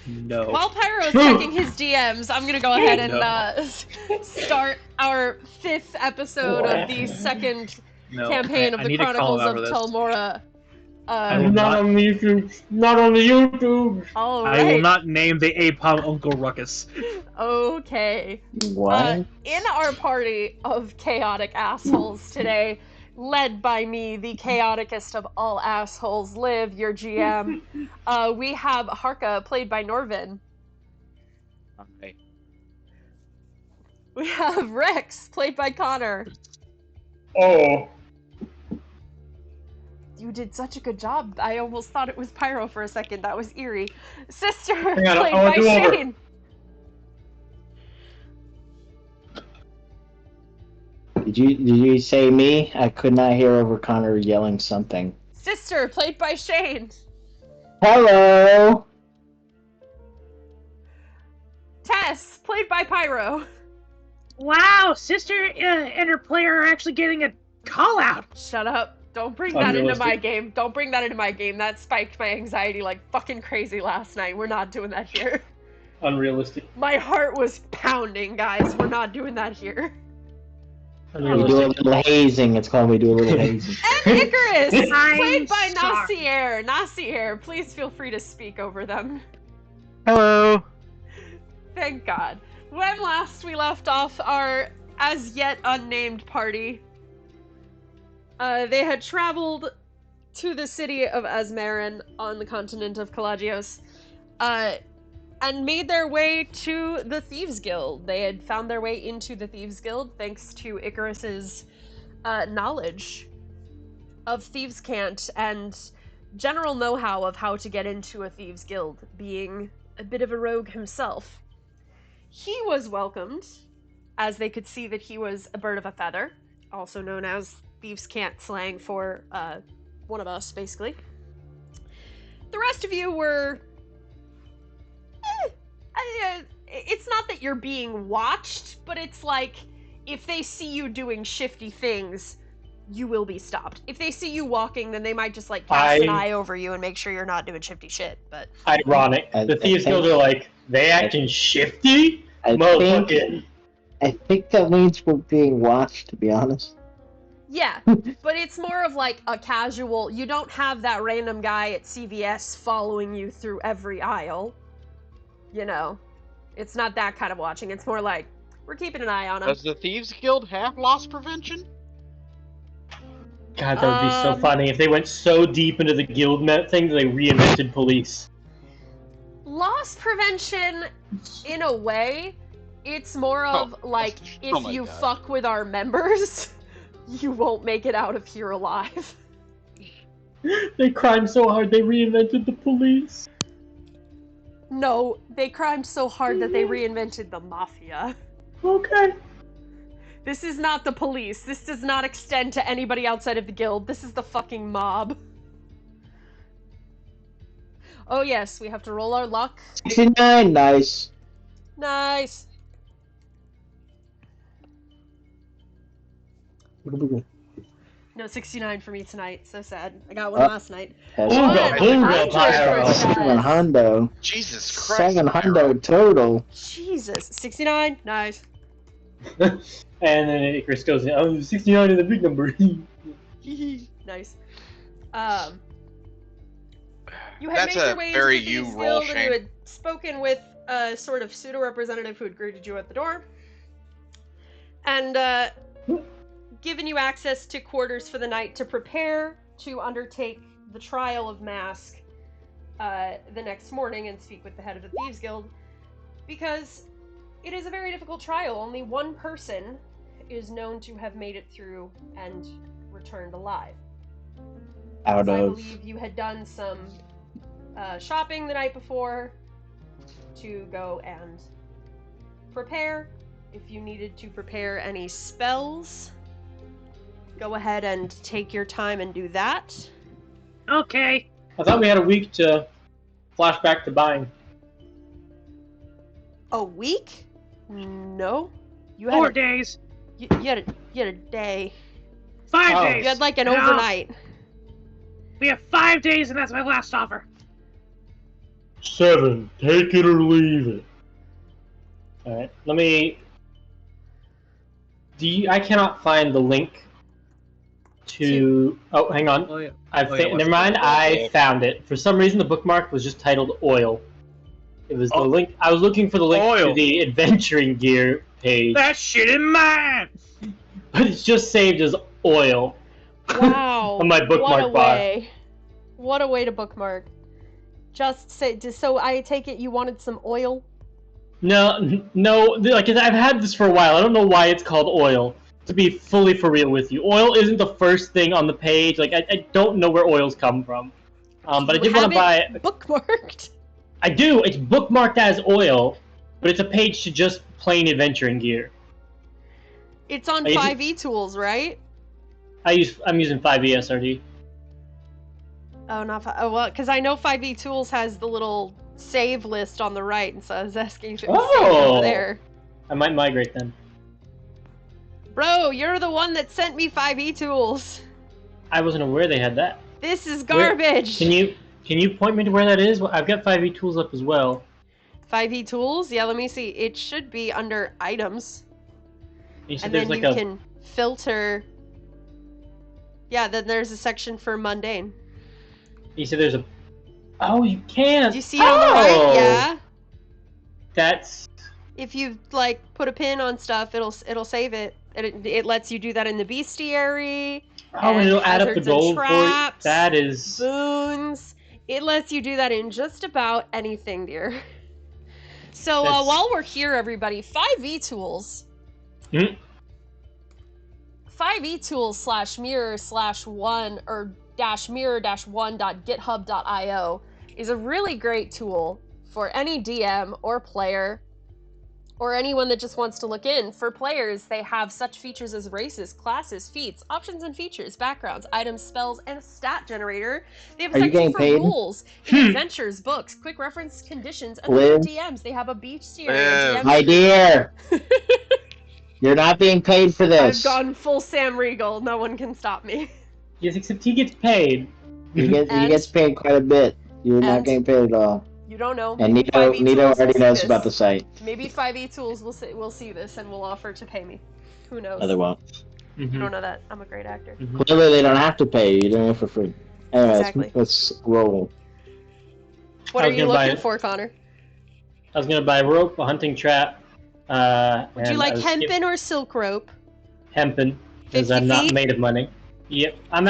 No. While Pyro's checking his DMs, I'm gonna go ahead and start our 5th episode of the second campaign of the Chronicles of Telmora. Not on the YouTube. Not on the YouTube. All I will right. not name the Apom Uncle Ruckus. Okay. What? In our party of chaotic assholes today, led by me, the chaoticest of all assholes, Liv, your GM, we have Harka, played by Norvin. Okay. We have Rex, played by Connor. Oh. You did such a good job. I almost thought it was Pyro for a second. That was eerie. Sister, Hang on, played I by want to do over. Shane. Did you say me? I could not hear over Connor yelling something. Sister, played by Shane. Hello. Tess, played by Pyro. Wow, sister and her player are actually getting a call out. Shut up. Don't bring that into my Unrealistic. game. Don't bring that into my game. That spiked my anxiety like fucking crazy last night. We're not doing that here. Unrealistic. My heart was pounding, guys. We're not doing that here. We do a Unrealistic. little hazing. It's called we do a little hazing. And Icarus, I'm played by sorry. Nasier. Nasier, please feel free to speak over them. Hello. Thank God. When last we left off our as yet unnamed party, they had traveled to the city of Asmarin on the continent of Kalagios, and made their way to the Thieves Guild. They had found their way into the Thieves Guild thanks to Icarus's knowledge of Thieves' Cant and general know-how of how to get into a Thieves Guild, being a bit of a rogue himself. He was welcomed, as they could see that he was a bird of a feather, also known as Thieves' Cant slang for one of us, basically. The rest of you were... it's not that you're being watched, but it's like, if they see you doing shifty things, you will be stopped. If they see you walking, then they might just, like, cast an eye over you and make sure you're not doing shifty shit, but... Ironic. The Thieves Guild are like, they acting shifty? I think that means we're being watched, to be honest. Yeah, but it's more of like a casual, you don't have that random guy at CVS following you through every aisle. You know, it's not that kind of watching, it's more like, we're keeping an eye on him. Does the Thieves Guild have loss prevention? God, that would be so funny if they went so deep into the guild thing that they reinvented police. Loss prevention, in a way, it's more of like, if you fuck with our members, you won't make it out of here alive. They crimed so hard they reinvented the police. No, they crimed so hard that they reinvented the mafia. Okay. This is not the police. This does not extend to anybody outside of the guild. This is the fucking mob. Oh yes, we have to roll our luck. 69, nice. Nice. What do we do? No 69 for me tonight. So sad. I got one last night. That's Pyro. 7 hundo. Jesus Christ. 7 hundo total. Jesus. 69. Nice. And then Icarus goes, oh, 69 is a big number. Nice. You had That's made your a way very into the you Thieves roll, Guild, and Shane. you had spoken with a sort of pseudo-representative who had greeted you at the door. And, given you access to quarters for the night to prepare to undertake the trial of Mask the next morning and speak with the head of the Thieves Guild, because it is a very difficult trial. Only one person is known to have made it through and returned alive. Out So I of. believe you had done some shopping the night before to go and prepare. If you needed to prepare any spells, go ahead and take your time and do that. Okay. I thought we had a week to flash back to buying. A week? No. You had 4 days. You had a day. 5 Oh. days. You had like an No. overnight. We have 5 days, and that's my last offer. 7. Take it or leave it. Alright, let me... I cannot find the link to... Oh, hang on. Oh, yeah. Never mind, I found it. For some reason, the bookmark was just titled Oil. It was the link... I was looking for the link to the adventuring gear page. That shit in mine! But it's just saved as Oil. Wow. On my bookmark bar. What a way to bookmark. So I take it you wanted some oil? No, like, I've had this for a while. I don't know why it's called Oil. To be fully for real with you. Oil isn't the first thing on the page. Like, I don't know where oils come from. But I did want to buy it. Bookmarked? I do. It's bookmarked as Oil, but it's a page to just plain adventuring gear. It's on 5e tools, right? I'm using 5e SRD. Oh, not 5. Oh, well, because I know 5e tools has the little save list on the right, and so I was asking if it was saved over there. I might migrate then. Bro, you're the one that sent me 5e tools. I wasn't aware they had that. This is garbage. Can you point me to where that is? Well, I've got 5e tools up as well. 5e tools? Yeah, let me see. It should be under items. And then you can filter. Yeah, then there's a section for mundane. You said there's a... Oh, you can! Do you see it on the right? Yeah. That's... If you, like, put a pin on stuff, it'll save it. And it lets you do that in the bestiary. Oh, and it'll add up the gold for you? That is... Boons. It lets you do that in just about anything, dear. So, while we're here, everybody, 5e tools... 5e tools /mirror/1 or -mirror-1.github.io is a really great tool for any DM or player or anyone that just wants to look in. For players, they have such features as races, classes, feats, options and features, backgrounds, items, spells, and a stat generator. They have a section for rules, adventures, books, quick reference, conditions, and for DMs. They have a bestiary. My dear! You're not being paid for this. I've gone full Sam Riegel. No one can stop me. Yes, except he gets paid. He gets paid quite a bit. You're not getting paid at all. You don't know. And Nito already knows about the site. Maybe 5e tools will see this and will offer to pay me. Who knows? No, they won't. You don't know that. I'm a great actor. Clearly, they don't have to pay you. You're doing it for free. Anyways, Exactly. let's roll. What are you looking for, Connor? I was gonna buy rope, a hunting trap. Would you like hempen or silk rope? Hempen, because I'm not made of money. Yep, I'm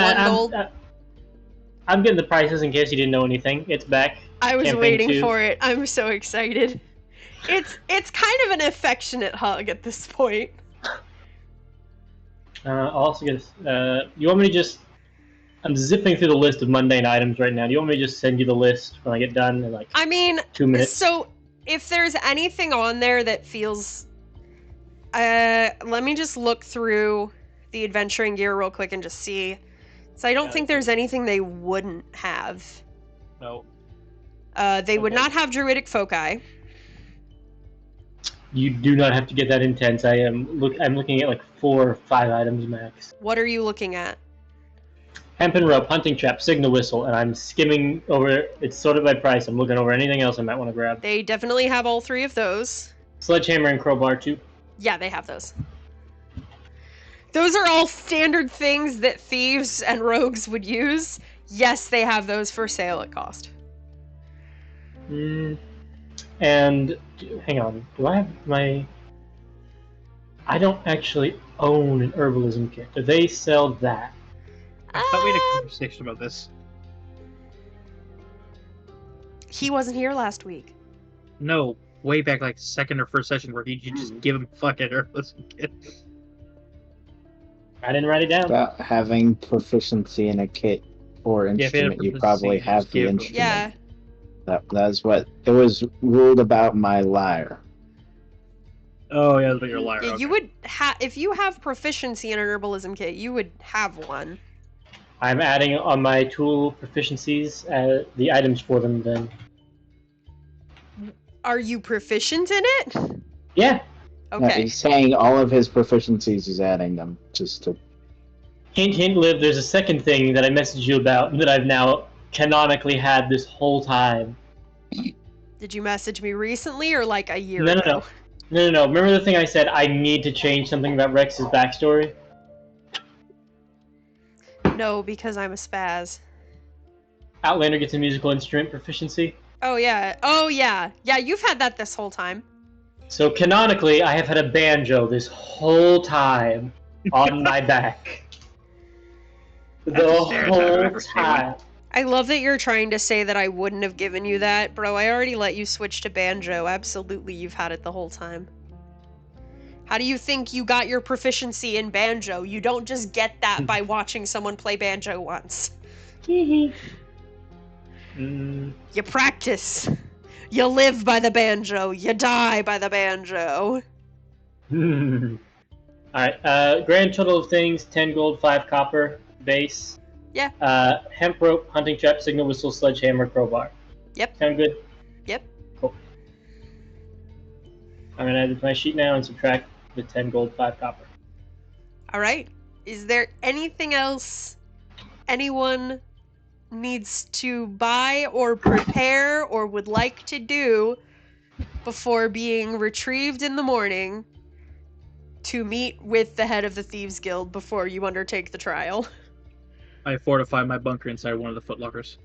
getting the prices in case you didn't know anything. It's back. I was waiting for it. I'm so excited. It's kind of an affectionate hug at this point. Also, you want me to just... I'm zipping through the list of mundane items right now. Do you want me to just send you the list when I get done in like 2 minutes? So if there's anything on there that feels... let me just look through the adventuring gear real quick and just see. So I don't think there's anything they wouldn't have. No. They would not have druidic foci. You do not have to get that intense. I'm looking at like 4 or 5 items max. What are you looking at? Hempen rope, hunting trap, signal whistle, and I'm skimming over. It's sorted by price. I'm looking over anything else I might want to grab. They definitely have all 3 of those. Sledgehammer and crowbar too. Yeah, they have those. Those are all standard things that thieves and rogues would use. Yes, they have those for sale at cost. And hang on, do I have my... I don't actually own an herbalism kit. Do they sell that? I thought we had a conversation about this. He wasn't here last week. No, way back like second or first session where you just give him fucking herbalism kit. I didn't write it down. About having proficiency in a kit or instrument, you probably have the instrument. Yeah. That's what it was ruled about my lyre. Oh yeah, but you're a liar. Yeah, okay. you would if you have proficiency in an herbalism kit, you would have one. I'm adding on my tool proficiencies the items for them then. Are you proficient in it? Yeah. Okay. No, he's saying all of his proficiencies, he's adding them just to... Hint, hint, Liv, there's a second thing that I messaged you about that I've now canonically had this whole time. Did you message me recently or like a year No. ago? No. Remember the thing I said? I need to change something about Rex's backstory? No, because I'm a spaz. Outlander gets a musical instrument proficiency. Oh yeah. Oh yeah. Yeah, you've had that this whole time. So canonically, I have had a banjo this whole time on my back. That's a The stereotype I've whole never seen one. time. I love that you're trying to say that I wouldn't have given you that. Bro, I already let you switch to banjo. Absolutely, you've had it the whole time. How do you think you got your proficiency in banjo? You don't just get that by watching someone play banjo once. Mm. You practice. You live by the banjo. You die by the banjo. Alright, grand total of things, 10 gold, 5 copper, base. Yeah. Hemp rope, hunting trap, signal whistle, sledgehammer, crowbar. Yep. Sound good? Yep. Cool. I'm gonna add it to my sheet now and subtract the 10 gold, 5 copper. Alright. Is there anything else anyone needs to buy or prepare or would like to do before being retrieved in the morning to meet with the head of the Thieves Guild before you undertake the trial? I fortify my bunker inside one of the footlockers.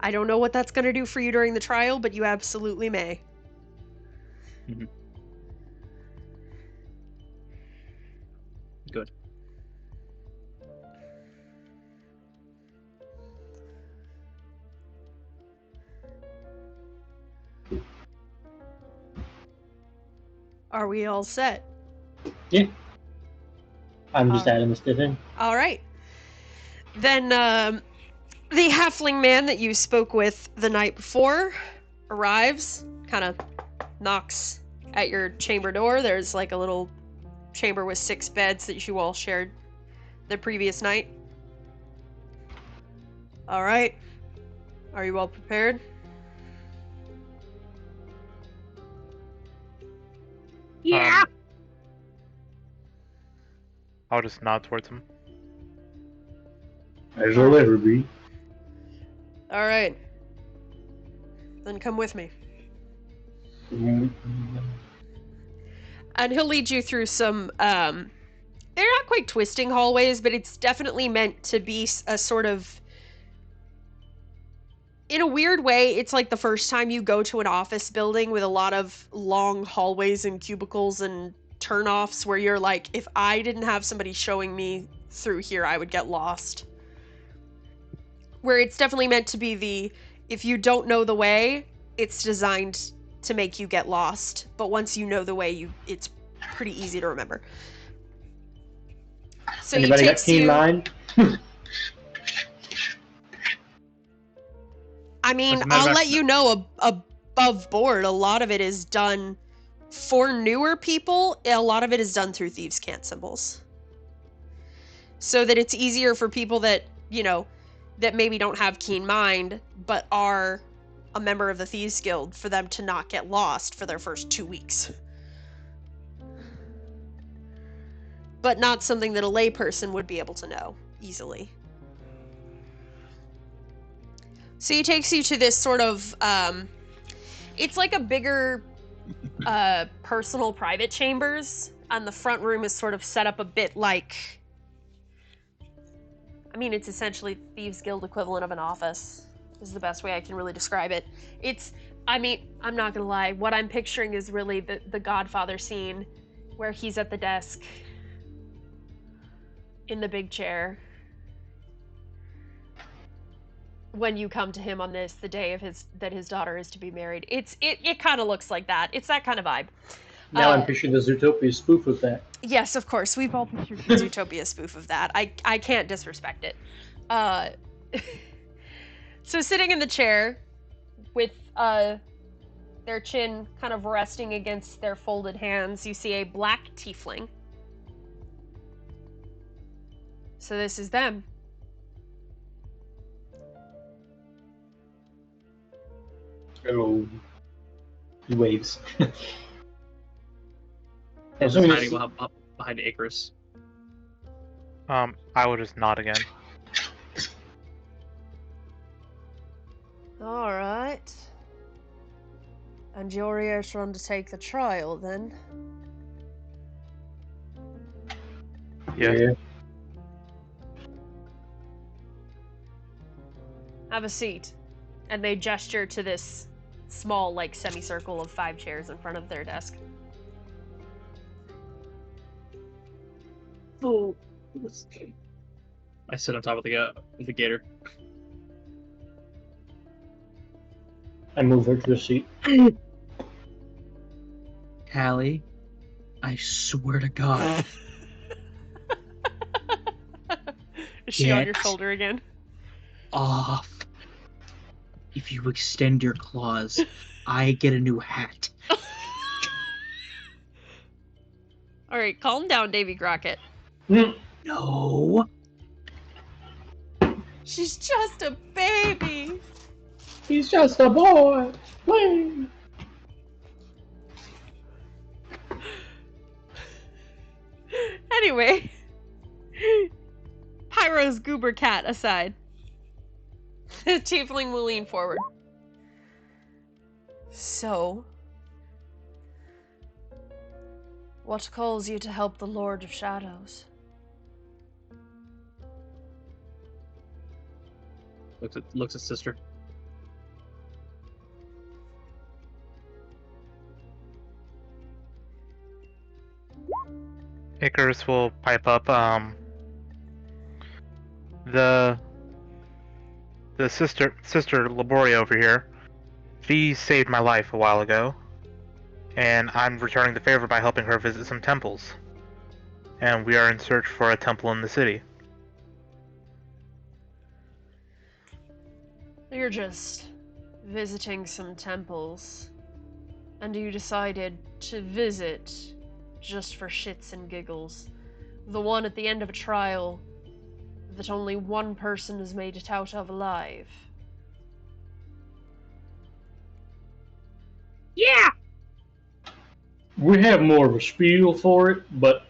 I don't know what that's going to do for you during the trial, but you absolutely may. Good. Are we all set? Yeah. I'm just adding this bit in. All right. Then the halfling man that you spoke with the night before arrives, kind of knocks at your chamber door. There's like a little chamber with 6 beds that you all shared the previous night. All right. Are you all prepared? Yeah. I'll just nod towards him. As I'll ever be. All right. Then come with me. And he'll lead you through some, they're not quite twisting hallways, but it's definitely meant to be a sort of, in a weird way, it's like the first time you go to an office building with a lot of long hallways and cubicles and turnoffs where you're like, if I didn't have somebody showing me through here, I would get lost. Where it's definitely meant to be the, if you don't know the way, it's designed to make you get lost. But once you know the way, it's pretty easy to remember. So Anybody got keen mind? I mean, As a matter of I'll fact, let you know above board, a lot of it is done for newer people. A lot of it is done through Thieves' Cant symbols. So that it's easier for people that, you know, that maybe don't have keen mind, but are a member of the Thieves Guild, for them to not get lost for their first 2 weeks. But not something that a layperson would be able to know easily. So he takes you to this sort of, it's like a bigger, personal private chambers, and the front room is sort of set up a bit like, I mean, it's essentially Thieves Guild equivalent of an office, is the best way I can really describe it. It's, I mean, I'm not gonna lie, what I'm picturing is really the Godfather scene, where he's at the desk, in the big chair, when you come to him on this, the day of that his daughter is to be married. It kind of looks like that. It's that kind of vibe. Now I'm picturing the Zootopia spoof of that. Yes, of course. We've all pictured the Zootopia spoof of that. I can't disrespect it. So sitting in the chair with their chin kind of resting against their folded hands, you see a black tiefling. So this is them. Oh. He waves. I was Assuming hiding this- behind Icarus. I will just nod again. All right. And you're here to undertake the trial, then? Yeah. Have a seat. And they gesture to this small, like, semicircle of 5 chairs in front of their desk. Oh. I sit on top of the gator. I move her to a seat. Callie, I swear to God. Is she on your Get shoulder again? off. If you extend your claws, I get a new hat. Alright, calm down, Davy Crockett. No. She's just a baby! He's just a boy. Play. Anyway. Pyro's goober cat aside. The tiefling will lean forward. So, what calls you to help the Lord of Shadows? Looks at sister. Icarus will pipe up. The sister Laboria over here, she saved my life a while ago, and I'm returning the favor by helping her visit some temples. And we are in search for a temple in the city. You're just visiting some temples, and you decided to visit just for shits and giggles. The one at the end of a trial that only one person has made it out of alive. Yeah! We have more of a spiel for it, but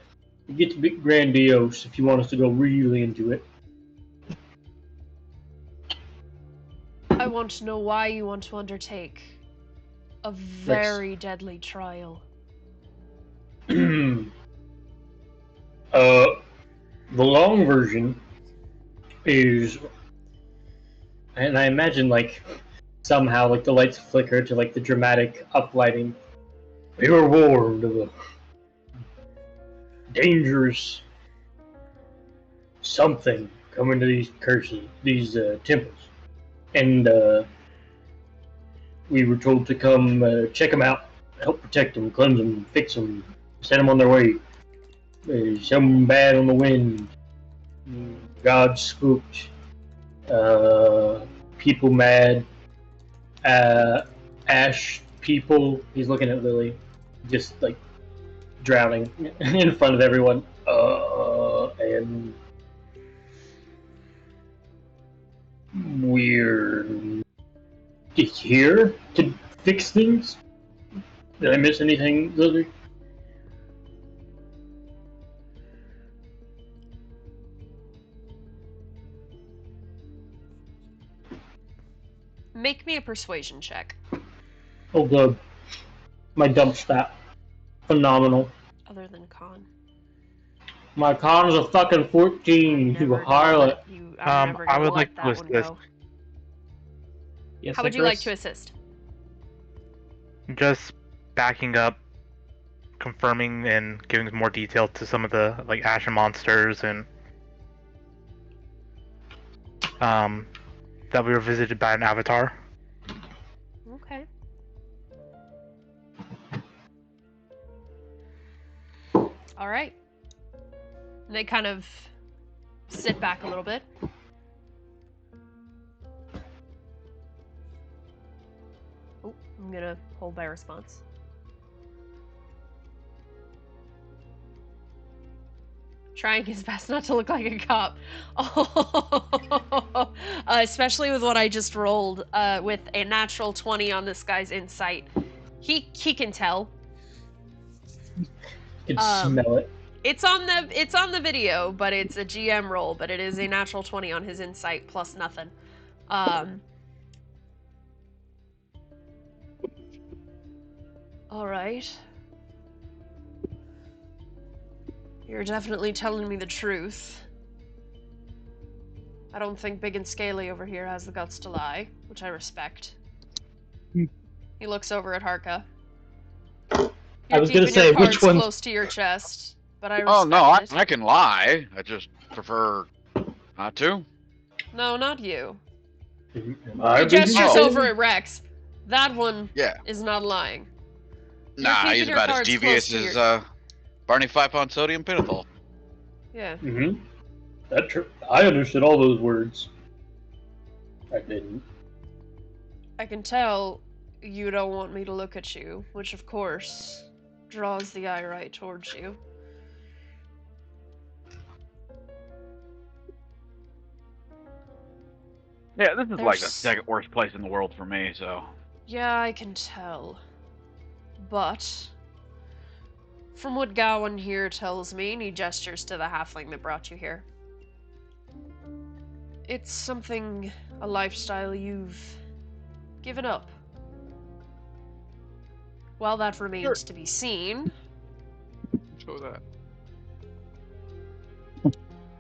it gets a bit grandiose if you want us to go really into it. I want to know why you want to undertake a very deadly trial. The long version is, and I imagine like somehow like the lights flicker to like the dramatic uplighting. We were warned of a dangerous something coming to these temples, and we were told to come check them out, help protect them, cleanse them, fix them, send them on their way. Something bad on the wind. God spooked. People mad. Ash people. He's looking at Lily, just like drowning in front of everyone. And we're here to fix things. Did I miss anything, Lily? Make me a persuasion check. Oh, good. My dump stat. Phenomenal. Other than con. My con's a fucking 14, you harlot. I would like to assist. Yes, How would you like Icarus? to assist? Just backing up, confirming and giving more detail to some of the like ashen monsters and that we were visited by an avatar. Okay. All right. They kind of sit back a little bit. Oh, I'm gonna hold my response. Trying his best not to look like a cop. Oh, especially with what I just rolled with a natural 20 on this guy's insight. He can tell. You can smell it. It's on the video, but it's a GM roll, but it is a natural 20 on his insight plus nothing. Alright. You're definitely telling me the truth. I don't think Big and Scaly over here has the guts to lie, which I respect. He looks over at Harka. You're was gonna keeping your say, which cards one's- close to your chest, but I Oh respect no, it. I can lie. I just prefer not to. No, not you. I He gestures Oh. over at Rex. That one Yeah. is not lying. You're Nah, keeping he's your about as cards devious close to as your- Barney 5-pound sodium pentothal. Yeah. Mm-hmm. That's true. I understood all those words. I didn't. I can tell you don't want me to look at you, which of course draws the eye right towards you. Yeah, this is like the There's- second worst place in the world for me, so. Yeah, I can tell. But from what Gowan here tells me, and he gestures to the halfling that brought you here, it's something, a lifestyle you've given up. While that remains to be seen, Show that.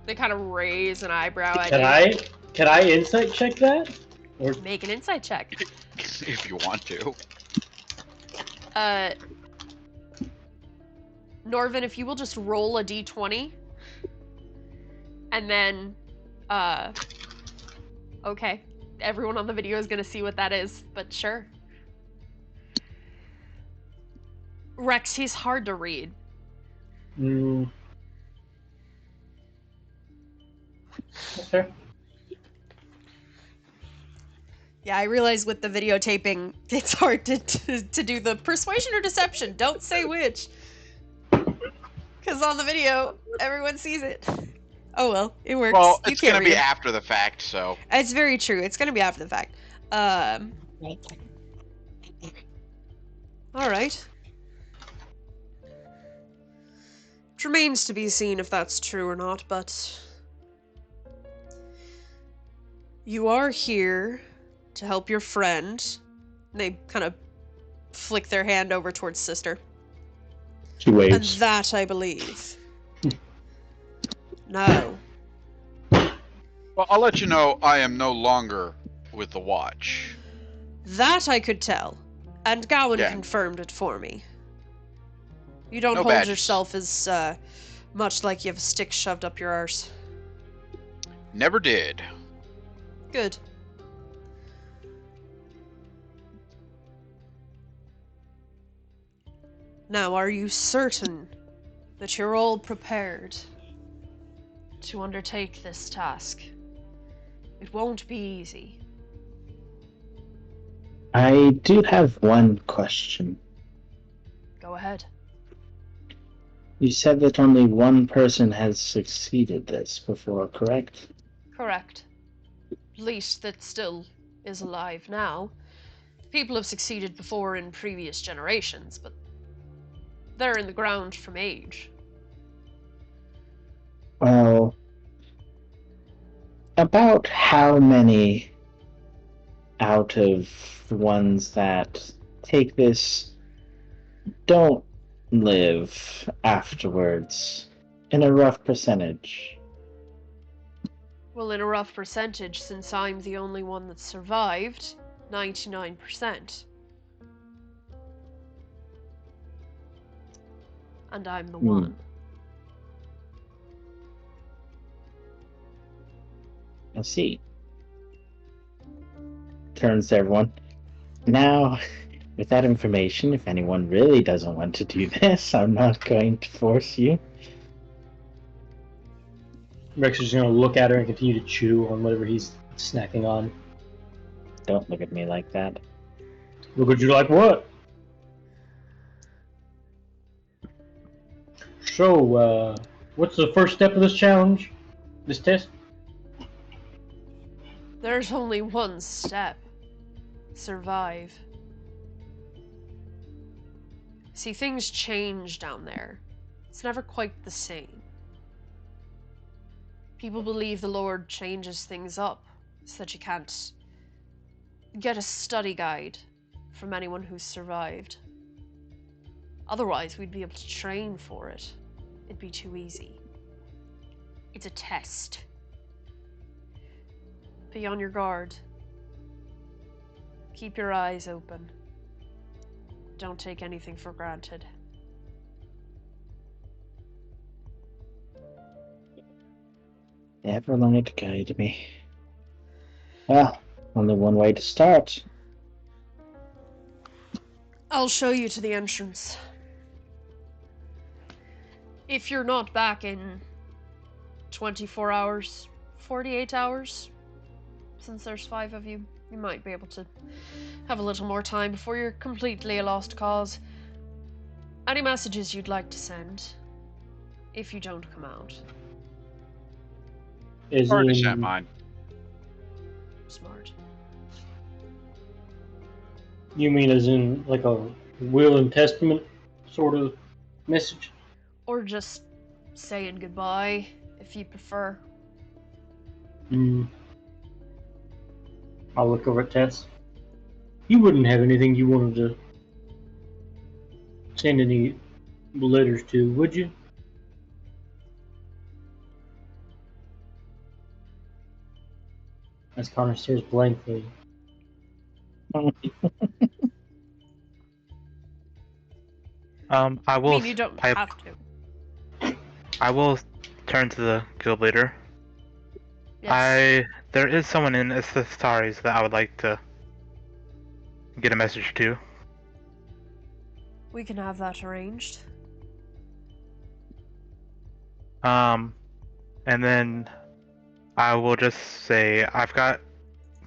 they kind of raise an eyebrow at you. Can I insight check that? Or Make an insight check. If you want to. Norvin, if you will just roll a d20, and then, okay. Everyone on the video is gonna see what that is, but sure. Rex, he's hard to read. That's fair. Yeah, I realize with the videotaping, it's hard to do the persuasion or deception. Don't say which. Because on the video, everyone sees it. Oh well, it works. Well, You it's can't gonna read be it. after the fact, so. It's very true. It's gonna be after the fact. Alright. It remains to be seen if that's true or not, but you are here to help your friend. And they kind of flick their hand over towards Sister. She And waves. that, I believe. No. Well, I'll let you know I am no longer with the Watch. That I could tell. And Gowan Yeah. confirmed it for me. You don't No hold badges. yourself as much like you have a stick shoved up your arse. Never did. Good. Now, are you certain that you're all prepared to undertake this task? It won't be easy. I do have one question. Go ahead. You said that only one person has succeeded this before, correct? Correct. At least that still is alive now. People have succeeded before in previous generations, but they're in the ground from age. Well, about how many out of the ones that take this don't live afterwards in a rough percentage? Well, in a rough percentage, since I'm the only one that survived, 99%. And I'm the one. I see. Turns to everyone. Now, with that information, if anyone really doesn't want to do this, I'm not going to force you. Rex is just gonna look at her and continue to chew on whatever he's snacking on. Don't look at me like that. Look at you like what? So, what's the first step of this challenge? This test? There's only one step. Survive. See, things change down there. It's never quite the same. People believe the Lord changes things up so that you can't get a study guide from anyone who's survived. Otherwise, we'd be able to train for it. It'd be too easy. It's a test. Be on your guard. Keep your eyes open. Don't take anything for granted. Never lied to guide me. Well, only one way to start. I'll show you to the entrance. If you're not back in 24 hours, 48 hours, since there's 5 of you, you might be able to have a little more time before you're completely a lost cause. Any messages you'd like to send, if you don't come out? Is Already in- sent mine. Smart. You mean as in like a will and testament sort of message? Or just saying goodbye, if you prefer. I'll look over at Tess. You wouldn't have anything you wanted to send any letters to, would you? As Connor stares blankly. I will. I mean, you don't have to. I will turn to the guild leader. Yes. There is someone in Astaris that I would like to get a message to. We can have that arranged. And then I will just say I've got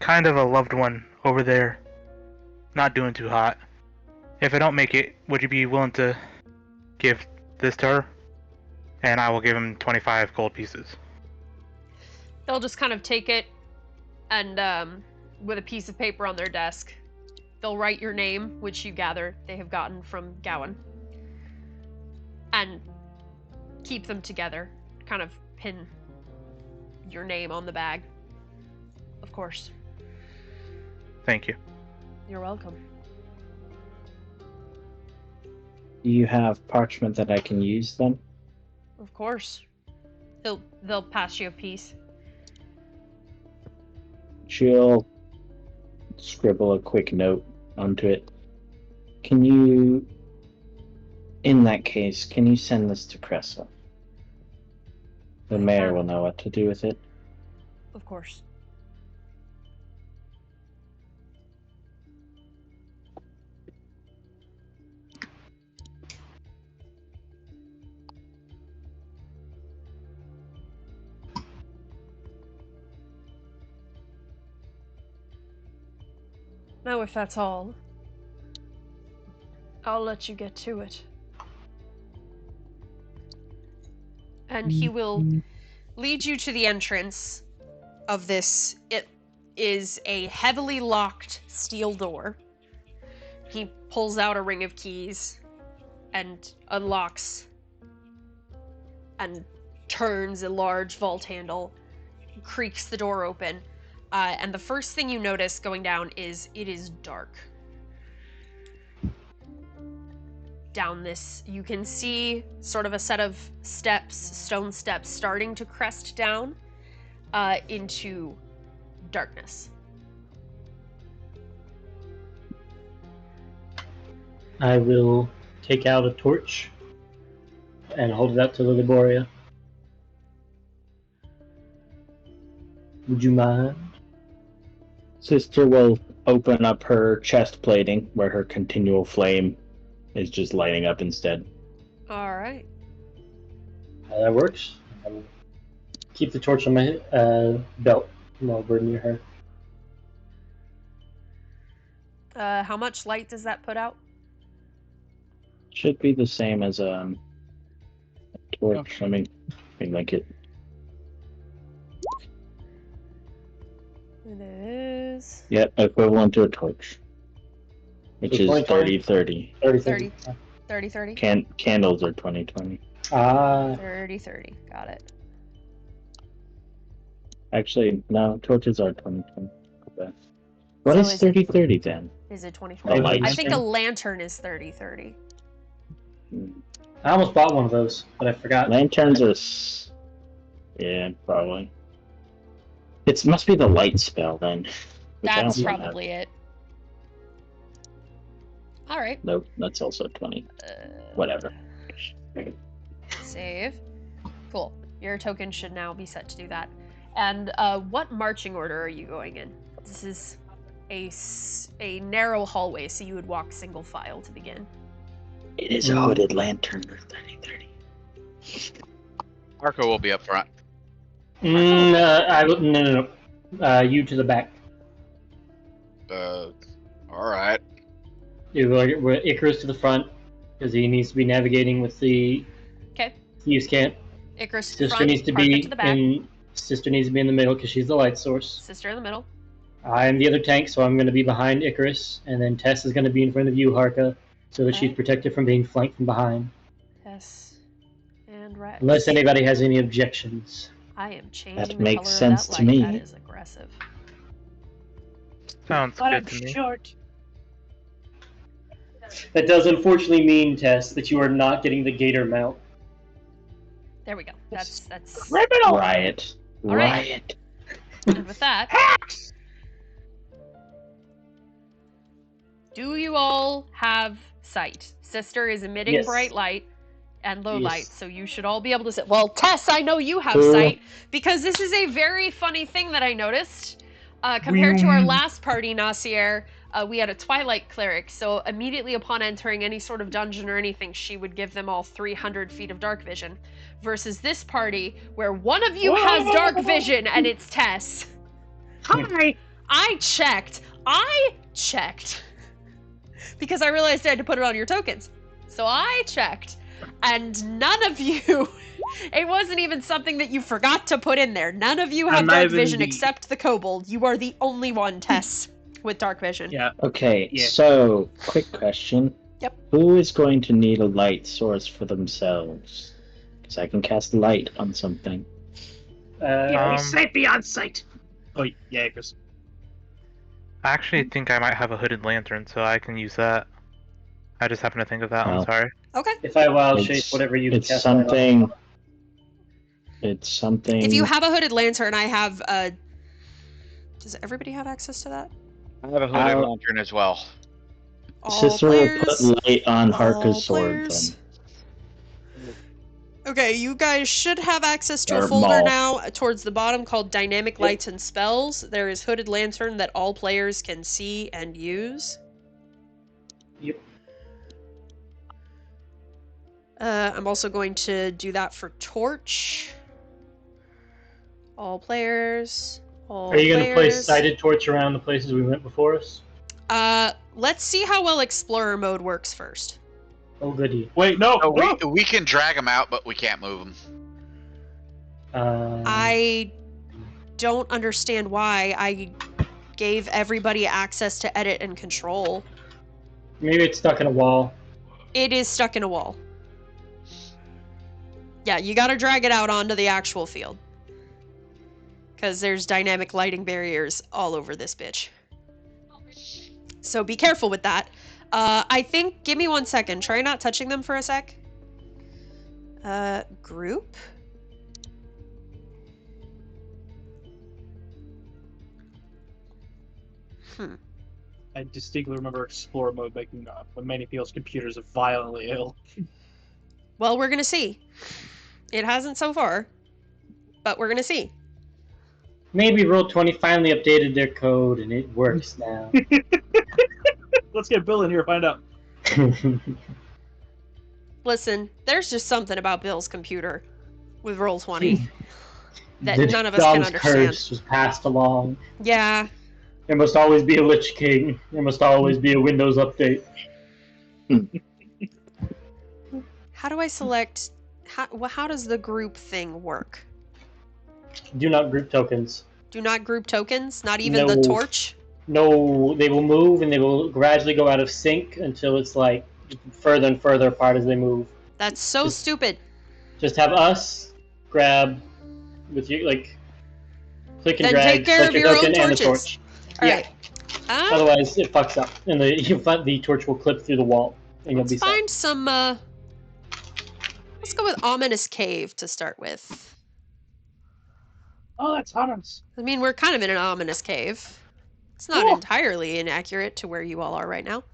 kind of a loved one over there, not doing too hot. If I don't make it, would you be willing to give this to her? And I will give him 25 gold pieces. They'll just kind of take it and, with a piece of paper on their desk, they'll write your name, which you gather they have gotten from Gowan, and keep them together. Kind of pin your name on the bag. Of course. Thank you. You're welcome. Do you have parchment that I can use then? Of course. They'll pass you a piece. She'll scribble a quick note onto it. Can you, in that case, can you send this to Cressa? The mayor will know what to do with it. Of course. Now, if that's all, I'll let you get to it. And he will lead you to the entrance of this. It is a heavily locked steel door. He pulls out a ring of keys and unlocks and turns a large vault handle, creaks the door open. And the first thing you notice going down is it is dark. Down this, you can see sort of a set of steps, stone steps, starting to crest down into darkness. I will take out a torch and hold it out to Liboria. Would you mind? Sister will open up her chest plating where her continual flame is just lighting up instead. All right. That works. Keep the torch on my belt while we're near her. How much light does that put out? Should be the same as a torch. I mean, link it. It is Yep, equivalent to a torch. Which So is 20-20? 30-30. 30. Candles are 20-20. 30. Got it. Actually, no, torches are 20-20. Okay. What So is 30-30 then? Is it 20? A light I think a string? lantern is 30. I almost bought one of those, but I forgot. Lanterns are... Yeah, probably. It must be the light spell, then. Which I That's also have. probably it. Alright. Nope, that's also 20. Whatever. Save. Cool. Your token should now be set to do that. And what marching order are you going in? This is a narrow hallway, so you would walk single file to begin. It is a hooded lantern. 30-30. Arco will be up front. No. You to the back. Alright. Icarus to the front, because he needs to be navigating with the Thieves Camp. Icarus to the Sister front, needs to Parker be to the back. Sister needs to be in the middle because she's the light source. Sister in the middle. I am the other tank, so I'm going to be behind Icarus, and then Tess is going to be in front of you, Harka, so that she's protected from being flanked from behind. Tess and Rex. Unless anybody has any objections. I am changing That the makes color sense of that to light. me. That is aggressive. Sounds But good I'm to me. short. That does unfortunately mean, Tess, that you are not getting the gator mount. There we go. That's Criminal! Riot. All right. Riot. And with that, do you all have sight? Sister is emitting Yes. bright light and low Yes. light, so you should all be able to see. Well, Tess, I know you have Cool. sight, because this is a very funny thing that I noticed. Compared to our last party, Nasir, we had a Twilight Cleric, so immediately upon entering any sort of dungeon or anything, she would give them all 300 feet of dark vision. Versus this party, where one of you has dark vision, and it's Tess. Hi! I checked. Because I realized I had to put it on your tokens. So I checked. And none of you... It wasn't even something that you forgot to put in there. None of you have might dark have been vision the- except the kobold. You are the only one, Tess, with dark vision. Yeah. Okay, Yeah. so, quick question. Yep. Who is going to need a light source for themselves? Because I can cast light on something. Yeah, we sight beyond sight. Oh, yeah, Chris. I actually think I might have a hooded lantern, so I can use that. I just happened to think of that. Oh. I'm sorry. Okay. If I wild shape, It's- whatever you It's cast light on. something... It's something... If you have a hooded lantern, I have... Does everybody have access to that? I have a hooded I'll- lantern as well. All Sister players? will put light on All Harka's sword, players? then. Okay, you guys should have access to a Or folder Maul. now towards the bottom called Dynamic Lights and Spells. There is Hooded Lantern that all players can see and use. Yep. I'm also going to do that for Torch. All players. All Are you going to place players. sighted torch around the places we went before us? Let's see how well Explorer mode works first. Oh, goody. Wait, no! Oh, we can drag them out, but we can't move them. I don't understand why. I gave everybody access to edit and control. Maybe it's stuck in a wall. It is stuck in a wall. Yeah, you gotta drag it out onto the actual field. Because there's dynamic lighting barriers all over this bitch. So be careful with that. I think, give me 1 second. Try not touching them for a sec. Group? I distinctly remember Explorer mode making many people's computers violently ill. Well, we're gonna see. It hasn't so far, but we're gonna see. Maybe Roll20 finally updated their code and it works now. Let's get Bill in here, find out. Listen, there's just something about Bill's computer with Roll20 that The none of us can dog's understand. curse was passed along. Yeah, There must always be a Lich King. There must always be a Windows update. how do I select... How does the group thing work? Do not group tokens. Do not group tokens? Not even the No. torch? No, they will move and they will gradually go out of sync until it's like further and further apart as they move. That's so Just- stupid. Just have us grab with you, like, click and Then drag, take care of select your token own and the torches. torch. Alright. Otherwise, it fucks up, and the torch will clip through the wall, and you'll be Let's set. find some Let's go with Ominous Cave to start with. Oh, that's ominous. I mean, we're kind of in an ominous cave. It's not Cool. entirely inaccurate to where you all are right now.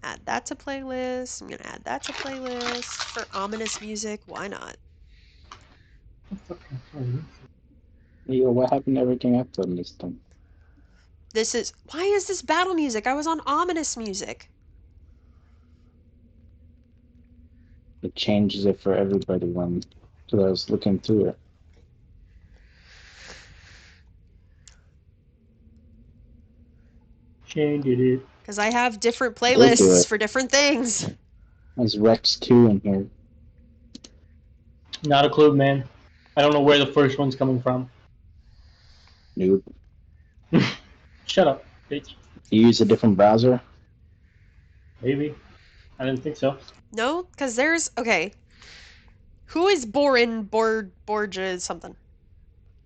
Add that to playlist. I'm gonna add that to playlist for ominous music. Why not? Yo, what happened to everything I've done this time? This is why is this battle music? I was on ominous music. It changes it for everybody when I was looking through it. Shane did it. Because I have different do playlists it. for different things. There's Rex 2 in here. Not a clue, man. I don't know where the first one's coming from. Noob. Shut up, bitch. You use a different browser? Maybe. I didn't think so. No, because there's okay. Who is Borja something?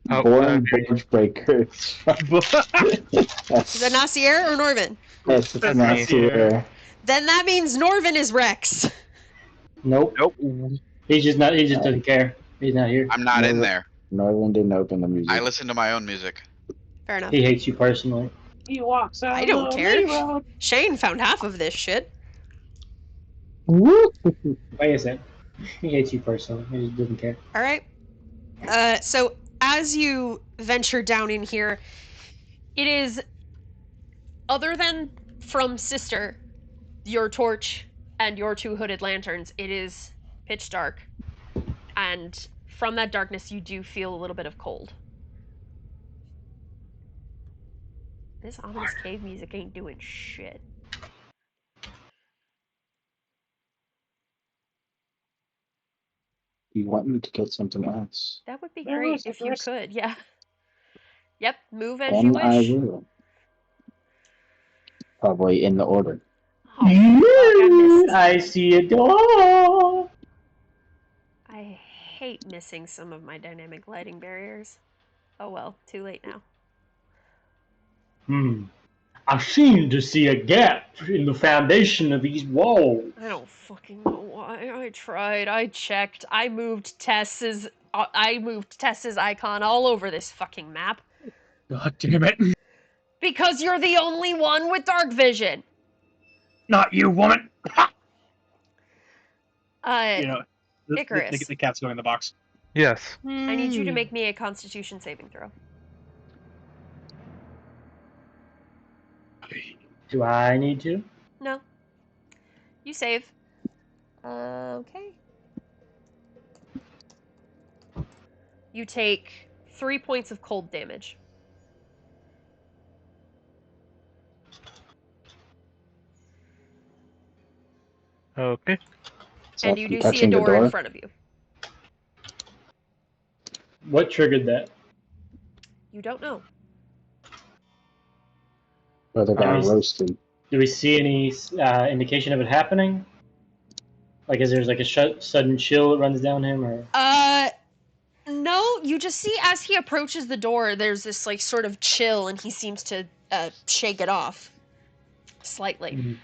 Oh, Boring Bridge Breakers. Is that Nasir or Norvin? That's That's Nasir. Then that means Norvin is Rex. Nope. Nope. He just doesn't care. He's not here. I'm not in No. there. Northern didn't open the music. I listen to my own music. Fair enough. He hates you personally. He walks out I don't the care. main road. Shane found half of this shit. Woo! Like I said, he hates you personally. He just doesn't care. All right. So as you venture down in here, it is, other than from Sister, your torch, and your two hooded lanterns, it is pitch dark. And from that darkness, you do feel a little bit of cold. This ominous cave music ain't doing shit. You want me to get something else? That would be There great is a if you first. could, yeah. Yep, move as you Then I wish. will. Probably in the order. Oh, fuck, I missed. I see a door. I hate missing some of my dynamic lighting barriers. Oh well, too late now. I seem to see a gap in the foundation of these walls. I don't fucking know why. I tried. I checked. I moved Tess's icon all over this fucking map. God damn it. Because you're the only one with dark vision. Not you, woman. Uh, You know, the Icarus. cat's going in the box. Yes. I need you to make me a Constitution saving throw. Do I need to? No. You save. Okay. You take 3 points of cold damage. Okay. So And if you I'm do see a touching the door in door, front of you. What triggered that? You don't know. brother got Nice. roasted. Do we see any indication of it happening? Like, is there like a sudden chill that runs down him, or? No, you just see as he approaches the door, there's this like sort of chill, and he seems to shake it off slightly.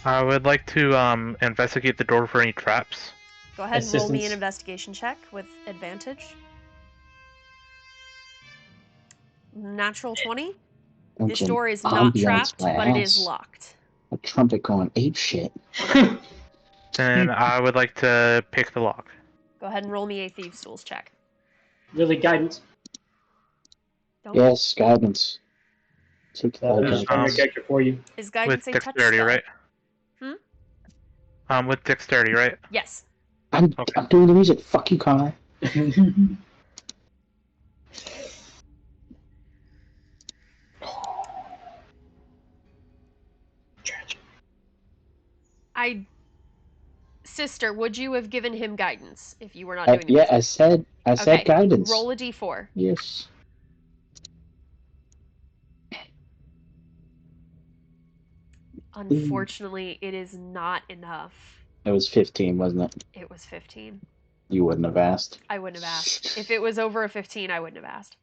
I would like to investigate the door for any traps. Go ahead and roll me an Assistance. investigation check with advantage. Natural 20. This Mention door is not ambiance trapped, my but it is ass. locked. A trumpet going ape shit. Then I would like to pick the lock. Go ahead and roll me a Thieves' Tools check. Really, guidance. Don't. Yes, guidance. Take that I'll Is, just guidance. find my character for you. Is guidance With a touch dexterity, spell? right? With dexterity, right? Yes. I'm doing the music. Fuck you, Connor. Sister, would you have given him guidance if you were not doing the Yeah, music? I said Okay, guidance. Roll a d4. Yes. Unfortunately, it is not enough. It was 15, wasn't it? It was 15. You wouldn't have asked. I wouldn't have asked. If it was over a 15, I wouldn't have asked.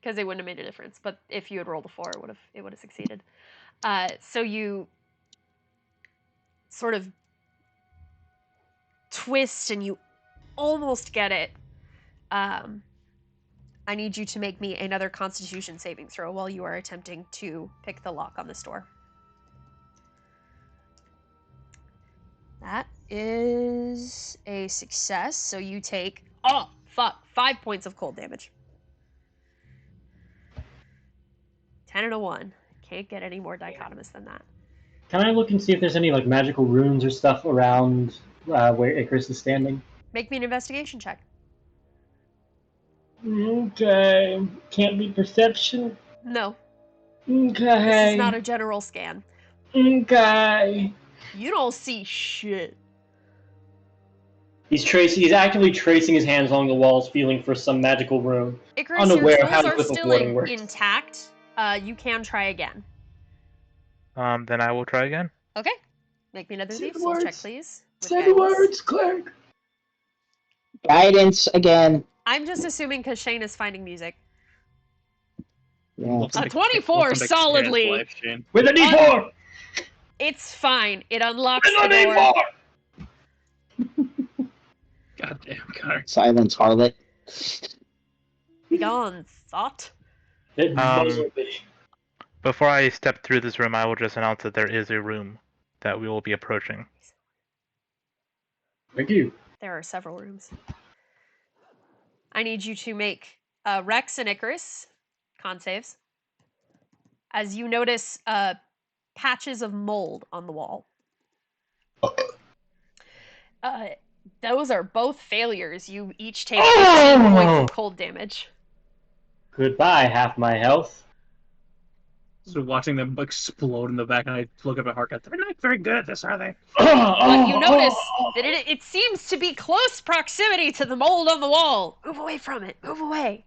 Because it wouldn't have made a difference. But if you had rolled a 4, it would have succeeded. So you sort of twist and you almost get it. I need you to make me another Constitution saving throw while you are attempting to pick the lock on this door. That is a success, so you take, 5 points of cold damage. 10 and a 1. Can't get any more dichotomous than that. Can I look and see if there's any like magical runes or stuff around where Icarus is standing? Make me an investigation check. Okay. Can't be perception. No, Okay. this is not a general scan. Okay. You don't see shit. He's actively tracing his hands along the walls, feeling for some magical rune. Icarus, Unaware your of how tools to are put the still warding works. intact. You can try again. Then I will try again. Okay. Make me another Say the Thieves Guild check, words. please. with Say the guidance. words, Clark. Guidance again. I'm just assuming because Shane is finding music. Yeah. A 24 solidly. With a D4. It's fine. It unlocks With the a door. D4. Goddamn, Connor. Silence, harlot. Gone, thought. It Um, will be. Before I step through this room, I will just announce that there is a room that we will be approaching. Thank you. There are several rooms. I need you to make Rex and Icarus con saves. As you notice patches of mold on the wall. Those are both failures. You each take 15 points of cold damage. Goodbye, half my health. So watching them explode in the back, and I look up at Harkat. They're not very good at this, are they? But you notice that it seems to be close proximity to the mold on the wall. Move away from it. Move away.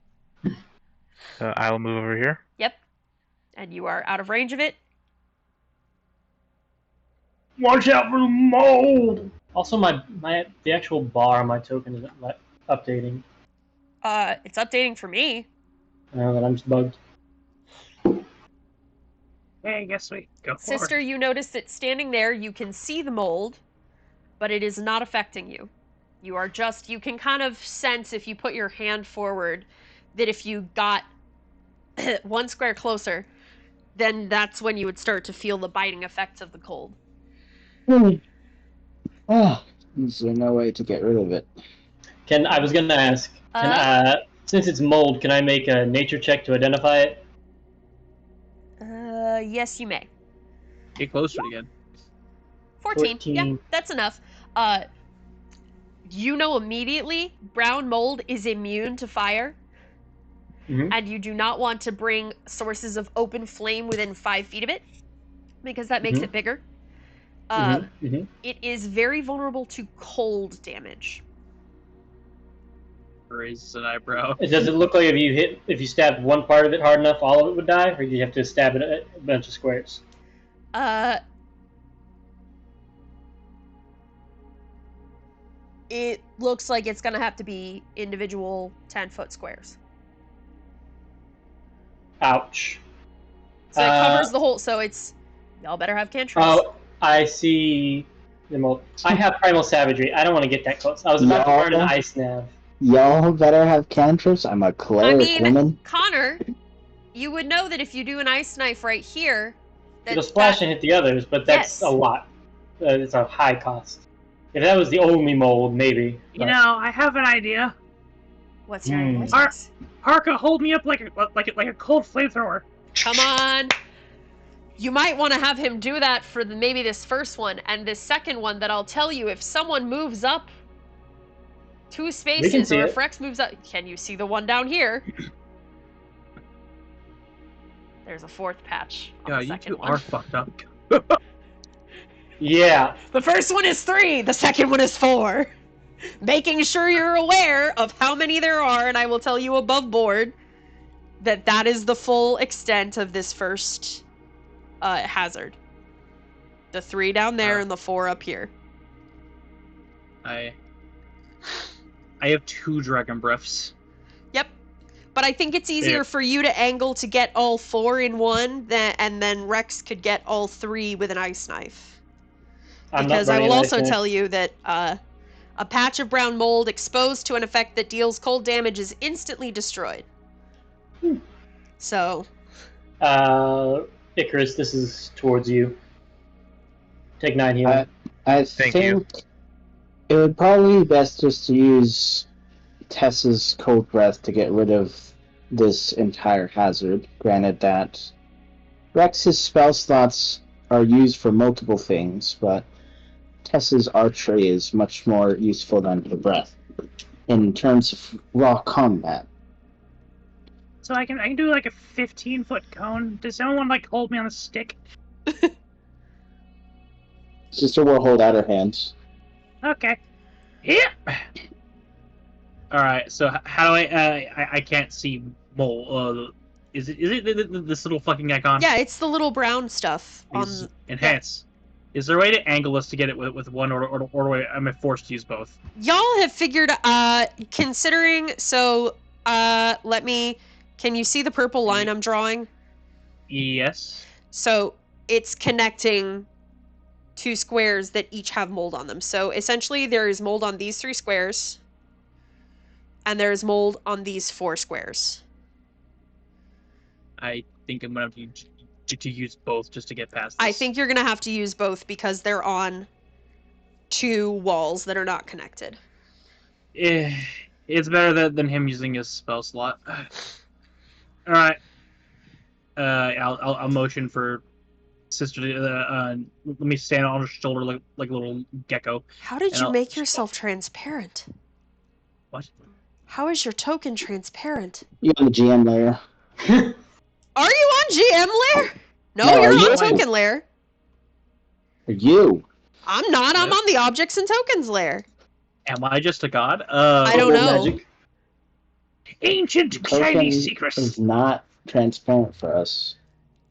So I will move over here. Yep. And you are out of range of it. Watch out for the mold. Also, the actual bar on my token isn't updating. It's updating for me. I know that I'm just bugged. Hey, I guess we go for Sister, you notice that standing there, you can see the mold, but it is not affecting you. You can kind of sense if you put your hand forward that if you got one square closer, then that's when you would start to feel the biting effects of the cold. Is there no way to get rid of it? I was gonna ask, since it's mold, can I make a nature check to identify it? Yes, you may. Get close to it again. 14. Yeah, 14. that's enough. You know immediately brown mold is immune to fire, and you do not want to bring sources of open flame within 5 feet of it, because that makes it bigger. It is very vulnerable to cold damage. Raises an eyebrow. Does it look like if you stabbed one part of it hard enough, all of it would die, or do you have to stab it at a bunch of squares? It looks like it's gonna have to be individual 10-foot squares. Ouch. So it covers the whole. So it's y'all better have cantrips. Oh, I see. I have primal savagery. I don't want to get that close. I was about to burn an ice nav. Y'all better have cantrips. I'm a cleric woman. Connor, you would know that if you do an ice knife right here, It'll splash and hit the others, but that's a lot. It's a high cost. If that was the only mold, maybe. You know, I have an idea. What's your idea? Harka, hold me up like a cold flamethrower. Come on. You might want to have him do that for maybe this first one, and this second one that I'll tell you, if someone moves up 2 spaces, or if Rex moves up... Can you see the one down here? There's a 4th patch. Yeah, you two are fucked up. Yeah. The first one is 3, the second one is 4. Making sure you're aware of how many there are, and I will tell you above board that is the full extent of this first hazard. The 3 down there and the 4 up here. I have 2 dragon breaths. Yep. But I think it's easier for you to angle to get all 4 in one, and then Rex could get all 3 with an ice knife. Because I will also tell you that a patch of brown mold exposed to an effect that deals cold damage is instantly destroyed. So. Icarus, this is towards you. Take 9 healing. I Thank think you. it would probably be best just to use Tess's cold breath to get rid of this entire hazard. Granted that Rex's spell slots are used for multiple things, but Tess's archery is much more useful than her breath in terms of raw combat. So I can do like a 15-foot cone. Does anyone like hold me on a stick? Sister will hold out her hands. Okay. Yeah. All right. So how do I can't see mole. Is it this little fucking icon? Yeah, it's the little brown stuff on. Enhance. Yeah. Is there a way to angle us to get it with one, or am I forced to use both? Y'all have figured. Considering so. Let me. Can you see the purple line I'm drawing? Yes. So it's connecting 2 squares that each have mold on them. So essentially there is mold on these 3 squares. And there is mold on these 4 squares. I think I'm gonna have to use both just to get past this. I think you're gonna have to use both because they're on 2 walls that are not connected. It's better than him using his spell slot. All right. I'll motion for Sister. Let me stand on her shoulder like a little gecko. How did you make yourself transparent? What? How is your token transparent? You're on the GM layer. Are you on GM layer? No, No, you're are you? on token layer. You. I'm not. I'm on the objects and tokens layer. Am I just a god? I don't know. Magic. Ancient Token Chinese secrets. is not transparent for us.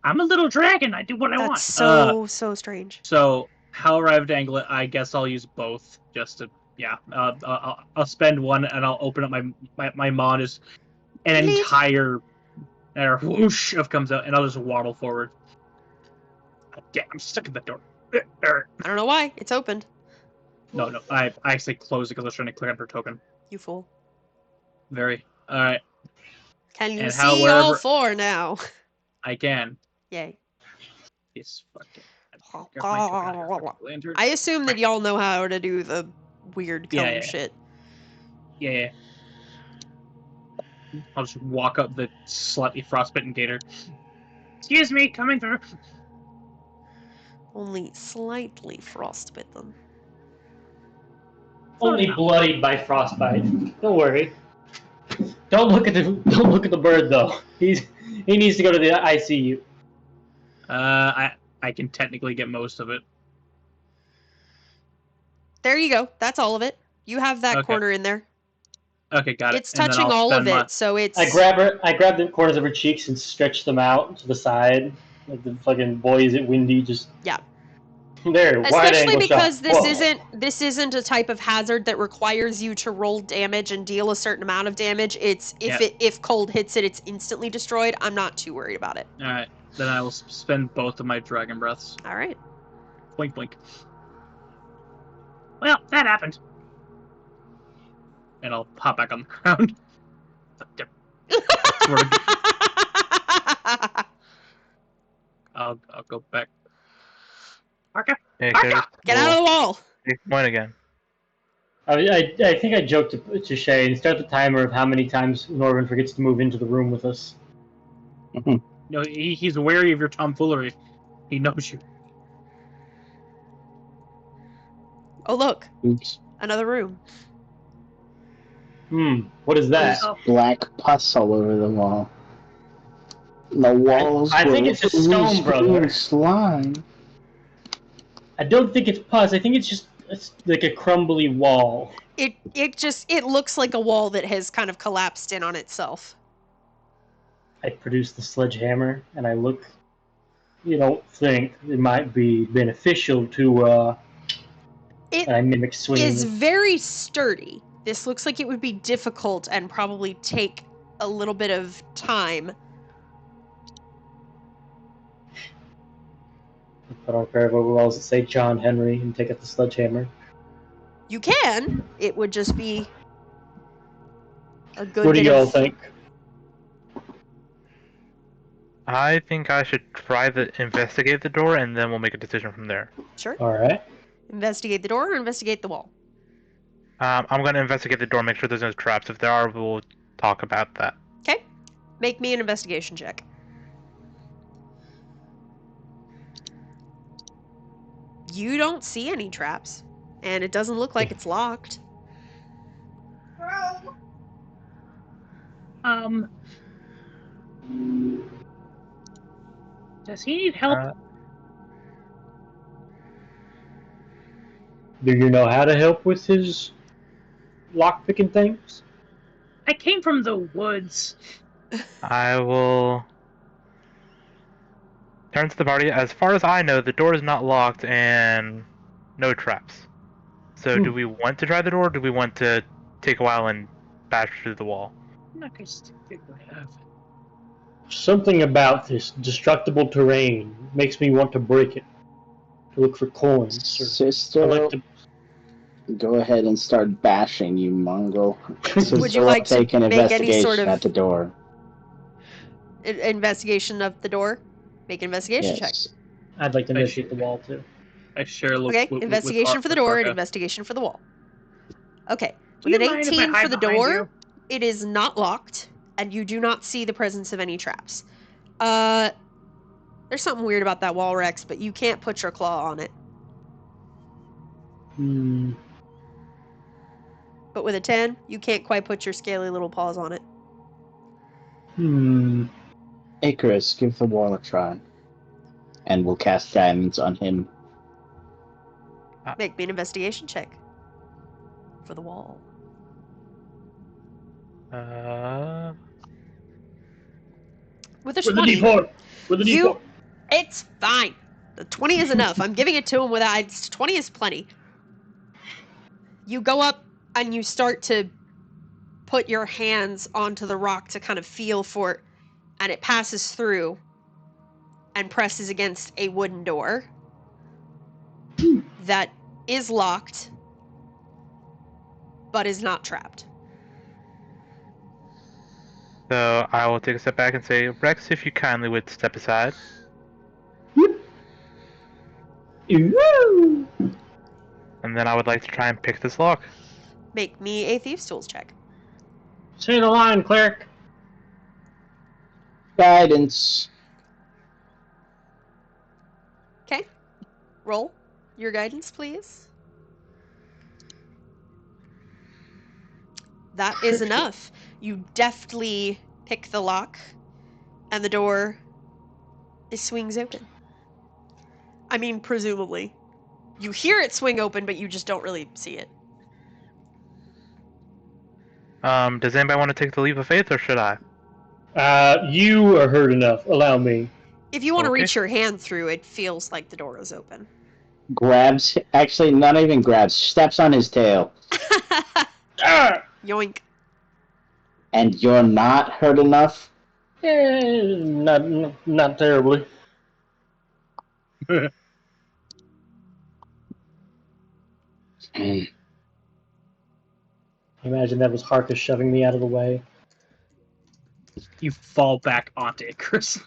I'm a little dragon. I do what I want. That's so strange. So, however I have to angle it, I guess I'll use both just to, yeah. I'll spend one and I'll open up my mod is an entire whoosh of comes out, and I'll just waddle forward. Yeah, I'm stuck in the door. I don't know why. It's opened. No, I actually closed it because I was trying to click on her token. You fool. Very. Alright, Can you And see how- all wherever- 4 now? I can. Yay. This fucking... Grab my token, lantern. I assume that y'all know how to do the weird cone Yeah. shit. Yeah. I'll just walk up the slightly frostbitten gator. Excuse me, coming through. Only slightly frostbitten. Only bloodied by frostbite. Don't worry. Don't look at the bird though. He needs to go to the ICU. I can technically get most of it. There you go. That's all of it. You have that Okay. corner in there. Okay, got it. It's And then touching I'll all of spend it, so it's... I grab the corners of her cheeks and stretch them out to the side. Like the fucking boy, is it windy? Just Yeah. There. Wide Especially angle because shot. this isn't a type of hazard that requires you to roll damage and deal a certain amount of damage. It's if cold hits it, it's instantly destroyed. I'm not too worried about it. All right, then I will spend both of my dragon breaths. All right. Blink, blink, Well, that happened. and I'll hop back on the ground. I'll go back. Parker. Hey, Arca! Kurt, Get out of the wall. take point again. I think I joked to Shay and start the timer of how many times Norman forgets to move into the room with us. No, he's wary of your tomfoolery. He knows you. Oh look, Oops. another room. What is that? Oh, Black pus all over the wall. The walls I think were it's just stone, loose brother. green slime. I don't think it's pus. I think it's like a crumbly wall. It looks like a wall that has kind of collapsed in on itself. I produce the sledgehammer and I look. You don't think it might be beneficial to? It and I mimic swinging. is very sturdy. This looks like it would be difficult and probably take a little bit of time. Put on a pair of overalls that say John Henry and take out the sledgehammer. You can. It would just be a good What do bit y'all of... think? I think I should try to investigate the door, and then we'll make a decision from there. Sure. All right. Investigate the door or investigate the wall? I'm going to investigate the door, make sure there's no traps. If there are, we'll talk about that. Okay. Make me an investigation check. You don't see any traps, and it doesn't look like it's locked. Does he need help? Do you know how to help with his lockpicking things? I came from the woods. I will turn to the party. As far as I know, the door is not locked and no traps. So do we want to try the door, or do we want to take a while and bash through the wall? I'm not gonna stick it with Something about this destructible terrain makes me want to break it. To look for coins. Or Sister, I like to... go ahead and start bashing, you mongrel. Would you like to take an make any investigation sort of- at the door? Investigation of the door? Make an investigation check. Yes. I'd like to investigate the wall too. I share look. Okay, with investigation for the door and Orca. investigation for the wall. Okay, Do with you an mind if I 18 for hide the behind door, you? it is not locked, and you do not see the presence of any traps. There's something weird about that wall, Rex, but you can't put your claw on it. But with a 10, you can't quite put your scaly little paws on it. Icarus, give the wall a try. And we'll cast guidance on him. Make me an investigation check. For the wall. With a 20. D4. With a You... D4. It's fine. The 20 is enough. I'm giving it to him without... 20 is plenty. You go up and you start to put your hands onto the rock to kind of feel for it, and it passes through and presses against a wooden door that is locked but is not trapped. So I will take a step back and say, Rex, if you kindly would step aside. Woo! And then I would like to try and pick this lock. Make me a Thieves' Tools check. Say the line, cleric. Guidance. Okay. Roll your guidance, please. That is enough. You deftly pick the lock, and the door swings open. I mean, presumably. You hear it swing open, but you just don't really see it. Does anybody want to take the leap of faith, or should I? You are hurt enough. Allow me. If you want to Okay. reach your hand through, it feels like the door is open. Grabs, actually not even grabs, steps on his tail. Yoink. And you're not hurt enough? Not terribly. Imagine that was Harkus shoving me out of the way. You fall back onto Icarus.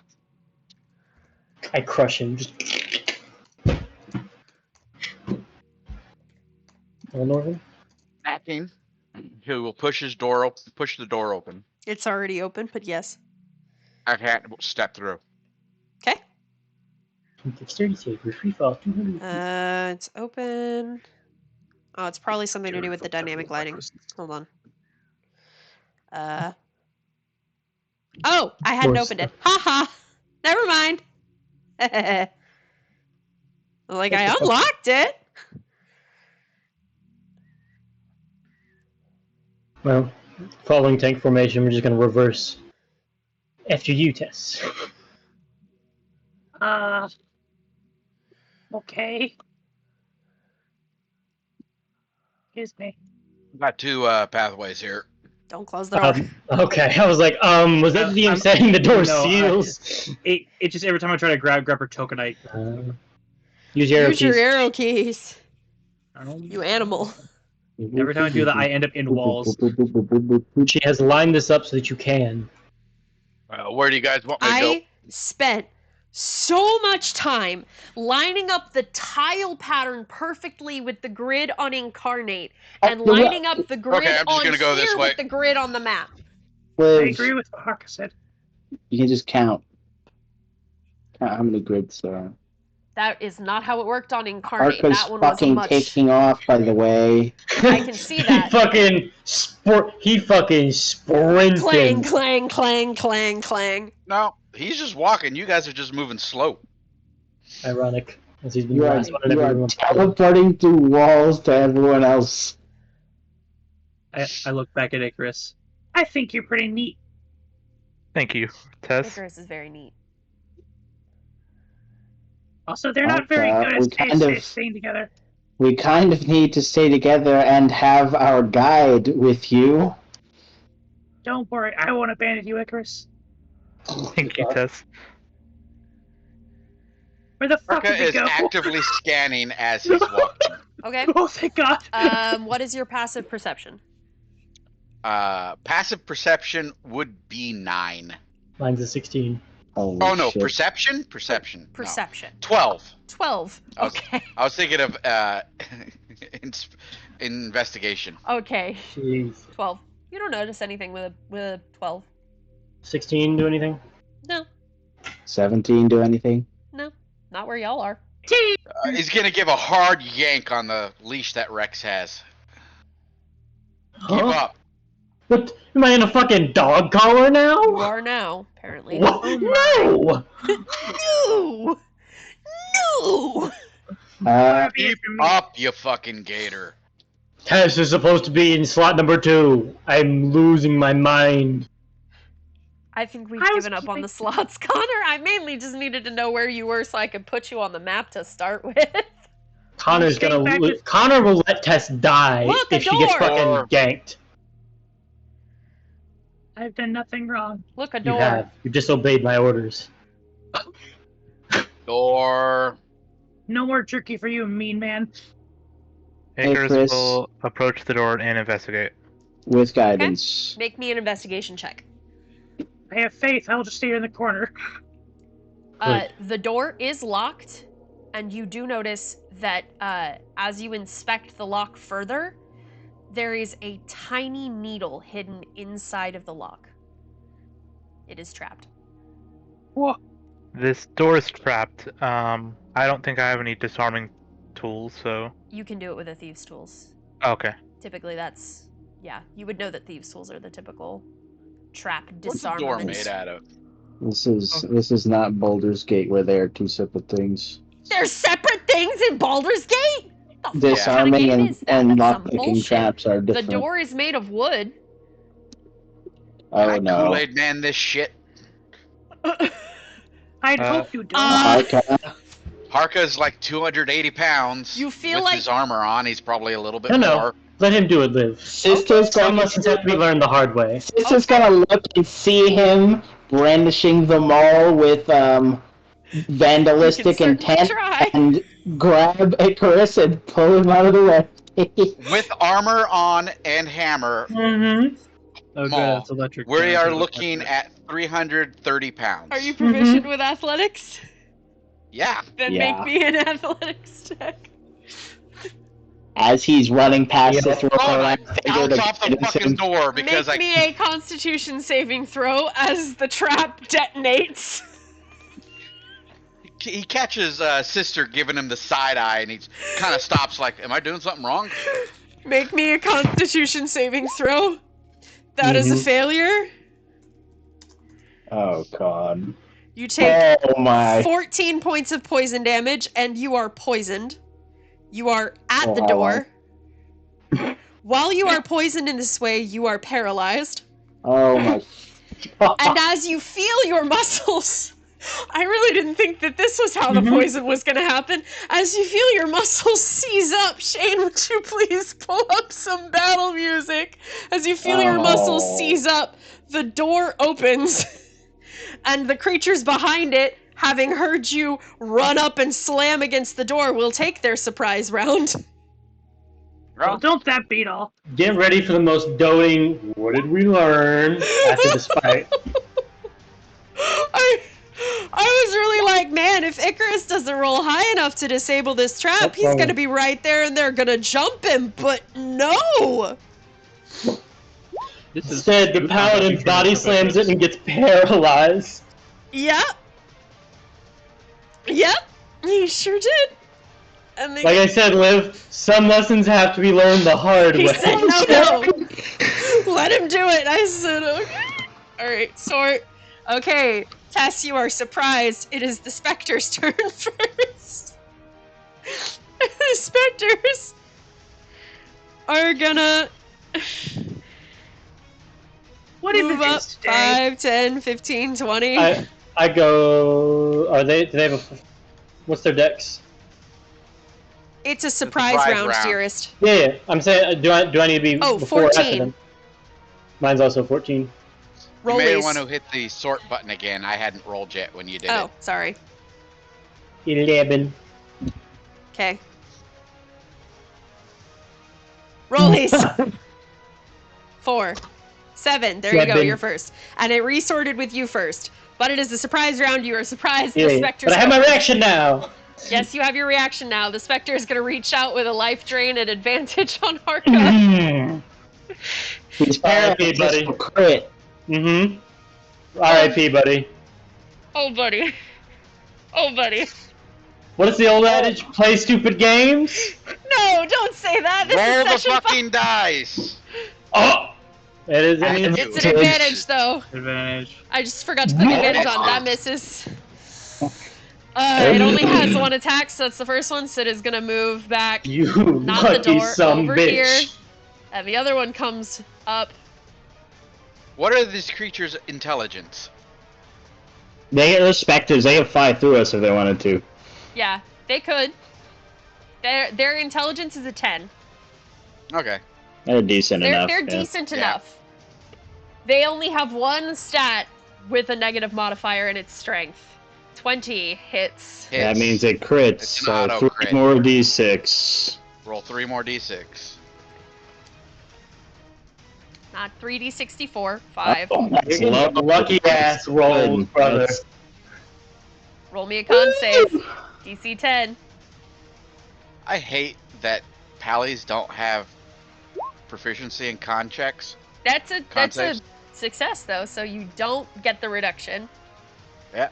I crush him. Just... Northern? Backing. He will push the door open. It's already open, but yes. I can't step through. Okay. Dexterity save for free fall 200. It's open. Oh, it's probably something to do with the dynamic lighting. Hold on. Oh, I hadn't opened it. Haha. Never mind. Like, I unlocked it. Well, following tank formation, we're just going to reverse after you tests. Okay. Excuse me. Got two pathways here. Don't close the door. Okay, I was like, was that the DM I'm- saying the door no, seals? It just every time I try to grab her token, Use your arrow Use your keys. arrow keys. don't. You animal. Every time I do that, I end up in walls. She has lined this up so that you can. Where do you guys want me to go? I spent so much time lining up the tile pattern perfectly with the grid on Incarnate and lining up the grid Okay, I'm just on gonna go this here way. with the grid on the map. I Liv, agree with what Harka said. you can just count. Count how many grids there are. That is not how it worked on Incarnate. Arca's That one was fucking much. taking off, by the way. I can see that. He fucking sprinted. Clang, clang, clang, clang, clang. No, he's just walking. You guys are just moving slow. Ironic, as he's been You the are, last one. you are everyone- teleporting through walls to everyone else. I look back at Icarus. I think you're pretty neat. Thank you, Tess. Icarus is very neat. Also, they're not very Harka, good we at kind of- staying together. We kind of need to stay together and have our guide with you. Don't worry, I won't abandon you, Icarus. Thank you, Tess. Where the fuck Arca did we is go? actively scanning as he's walking. Okay. Oh, thank God. What is your passive perception? Passive perception would be 9. Mine's a 16. Holy Oh no, shit. perception? Perception. No. Perception. 12. 12. Okay. I was thinking of investigation. Okay. Jeez. 12. You don't notice anything with a 12. 16 do anything? No. 17 do anything? No. Not where y'all are. He's gonna give a hard yank on the leash that Rex has. Keep Huh? up. What? Am I in a fucking dog collar now? You are now, apparently. What? No! No! No! Keep up, you fucking gator. Tess is supposed to be in slot number 2. I'm losing my mind. I think we've I was given up on keeping- the slots, Connor. I mainly just needed to know where you were so I could put you on the map to start with. Connor's Stay gonna. back with- Connor will let Tess die Look, a if she gets door! fucking ganked. I've done nothing wrong. Look, a You door. have. You disobeyed my orders. Door. No more jerky for you, mean man. Hey, Icarus Chris. will approach the door and investigate. With guidance. Make me an investigation check. I have faith. I'll just stay here in the corner. The door is locked, and you do notice that as you inspect the lock further, there is a tiny needle hidden inside of the lock. It is trapped. What? This door is trapped. I don't think I have any disarming tools, so... You can do it with a thieves' tools. Okay. Typically, that's yeah. You would know that thieves' tools are the typical trap What's the door disarmament. made out of? This is not Baldur's Gate where they are two separate things. There's separate things in Baldur's Gate. The fuck kind of Disarming game and, is that? and That's some lockpicking bullshit. traps are The different. door is made of wood. Oh I no. Kool-Aid man this shit. I'd hope you don't. Harka, Harka's like 280 pounds. You feel with like- his armor on, he's probably a little bit No, no. more. Let him do it, Liv. Sister's Some gonna, lessons have to be learned the hard way. Sister's gonna look and see him brandishing the maul with vandalistic You can certainly intent try. and grab Icarus and pull him out of the way. With armor on and hammer, Mm-hmm. Oh, Maul. god, it's electric. we Yeah, are it's looking electric. at 330 pounds. Are you proficient with athletics? Yeah. Then Yeah. make me an athletics check. As he's running past the throne, Oh, I I figure bounce off the guidance fucking him. door because Make me a Constitution saving throw as the trap detonates. he catches sister giving him the side eye and he kind of stops like, am I doing something wrong? Make me a Constitution saving throw. That is a Mhm. failure. Oh god. You take Oh my. 14 points of poison damage, and you are poisoned. You are at Oh, the how door. While you are poisoned in this way, you are paralyzed. Oh my. And as you feel your muscles I really didn't think that this was how the poison was going to happen. As you feel your muscles seize up, Shane, would you please pull up some battle music? As you feel your muscles seize up, the door opens, and the creatures behind it, having heard you run up and slam against the door, will take their surprise round. Well, don't that beat all. Get ready for the most doting, what did we learn after this fight? I was really like, man, if Icarus doesn't roll high enough to disable this trap, he's gonna be right there and they're gonna jump him, but no! Instead, the paladin body slams it and gets paralyzed. Yep. Yep, he sure did. And Like I said, Liv, some lessons have to be learned the hard way. He said no. Let him do it. I said okay. Alright, Sort. Okay, Tess, you are surprised. It is the Spectre's turn first. The Spectres are gonna move up 5, 10, 15, 20. I go... do they have a... What's their dex? It's a surprise round, dearest. Yeah, I'm saying, do I need to be before 14. or after them? Mine's also 14. You may want to hit the sort button again. I hadn't rolled yet when you did it. Oh, sorry. 11. Okay. Rollies. 4. 7. There you go, you're first. And it resorted with you first. But it is a surprise round. You are surprised. Yeah, the Spectre's but I have my reaction now. Yes, you have your reaction now. The Spectre is going to reach out with a life drain at advantage on Harka. He's R.I.P., buddy. Crit. R.I.P., buddy. Oh, buddy. Oh, buddy. What is the old adage? Play stupid games? No, don't say that. This Roll is the fucking dice. Oh! It is It's an advantage, though. Advantage. I just forgot to put advantage on. That misses. It only has one attack, so that's the first one, so it is going to move back. You not lucky the door, over bitch. here. And the other one comes up. What are these creatures' intelligence? They're specters. They could fly through us if they wanted to. Yeah, they could. Their intelligence is a 10. Okay. They're decent enough. They're decent enough. They only have one stat with a negative modifier, and it's strength. 20 hits. That means it crits. It's an So auto 3 crit. more d6. Roll 3 more d6. Not 3d64. 5. Oh, that's You're low. lucky ass rolls, brother. That's- Roll me a con save. DC 10. I hate that pallies don't have proficiency in con checks. That's a saves. success though, so you don't get the reduction. Yeah.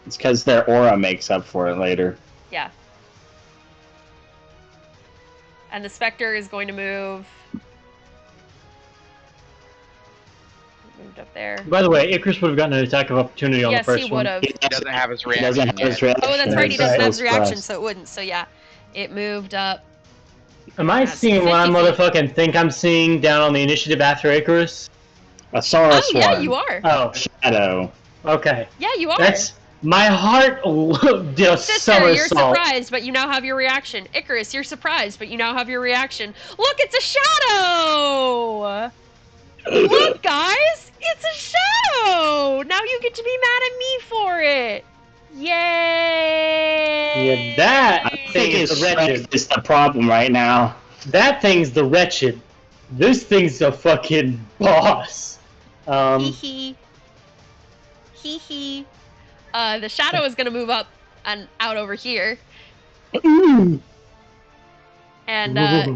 It's because their aura makes up for it later. Yeah. And the Spectre is going to move. Moved up there. By the way, Icarus would have gotten an attack of opportunity on the first Yes, he one. would have. He doesn't have his He reaction doesn't have yet. his reaction. Oh, that's right, he doesn't have his reaction, Surprised. so it wouldn't. So yeah, it moved up. Am I That's seeing what I 50 feet. motherfucking think I'm seeing down on the initiative after Icarus? A Saurus Oh yeah, one. you are. Oh, Shadow. okay. Yeah, you are. That's my heart did a Sister, somersault. you're surprised, but you now have your reaction. Icarus, you're surprised, but you now have your reaction. Look, it's a shadow! Look, guys! It's a shadow! Now you get to be mad at me for it! Yay! Yeah, that I thing think is his the wretched. strength is the problem right now. That thing's the wretched. This thing's a fucking boss. Hee hee. Hee hee. The shadow is gonna move up and out over here. And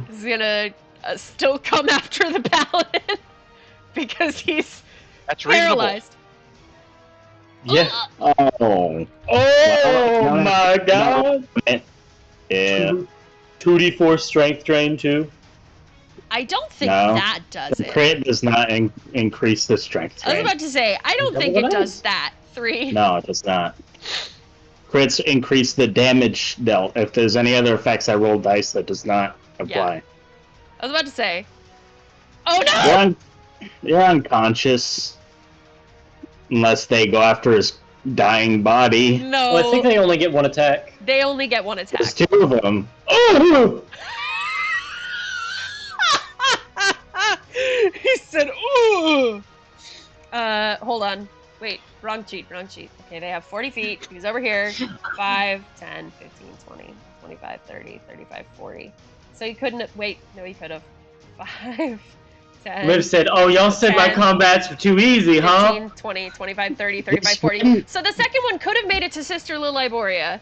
he's gonna still come after the paladin because he's That's reasonable. paralyzed. Yeah. Oh. Oh Well, my god. Yeah. 2d4 strength drain too. I don't think No. that does The it. crit does not increase the strength I was range. about to say, I don't Is that think what it it does is? that. 3. No, it does not. Crits increase the damage dealt. If there's any other effects, I roll dice that does not apply. I was about to say. Oh no! You're unconscious. Unless they go after his dying body. No. Well, I think they only get one attack. They only get one attack. There's 2 of them. Oh! He said, ooh! Hold on. Wait, wrong cheat. Okay, they have 40 feet. He's over here. 5, 10, 15, 20, 25, 30, 35, 40. So he couldn't... Wait, no, he could have. 5, 10... Liv said, oh, y'all said my combats were too easy, 15, huh? 20, 25, 30, 35, 40. So the second one could have made it to Sister Liliboria.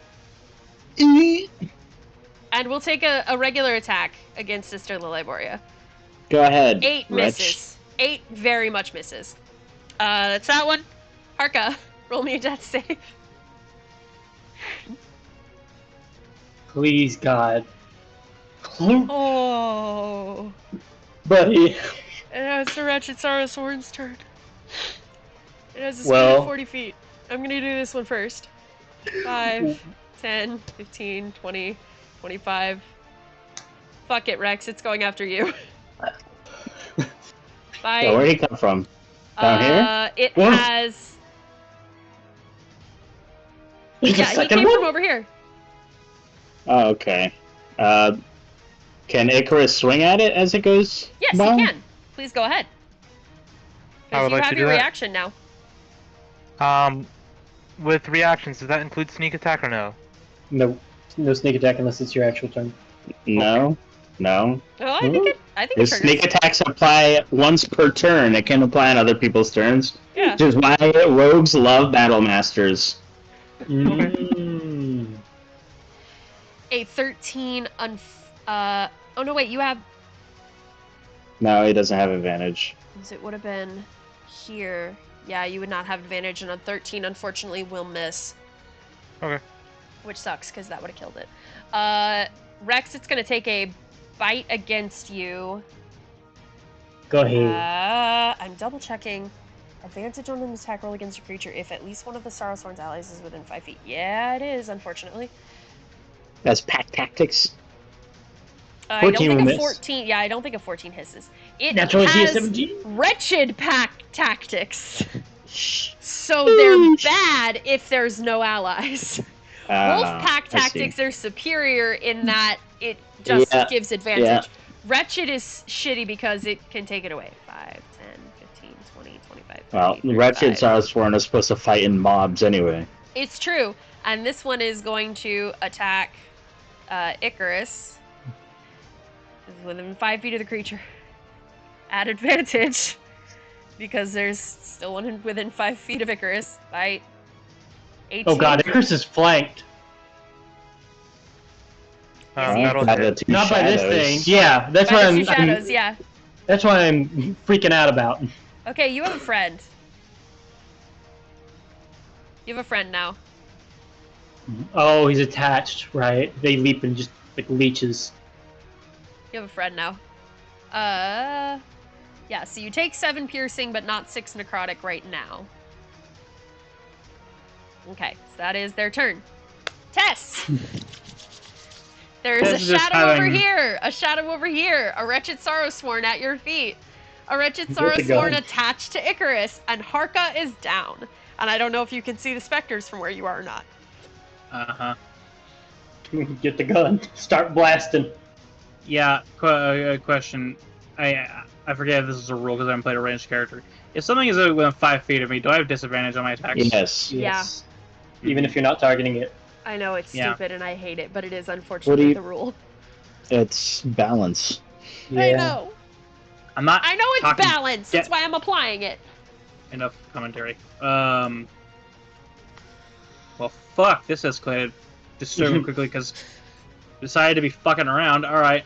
And we'll take a regular attack against Sister Liliboria. Go ahead. 8 misses. 8 very much misses. That's that one. Harka, roll me a death save. Please, God. Oh. Buddy. And now it's the Wretched Sorrow's turn. It has a speed Well. of 40 feet. I'm gonna do this one first. 5, 10, 15, 20, 25. Fuck it, Rex. It's going after you. Bye. Yeah, where'd he come from? Down here? It Whoa. has... There's a Yeah, he second came one? from over here. Oh, okay. Can Icarus swing at it as it goes Yes, by? he can. Please go ahead. I would Because you like have to your do that. reaction now. With reactions, does that include sneak attack or no? No sneak attack unless it's your actual turn. No. No. Oh, I think it If triggers. sneak attacks apply once per turn, it can apply on other people's turns. Yeah. Which is why rogues love battle masters. Mm. A 13 oh no, wait, you have... No, he doesn't have advantage. It would have been here. Yeah, you would not have advantage, and on 13, unfortunately, will miss. Okay. Which sucks, because that would have killed it. Rex, it's going to take a bite against you. Go ahead. I'm double checking. Advantage on an attack roll against a creature if at least one of the Sorrowsworn's allies is within 5 feet. Yeah, it is, unfortunately. That's pack tactics. I don't 14 think will a miss. 14. Yeah, I don't think a 14 hisses. It Natural AC is has 17? wretched pack tactics. So they're bad if there's no allies. Wolf pack I see. tactics are superior in that it just Yeah, gives advantage. yeah. Wretched is shitty because it can take it away. 5, 10, 15, 20, 25, 30, Well, 35. Wretched Sorrowsworn is supposed to fight in mobs anyway. It's true. And this one is going to attack Icarus. This is within 5 feet of the creature. At advantage. Because there's still one within 5 feet of Icarus. Bite. 18. Oh god, Icarus is flanked. That'll By hit. the two Not by this shadows. thing. Yeah, that's By what the two I'm shadows, yeah. That's what I'm freaking out about. Okay, you have a friend. You have a friend now. Oh, he's attached, right? They leap and just like leeches. You have a friend now. Yeah, so you take 7 piercing, but not 6 necrotic right now. Okay, so that is their turn. Tess! There's Tess a is just shadow over having- here! A shadow over here! A Wretched Sorrowsworn at your feet! A Wretched Get the Sorrowsworn gun. attached to Icarus, and Harka is down. And I don't know if you can see the specters from where you are or not. Uh-huh. Get the gun. Start blasting. Yeah, question. I forget if this is a rule because I haven't played a ranged character. If something is within 5 feet of me, do I have disadvantage on my attacks? Yes. Yeah. Even if you're not targeting it. I know it's Yeah. stupid and I hate it, but it is unfortunately the rule. It's balance. I know. I'm not I know it's talking balanced. That's why I'm applying it. enough commentary. Well, fuck. This escalated disturbing quickly because decided to be fucking around. All right.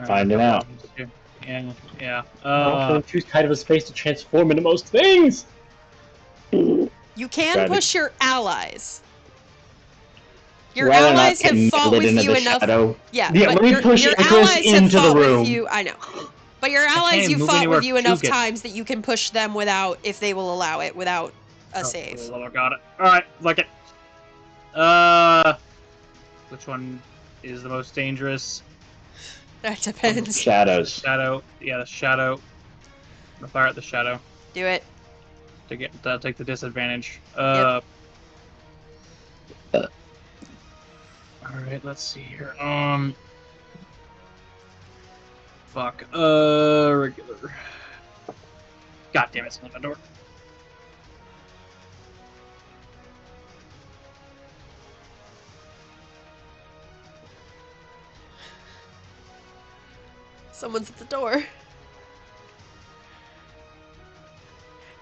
Finding out. Yeah. Choose kind of a space to transform into most things. You can Try to- push your allies. Your Rather not allies get have fought nailed with into you the enough. shadow. Yeah, Yeah, but let me your, push your Icarus allies into have the fought room. with you. I know. But your allies can't you've move fought anywhere with you to enough get- times that you can push them without, if they will allow it, without a save. Cool, I got it. All right, look it. Which one is the most dangerous? That depends. Shadows. Shadow. Yeah, the shadow. I'm gonna fire at the shadow. Do it. to take the disadvantage. Yep. All right, let's see here. Fuck. Regular. God damn it! It's on the door. Someone's at the door.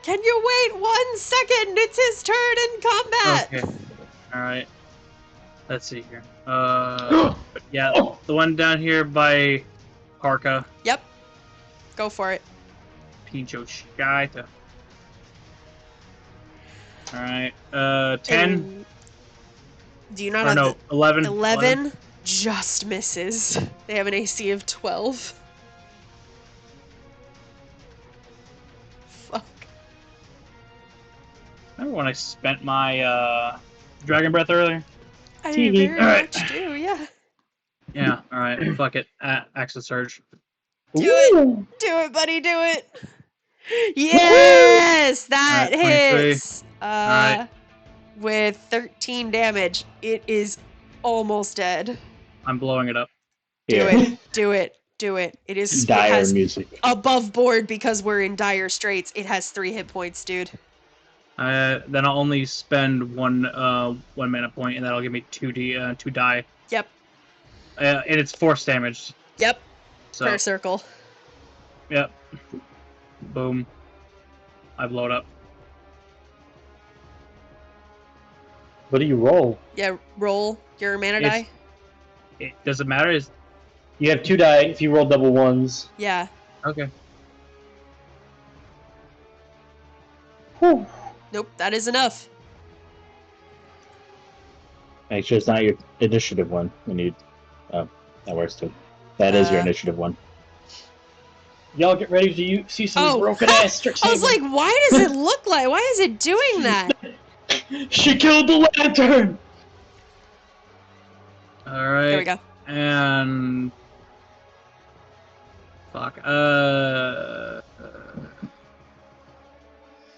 Can you wait 1 second? It's his turn in combat. Okay. All right. Let's see here. Yeah, the one down here by Parka. Yep. Go for it. Pincho Chigata. All right. 10. Do you not Or have no, 11. 11 just misses. They have an AC of 12. Fuck. Remember when I spent my Dragon Breath earlier? I TV. very Alright. much do, yeah. Yeah, alright. Fuck it. Axe of Surge. Do it, buddy, do it. Yes! That Alright, 23. hits! Alright. With 13 damage. It is almost dead. I'm blowing it up. Do it. Do it. Do it. It Dire has music. above board because we're in dire straits. It has 3 hit points, dude. Then I'll only spend one mana point, and that'll give me 2 die. Yep. And it's force damage. Yep. So, Prayer circle. Yep. Boom. I blow it up. What do you roll? Yeah, roll your mana die. It doesn't matter. You have 2 die if you roll double ones. Yeah. Okay. Whew. Nope, that is enough. Make sure it's not your initiative one. We need. Oh, that works too. That is your initiative one. Y'all get ready to see some broken ass Strixhaven. I was like, why does it look like? Why is it doing that? She killed the lantern! Alright. There we go. And fuck.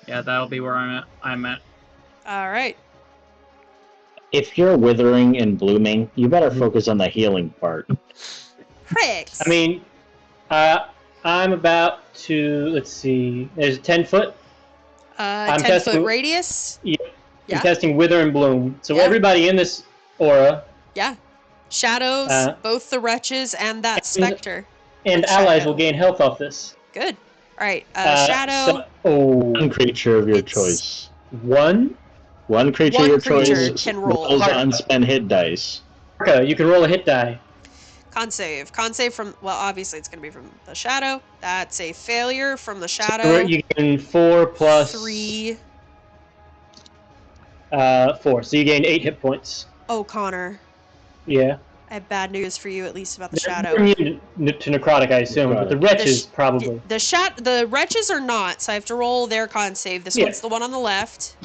Yeah, that'll be where I'm at. All right. If you're withering and blooming, you better focus on the healing part. Pricks. I mean, I'm about to, let's see, there's a 10-foot. 10-foot radius. Yeah. Yeah. I'm testing Wither and Bloom. So Yeah. everybody in this aura. Yeah. Shadows, both the wretches and that specter. And allies will gain health off this. Good. All right. Shadow. One creature of your choice. One creature of your choice can roll. rolls unspent hit dice. Okay, you can roll a hit die. Con save. Con save from, well, obviously it's going to be from the shadow. That's a failure from the shadow. So you gain 4 plus 3. 4. So you gain 8 hit points. Oh, Connor. Yeah. I have bad news for you, at least about the shadow. They're immune to necrotic, I assume, but the wretches probably. The wretches are not, so I have to roll their con save. This one's the one on the left.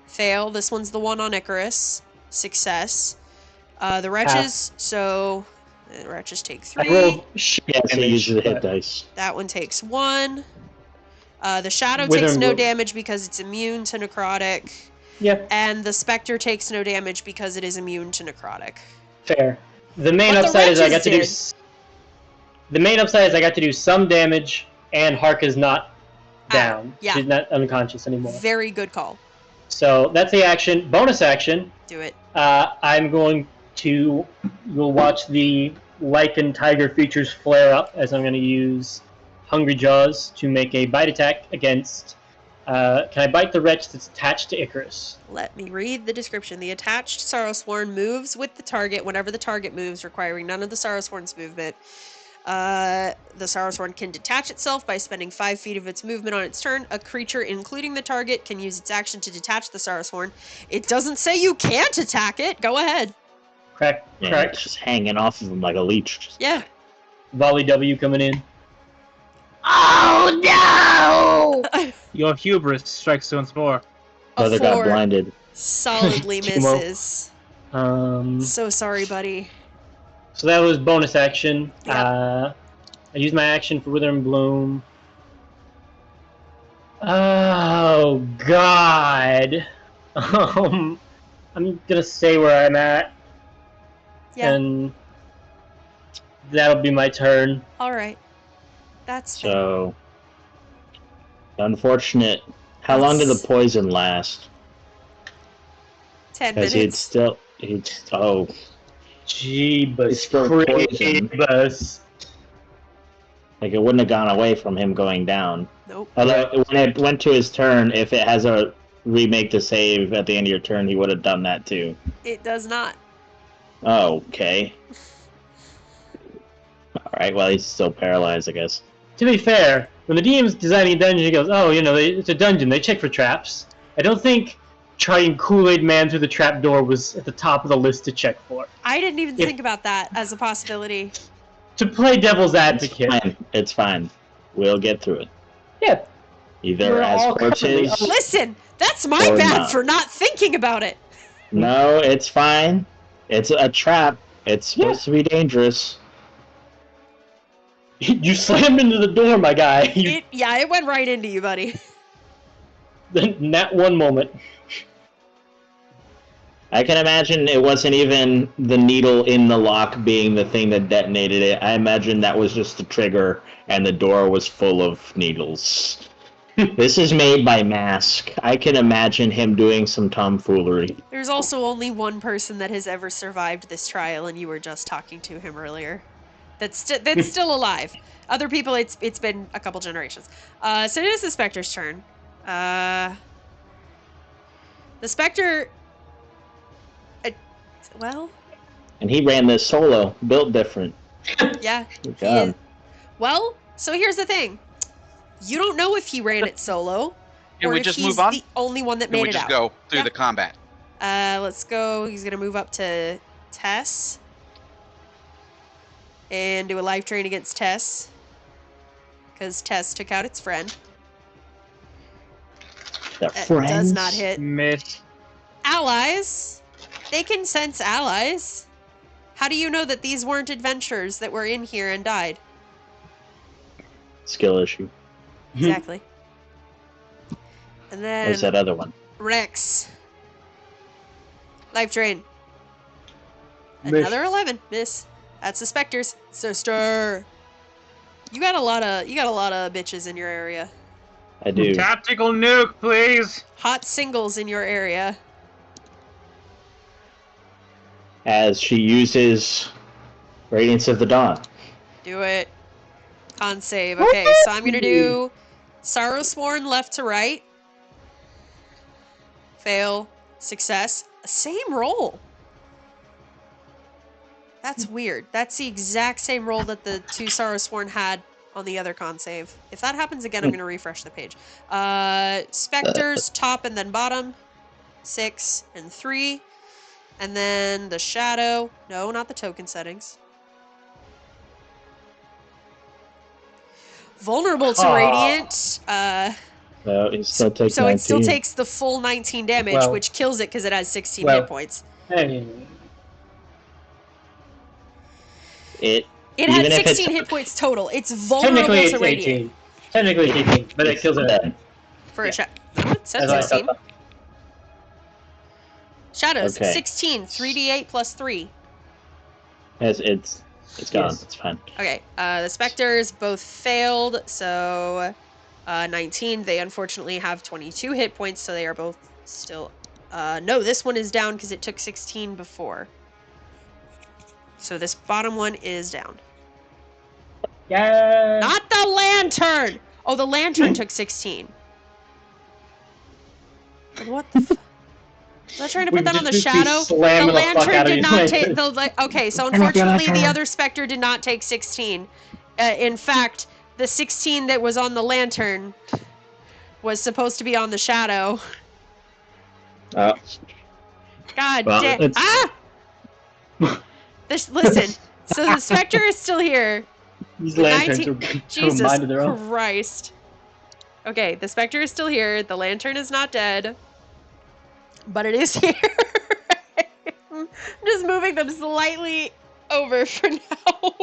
Fail. This one's the one on Icarus. Success. The wretches, so the wretches take 3. I rolled Yeah, so use the hit dice. That one takes 1. The shadow Wither takes and no Bloom. damage because it's immune to necrotic. Yeah. And the specter takes no damage because it is immune to necrotic. Fair. The main But the upside is I got wretches to do. did. The main upside is I got to do some damage, and Harka's not down. yeah. She's not unconscious anymore. Very good call. So that's the action. Bonus action. Do it. I'm going to. You'll watch the lichen tiger features flare up as I'm going to use Hungry Jaws to make a bite attack against. Can I bite the wretch that's attached to Icarus? Let me read the description. The attached Sorrowsworn moves with the target whenever the target moves, requiring none of the Sorrowsworn's movement. The Sorrowsworn can detach itself by spending 5 feet of its movement on its turn. A creature, including the target, can use its action to detach the Sorrowsworn. It doesn't say you can't attack it. Go ahead. Crack. It's just hanging off of him like a leech. Yeah. Volley W coming in. Oh no! Your hubris strikes once more. Brother got blinded. Solidly Timo. misses. So So sorry, buddy. that was bonus action. Yep. I used my action for Wither and Bloom. Oh God. I'm gonna say where I'm at, Yeah. and that'll be my turn. All right. That's fair. So, unfortunate. How long did the poison last? 10 Because minutes. oh, Jeebus still poison. creepus. Like it wouldn't have gone away from him going down. Nope. Although when it went to his turn, if it has a remake to save at the end of your turn, he would have done that too. It does not. Oh, okay. Alright, well, he's still paralyzed, I guess. To be fair, when the DM's designing a dungeon, he goes, "Oh, it's a dungeon. They check for traps." I don't think trying Kool-Aid Man through the trap door was at the top of the list to check for. I didn't even think about that as a possibility. To play devil's advocate. It's fine. We'll get through it. Yeah. Either as Cortez. Listen, that's my bad for not thinking about it. No, it's fine. It's a trap. It's supposed to be dangerous. You slammed into the door, my guy. It went right into you, buddy. In that one moment. I can imagine it wasn't even the needle in the lock being the thing that detonated it. I imagine that was just the trigger and the door was full of needles. This is made by Mask. I can imagine him doing some tomfoolery. There's also only one person that has ever survived this trial, and you were just talking to him earlier. That's still alive. Other people, it's been a couple generations. So it is the Spectre's turn. The Spectre... well... And he ran this solo, built different. Yeah. Well, so here's the thing. You don't know if he ran it solo, Can or we if just he's move on? the only one that Can made we it just out. go through the combat? Let's go. He's gonna move up to Tess. And do a life drain against Tess. Because Tess took out its friend. That does not hit. Miss. Allies. They can sense allies. How do you know that these weren't adventurers that were in here and died? Skill issue. Exactly. And then... Where's that other one? Rex. Life drain. Another 11. Miss. That's the Spectres. Sister. You got a lot of bitches in your area. I do. Tactical nuke, please. Hot singles in your area. As she uses Radiance of the Dawn. Do it. Con save. Okay, so I'm gonna do Sorrowsworn left to right. Fail. Success. Same roll. That's weird. That's the exact same roll that the two Sorrowsworn had on the other con save. If that happens again, I'm gonna refresh the page. Spectres, top and then bottom. 6 and 3. And then the shadow. No, not the token settings. Vulnerable to radiant. No, it still takes so 19. it still takes the full 19 damage, which kills it because it has 16 hit points. Hey. It had 16 hit points total. It's vulnerable to radiant. Technically it's 18, but it kills it. For a shot. It said 16. Shadows, Okay. 16, 3d8 plus 3. It's gone. Yes. It's fine. Okay, the Spectres both failed, so 19. They unfortunately have 22 hit points, so they are both still... no, this one is down because it took 16 before. So this bottom one is down. Yeah. Not the lantern! Oh, the lantern took 16. What the f... Was I trying to put that on the shadow? The lantern did not take... Okay, so unfortunately the other Spectre did not take 16. In fact, the 16 that was on the lantern was supposed to be on the shadow. God damn... Ah! Listen, so the Spectre is still here. These lanterns are Jesus mind of their own. Christ. Okay, the Spectre is still here. The lantern is not dead. But it is here. I'm just moving them slightly over for now.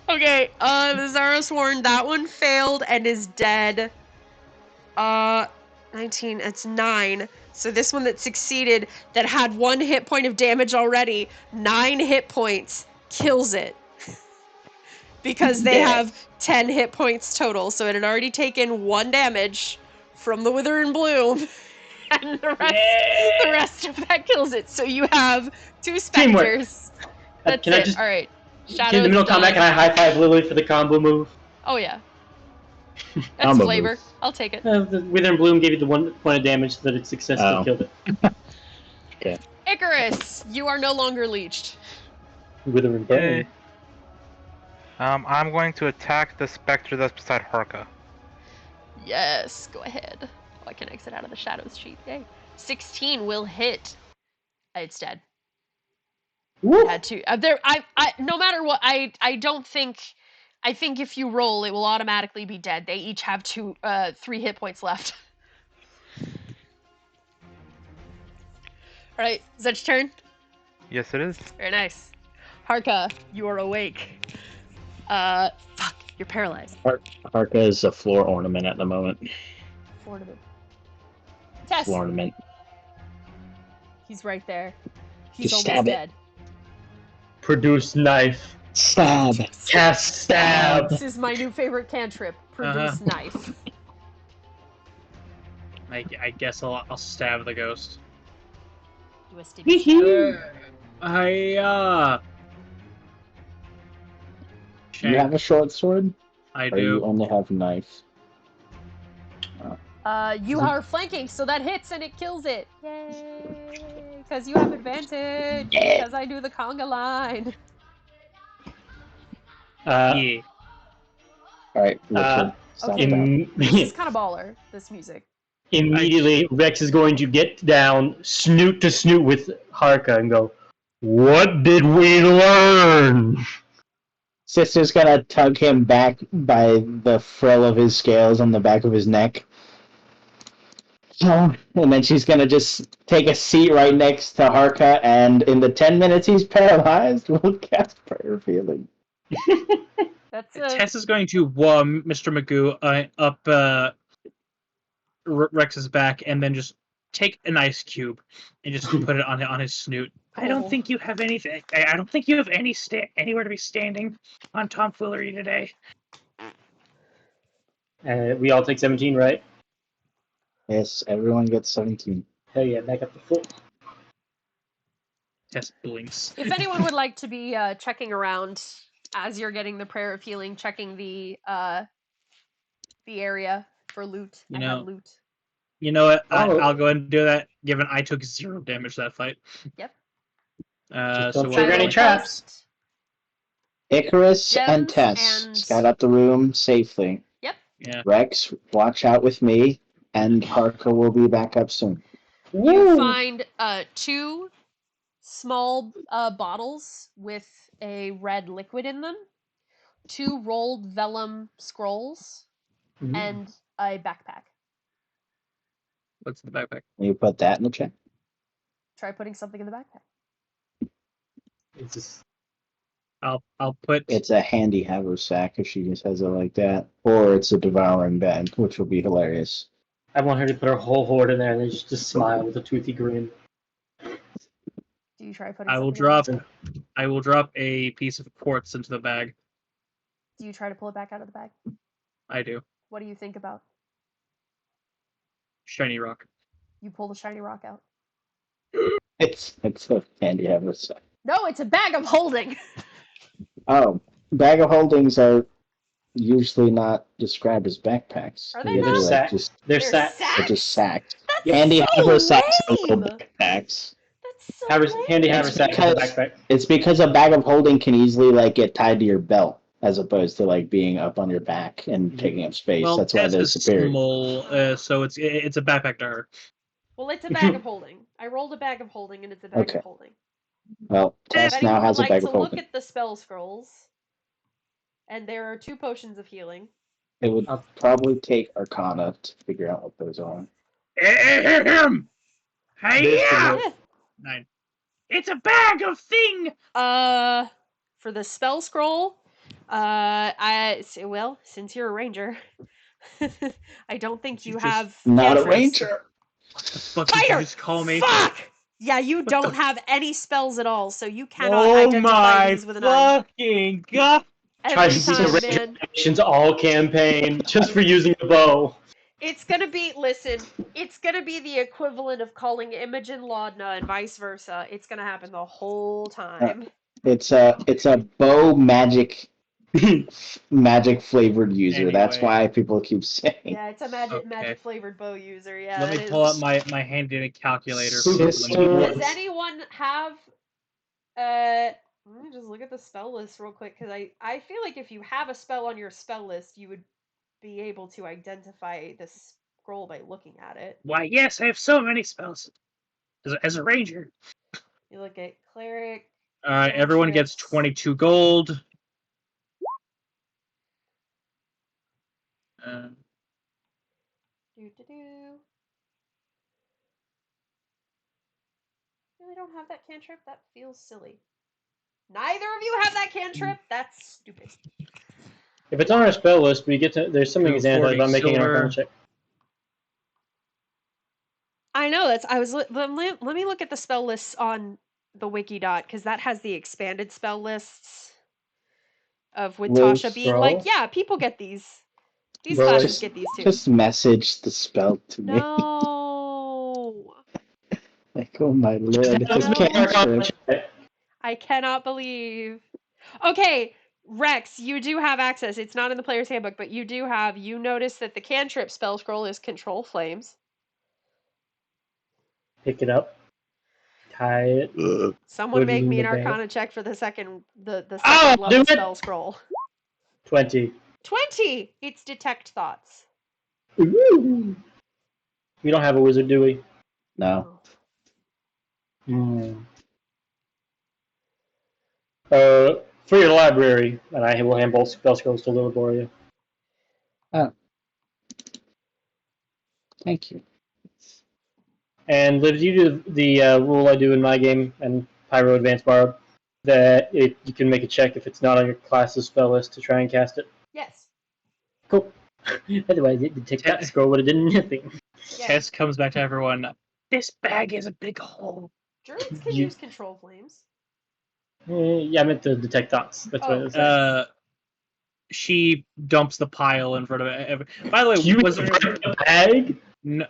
Okay, the Sorrowsworn, that one failed and is dead. 19, it's 9. So this one that succeeded, that had 1 hit point of damage already, 9 hit points, kills it. Because they have 10 hit points total, so it had already taken 1 damage from the Wither and Bloom, and the rest of that kills it. So you have 2 specters. That's can I it. just- Alright. In Shadow's the middle of combat, can I high five Lily for the combo move? Oh yeah. That's Combo flavor. move. I'll take it. The Wither and Bloom gave you the 1 point of damage so that it successfully Oh. killed it. Icarus, you are no longer leeched. Wither and Bloom. Yay. I'm going to attack the specter that's beside Harka. Yes, go ahead. Oh, I can exit out of the shadows sheet. Yay. 16 will hit. It's dead. Woo! Had to. No matter what, I don't think. I think if you roll, it will automatically be dead. They each have 3 hit points left. All right, is that your turn? Yes, it is. Very nice. Harka, you are awake. Fuck, you're paralyzed. Harka is a floor ornament at the moment. Ornament. Tess, Floor ornament. he's right there. He's Just almost stab it. dead. Produce knife. Stab. Cast stab. This is my new favorite cantrip. Produce knife. I guess I'll stab the ghost. Do a sticky stab. You have a short sword? I Or you do. only have a knife? You are flanking, so that hits and it kills it. Yay! Because you have advantage. Yeah. Because I do the conga line. Yeah. Alright, Richard. Stop Okay. that. This is kind of baller, this music. Immediately, Rex is going to get down, snoot to snoot with Harka, and go, "What did we learn?" Sister's gonna tug him back by the frill of his scales on the back of his neck. And then she's gonna just take a seat right next to Harka, and in the 10 minutes he's paralyzed, we'll cast Prayer of Healing. That's Tess is going to Mr. Magoo up Rex's back, and then just take an ice cube and just put it on his snoot. I don't think you have anything. I don't think you have anywhere to be standing on tomfoolery today. We all take 17, right? Yes, everyone gets 17. Hell yeah, back up to full. Tess blinks. If anyone would like to be checking around as you're getting the prayer of healing, checking the area for loot. I have loot. You know what? Oh. I'll go ahead and do that, given I took 0 damage that fight. Yep. Just So don't trigger any traps. Icarus Gems and Tess and- got out the room safely. Yep. Yeah. Rex, watch out with me, and Harka will be back up soon. You find 2 small bottles with a red liquid in them, 2 rolled vellum scrolls, and a backpack. What's in the backpack? Can you put that in the chat? Try putting something in the backpack. It's just... I'll put. It's a handy haversack if she just has it like that, or it's a devouring bag, which will be hilarious. I want her to put her whole hoard in there and then just smile with a toothy grin. Do you try putting I will something in the drop. backpack? I will drop a piece of quartz into the bag. Do you try to pull it back out of the bag? I do. What do you think about? Shiny rock. You pull the shiny rock out. It's a handy haversack. No, it's a bag of holding. Oh, bag of holdings are usually not described as backpacks. Are they They're not? like just They're They're sacks. they're just sacks. That's Handy so haversacks are little lame. backpacks. That's so lame. Handy It's haversack in the because- backpack. It's because a bag of holding can easily like get tied to your belt, as opposed to like being up on your back and taking up space. Well, That's why Tess they're is superior. small, so it's a backpack to her. Well, it's a bag of holding. I rolled a bag of holding, and it's a bag Okay. of holding. Well, If Tess anyone now has would a bag like of to look holding. at the spell scrolls, and there are 2 potions of healing. It would probably take Arcana to figure out what those are. Ahem! Hiya! 9. It's a bag of thing! For the spell scroll, since you're a ranger, I don't think Did you you just- have Not a cantrips. ranger. What the fuck did you Fire! just call me? Fuck! Yeah, you What don't the have any spells at all, so you cannot Oh identify my these with an eye. fucking god! Try Every to see time, the man. regulations all campaign just for using the bow. It's gonna be, listen, it's gonna be the equivalent of calling Imogen Laudna and vice versa. It's gonna happen the whole time. It's a bow magic flavored user. That's Anyway. why people keep saying. Yeah, it's a Okay. magic flavored bow user. Yeah, Let me that pull is. up my handy calculator. Does anyone have? Let me just look at the spell list real quick because I feel like if you have a spell on your spell list, you would be able to identify the scroll by looking at it. Why, yes, I have so many spells. As a ranger. You look at cleric. Alright, everyone gets cantrips. 22 gold. Really don't have that cantrip? That feels silly. Neither of you have that cantrip? That's stupid. If it's on our spell list, we get to. There's something example about making an arcana check. I know that's. I was. Let me look at the spell lists on the wiki because that has the expanded spell lists of with Well, Tasha being like, yeah, people get these. These Well, classes get these too. Just message the spell to me. No. Like, oh my lord, it's a No. cantrip. I cannot believe. Okay, Rex, you do have access. It's not in the player's handbook, but you do have. You notice that the cantrip spell scroll is Control Flames. Pick it up. Tie it. Someone Put it make in me the an bag. Arcana check for the second second Oh, level do it! spell scroll. 20. 20. It's Detect Thoughts. Ooh. We don't have a wizard, do we? No. For your library, and I will hand both spell scrolls to Lilaboria. Oh. Thank you. And Liv, you do the rule I do in my game, and Pyro Advanced Borrowed, that you can make a check if it's not on your class's spell list to try and cast it. Yes. Cool. Otherwise, it would take that scroll, but it didn't nothing. Yeah. Tess comes back to everyone. This bag is a big hole. Druids can You- use Control Flames. Yeah, I meant to detect thoughts. That's what it was. She dumps the pile in front of it. By the way, You was there a bag? No,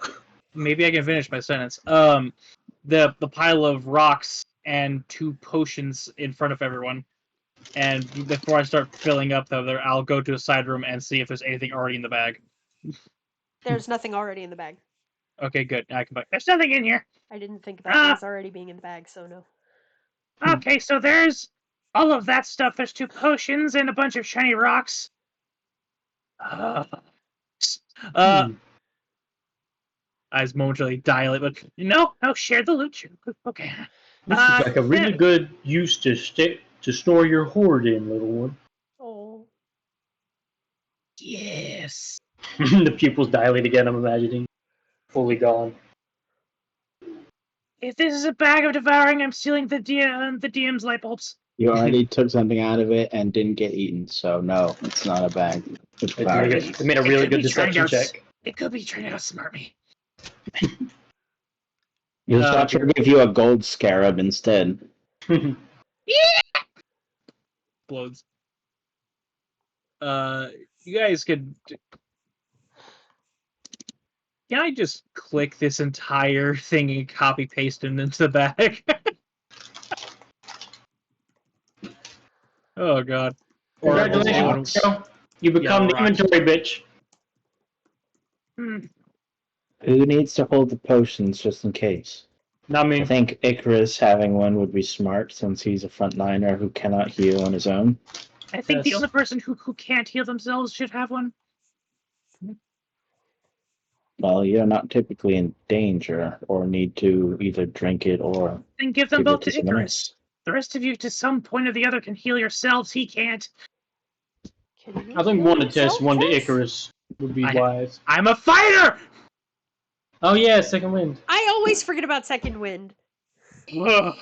maybe I can finish my sentence. The pile of rocks and 2 potions in front of everyone. And before I start filling up, though, I'll go to a side room and see if there's anything already in the bag. There's nothing already in the bag. Okay, good. Now I can buy. There's nothing in here. I didn't think about things already being in the bag, so no. Okay, so there's all of that stuff. There's 2 potions and a bunch of shiny rocks. Eyes momentarily dilate, but No, share the loot. Okay. This is like a really good use to store your hoard in, little one. Oh. Yes. The pupils dilate again, I'm imagining. Fully gone. If this is a bag of devouring, I'm stealing the DM's light bulbs. You already took something out of it and didn't get eaten, so no, it's not a bag. It's It made a really good deception check. It could be trying to outsmart me. You just watch her give you a gold scarab instead. Explodes. You guys could. Can I just click this entire thing and copy paste it into the bag? Oh god. Congratulations, you become the inventory bitch. Who needs to hold the potions just in case? Not me. I think Icarus having one would be smart since he's a frontliner who cannot heal on his own. I think the only person who can't heal themselves should have one. Well, you're not typically in danger or need to either drink it or Then give them both to someone Icarus. The rest of you, to some point or the other, can heal yourselves. He can't. I think one to Tess, one to Icarus would be wise. I'm a fighter! Oh yeah, second wind. I always forget about Second Wind. I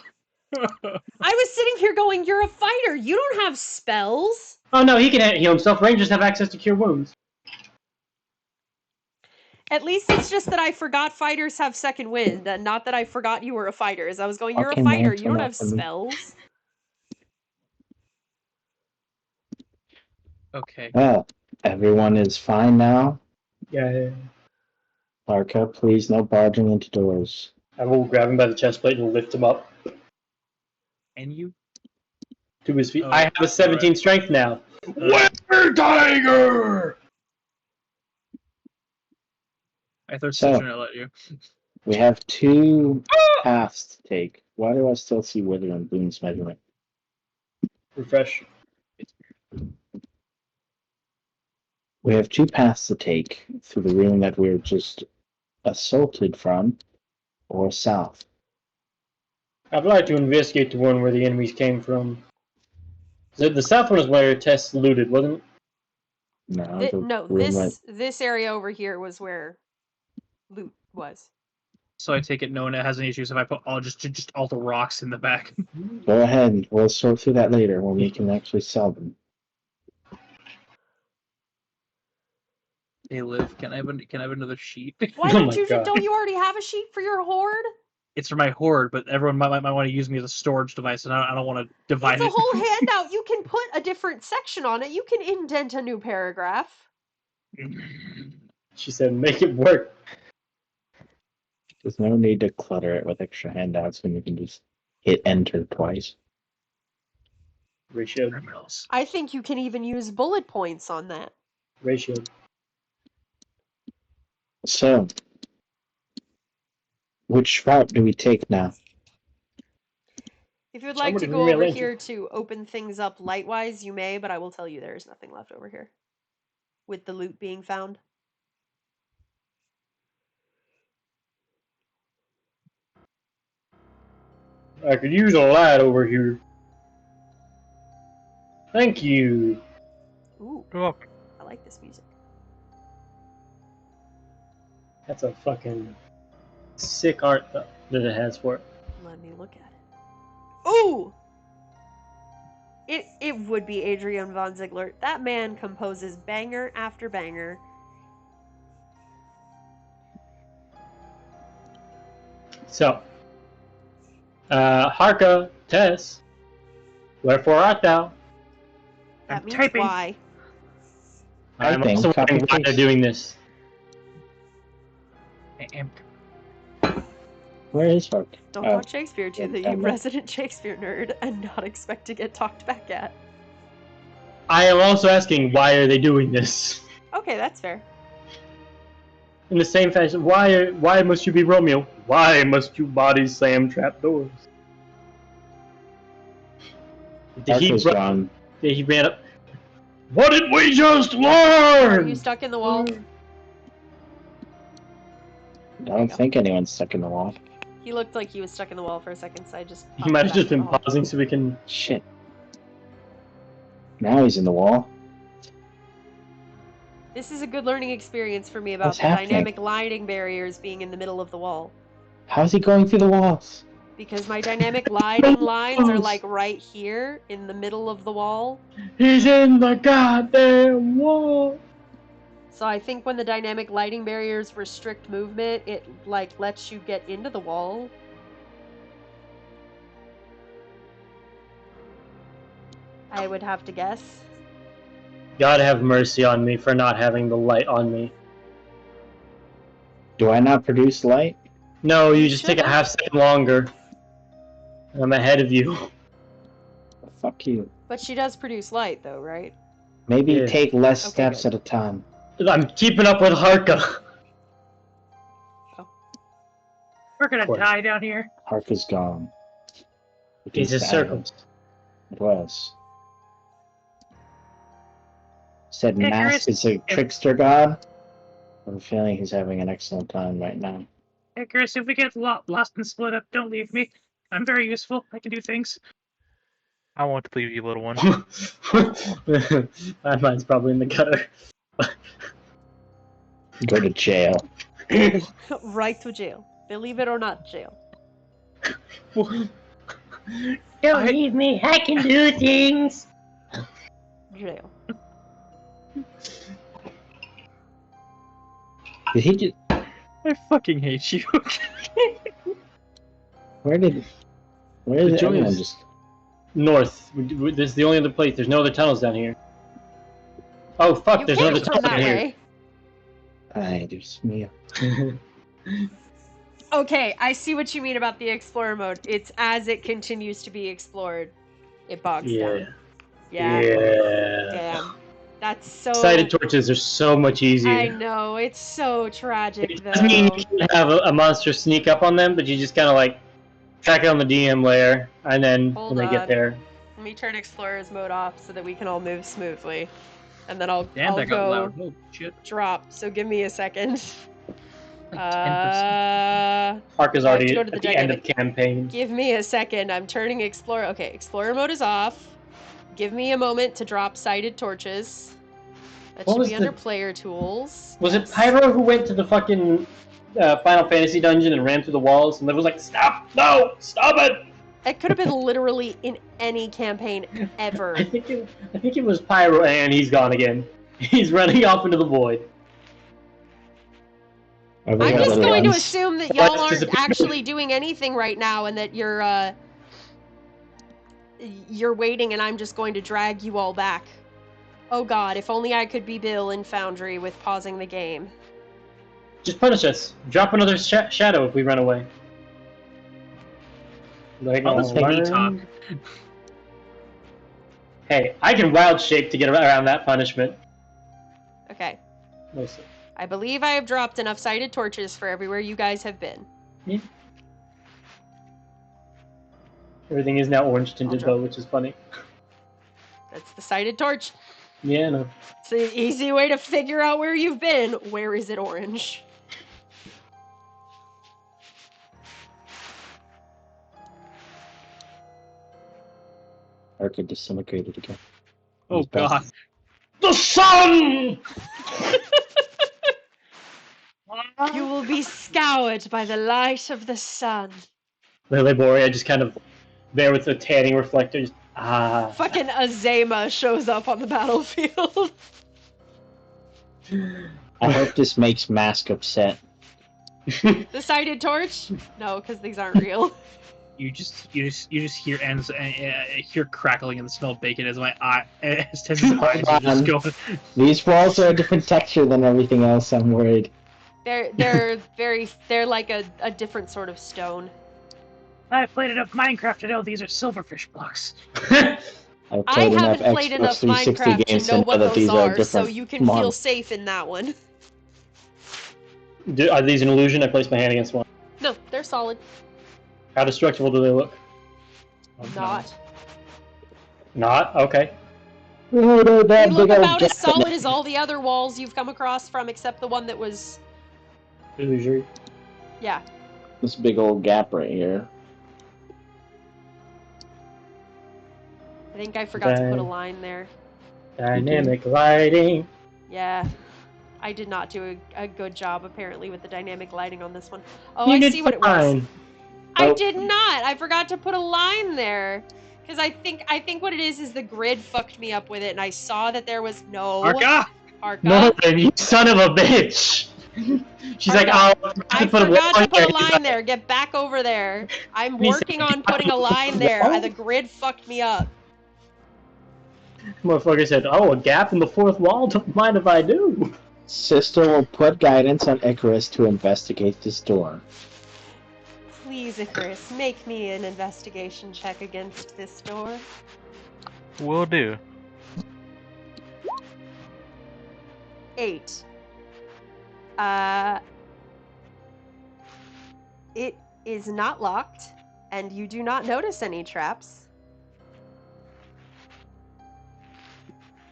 was sitting here going, you're a fighter. You don't have spells. Oh no, he can heal himself. Rangers have access to cure wounds. At least it's just that I forgot fighters have second wind, and not that I forgot you were a fighter. As I was going, you're a Okay, fighter, man, you don't turn have off for me. spells. Okay. Well, everyone is fine now. Yeah. Larka, please no barging into doors. I will grab him by the chest plate and lift him up And you? to his feet. Oh, I have a 17 alright. strength now. Where, Tiger? I thought So- so. I let you. We have 2 paths to take. Why do I still see Wither and Bloom's measurement? Refresh. We have 2 paths to take through the room that we're just assaulted from, or south. I'd like to investigate the one where the enemies came from. The south one is where Tess looted, wasn't it? No, the No, room that this area over here was where loot was. So I take it no one has any issues if I put all all the rocks in the back. Go ahead. We'll sort through that later when we can actually sell them. Hey Liv, can I have another sheet? Why Oh don't my you? God. Don't you already have a sheet for your horde? It's for my horde, but everyone might want to use me as a storage device, and I don't want to divide It's a it. whole handout. You can put a different section on it. You can indent a new paragraph. She said, make it work. There's no need to clutter it with extra handouts when you can just hit enter twice. Ratio. Criminals. I think you can even use bullet points on that. Ratio. So, which route do we take now? If you would like Somebody to bring go me a over lantern. here to open things up light-wise, you may, but I will tell you there is nothing left over here. With the loot being found. I could use a light over here. Thank you. Ooh, You're welcome. I like this music. That's a fucking sick art that it has for it. Let me look at it. Ooh! It would be Adrian von Ziegler. That man composes banger after banger. So, Harka, Tess, wherefore art thou? That I'm means typing. why. I'm Typing, also copy, wondering why they're paste. doing this. I am. Where is Hark? Don't Oh, talk Shakespeare to yeah, the damn it. resident Shakespeare nerd and not expect to get talked back at. I am also asking, why are they doing this? Okay, that's fair. In the same fashion, why must you be Romeo? Why must you body slam trapdoors? Harka's gone. He ran up. What did we just Are learn? you stuck in the wall? I don't think anyone's stuck in the wall. He looked like he was stuck in the wall for a second, so I just... He might have popped just back in been the hall. pausing so we can. Shit. Now he's in the wall. This is a good learning experience for me about What's the happening? dynamic lighting barriers being in the middle of the wall. How's he going through the walls? Because my dynamic lighting lines are like right here in the middle of the wall. He's in the goddamn wall. So I think when the dynamic lighting barriers restrict movement, it like lets you get into the wall. I would have to guess. God have mercy on me for not having the light on me. Do I not produce light? No, you You just take a should've. half second longer. I'm ahead of you. Fuck you. But she does produce light though, right? Maybe Yeah. take less Okay, steps good. at a time. I'm keeping up with Harka. We're gonna Course. die down here. Harka's gone. He's a Against the circle. atoms. It was. Said Icarus- Mask is a trickster god. I have a feeling he's having an excellent time right now. Icarus, if we get lost and split up, don't leave me. I'm very useful. I can do things. I won't leave you, little one. Mine's probably in the gutter. Go to jail. Right to jail. Believe it or not, jail. Don't leave me. I can do things. Jail. Did he just... I fucking hate you. Where is joy everyone is- just? North. This is the only other place. There's no other tunnels down here. Oh fuck! You There's can another come tunnel that down way. Ay, Dios mío. here. Okay, I see what you mean about the explorer mode. It's as it continues to be explored, it bogs down. Yeah. Damn. That's so. Sighted torches are so much easier. I know, it's so tragic It doesn't mean though. you shouldn't have a monster sneak up on them, but you just kind of like track it on the DM layer, and then Hold when they get on. there, Let me turn explorer's mode off so that we can all move smoothly. And then I'll Damn, that got go loud. Holy shit. drop. So give me a second. Like 10%. Ark is I have already to go at to the the end of dynamic. campaign. Give me a second. I'm turning explorer. Okay, explorer mode is off. Give me a moment to drop sighted torches. That What should was be the- under player tools. Was Yes. it Pyro who went to the fucking Final Fantasy dungeon and ran through the walls and was like, "Stop! No! Stop it!" It could have been literally in any campaign ever. I think it was Pyro, and he's gone again. He's running off into the void. Are we I'm on just the going to runs? assume that Well, y'all it's aren't disappeared. actually doing anything right now and that you're waiting and I'm just going to drag you all back. Oh god, if only I could be Bill in Foundry with pausing the game. Just punish us. Drop another shadow if we run away. Like, All this learn. talk. Hey, I can wild shape to get around that punishment. Okay. Mostly. I believe I have dropped enough sighted torches for everywhere you guys have been. Everything is now orange tinted I'll drop- though, which is funny. That's the sighted torch. Yeah, no. It's an easy way to figure out where you've been. Where is it orange? Ark had disintegrated again. Oh He's back. god. The sun! You will be scoured by the light of the sun. Lilyboria just kind of there with the tanning reflector. Just, Fucking Azema shows up on the battlefield. I hope this makes Mask upset. The sighted torch? No, because these aren't real. You just hear ends hear crackling and the smell of bacon as my eye as Tess's eyes are just going. These walls are a different texture than everything else. I'm worried. They're like a different sort of stone. I played enough Minecraft to know these are silverfish blocks. I've I played enough haven't played Xbox enough 360 Minecraft games to know what that those these are are, so different you can feel models. safe in that one. Are these an illusion? I placed my hand against one. No, they're solid. How destructible do they look? Not. Not? Okay. Oh, no, They that look big old about as gap. solid as all the other walls you've come across from, except the one that was... Illusory. Yeah. This big old gap right here. I think I forgot to put a Dang. line there. Dynamic lighting. Yeah. I did not do a good job, apparently, with the dynamic lighting on this one. Oh, You I did see what it was. fine. I Oh. did not! I forgot to put a line there! Because I think what it is the grid fucked me up with it, and I saw that there was no... Arca! Arca. Morgan, you son of a bitch! She's like, Arca, oh, I put a forgot wall to put here. a He's line like, there. Get back over there. I'm He's working like, on putting a line there. The grid fucked me up. Motherfucker said, oh, a gap in the fourth wall? Don't mind if I do. Sister will put guidance on Icarus to investigate this door. Please, Icarus, make me an investigation check against this door. Will do. 8. It is not locked, and you do not notice any traps.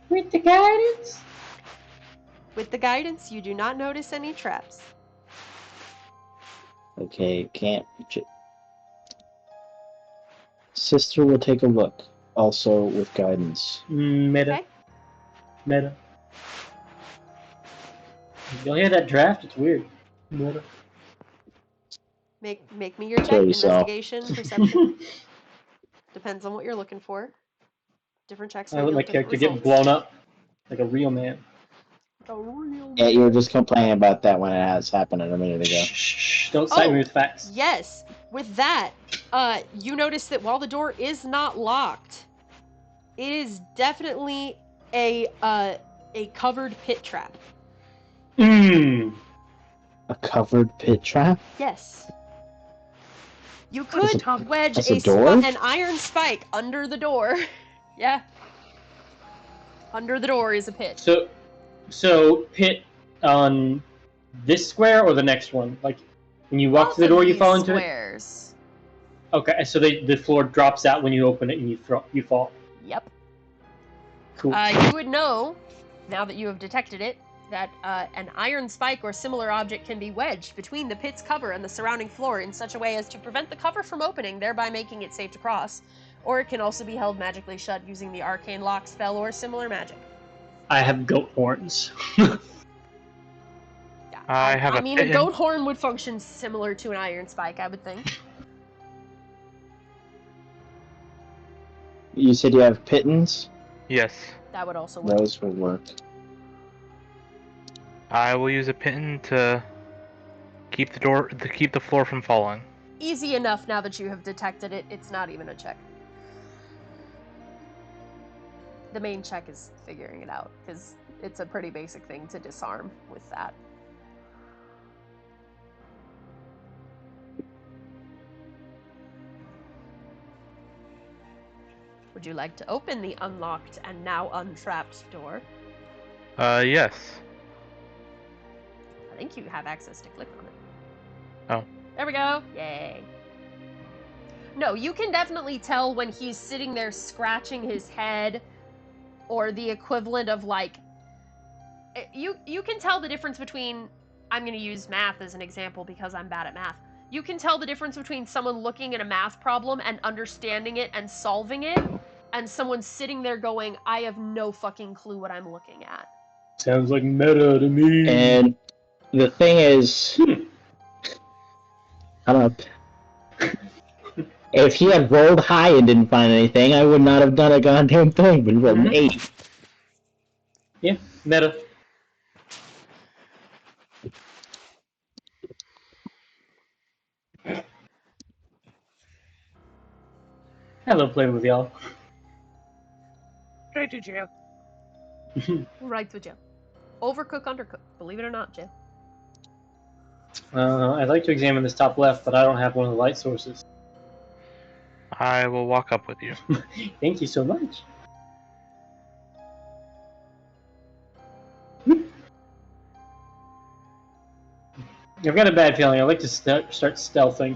With the guidance? With the guidance, you do not notice any traps. Okay, can't reach it. Sister will take a look, also with guidance. Meta. Okay. Meta. You'll hear that draft? It's weird. Meta. Make me your check. Kill yourself. Investigation, perception. Depends on what you're looking for. Different checks. I will let my yield different character get results. blown up like a real man. Yeah, you were just complaining about that when it has happened a minute ago. Shh, don't cite me with facts. Yes. With that, you notice that while the door is not locked, it is definitely a covered pit trap. Mmm. A covered pit trap? Yes. You could wedge That's a door? an iron spike under the door. Yeah. Under the door is a pit. So pit on this square or the next one? Like when you walk Both to the of door, you these fall into it. squares. Okay, so the floor drops out when you open it and you fall. Yep. Cool. You would know, now that you have detected it, that an iron spike or similar object can be wedged between the pit's cover and the surrounding floor in such a way as to prevent the cover from opening, thereby making it safe to cross. Or it can also be held magically shut using the arcane lock spell or similar magic. I have goat horns. Yeah, I mean, a goat horn would function similar to an iron spike, I would think. You said you have pittons? Yes. That would also work. Those would work. I will use a pin to keep the floor from falling. Easy enough now that you have detected it. It's not even a check. The main check is figuring it out, because it's a pretty basic thing to disarm with that. Would you like to open the unlocked and now untrapped door? Yes. I think you have access to click on it. Oh. There we go. Yay. No, you can definitely tell when he's sitting there scratching his head, or the equivalent of, like... You can tell the difference between... I'm going to use math as an example because I'm bad at math. You can tell the difference between someone looking at a math problem and understanding it and solving it, and someone sitting there going, I have no fucking clue what I'm looking at. Sounds like meta to me. And the thing is, I don't know. If he had rolled high and didn't find anything, I would not have done a goddamn thing, but he rolled an 8. Yeah, meta. I love playing with y'all. Straight to jail. Right to jail. Overcook, undercook. Believe it or not, jail. I'd like to examine this top left, but I don't have one of the light sources. I will walk up with you. Thank you so much. I've got a bad feeling. I'd like to start stealthing.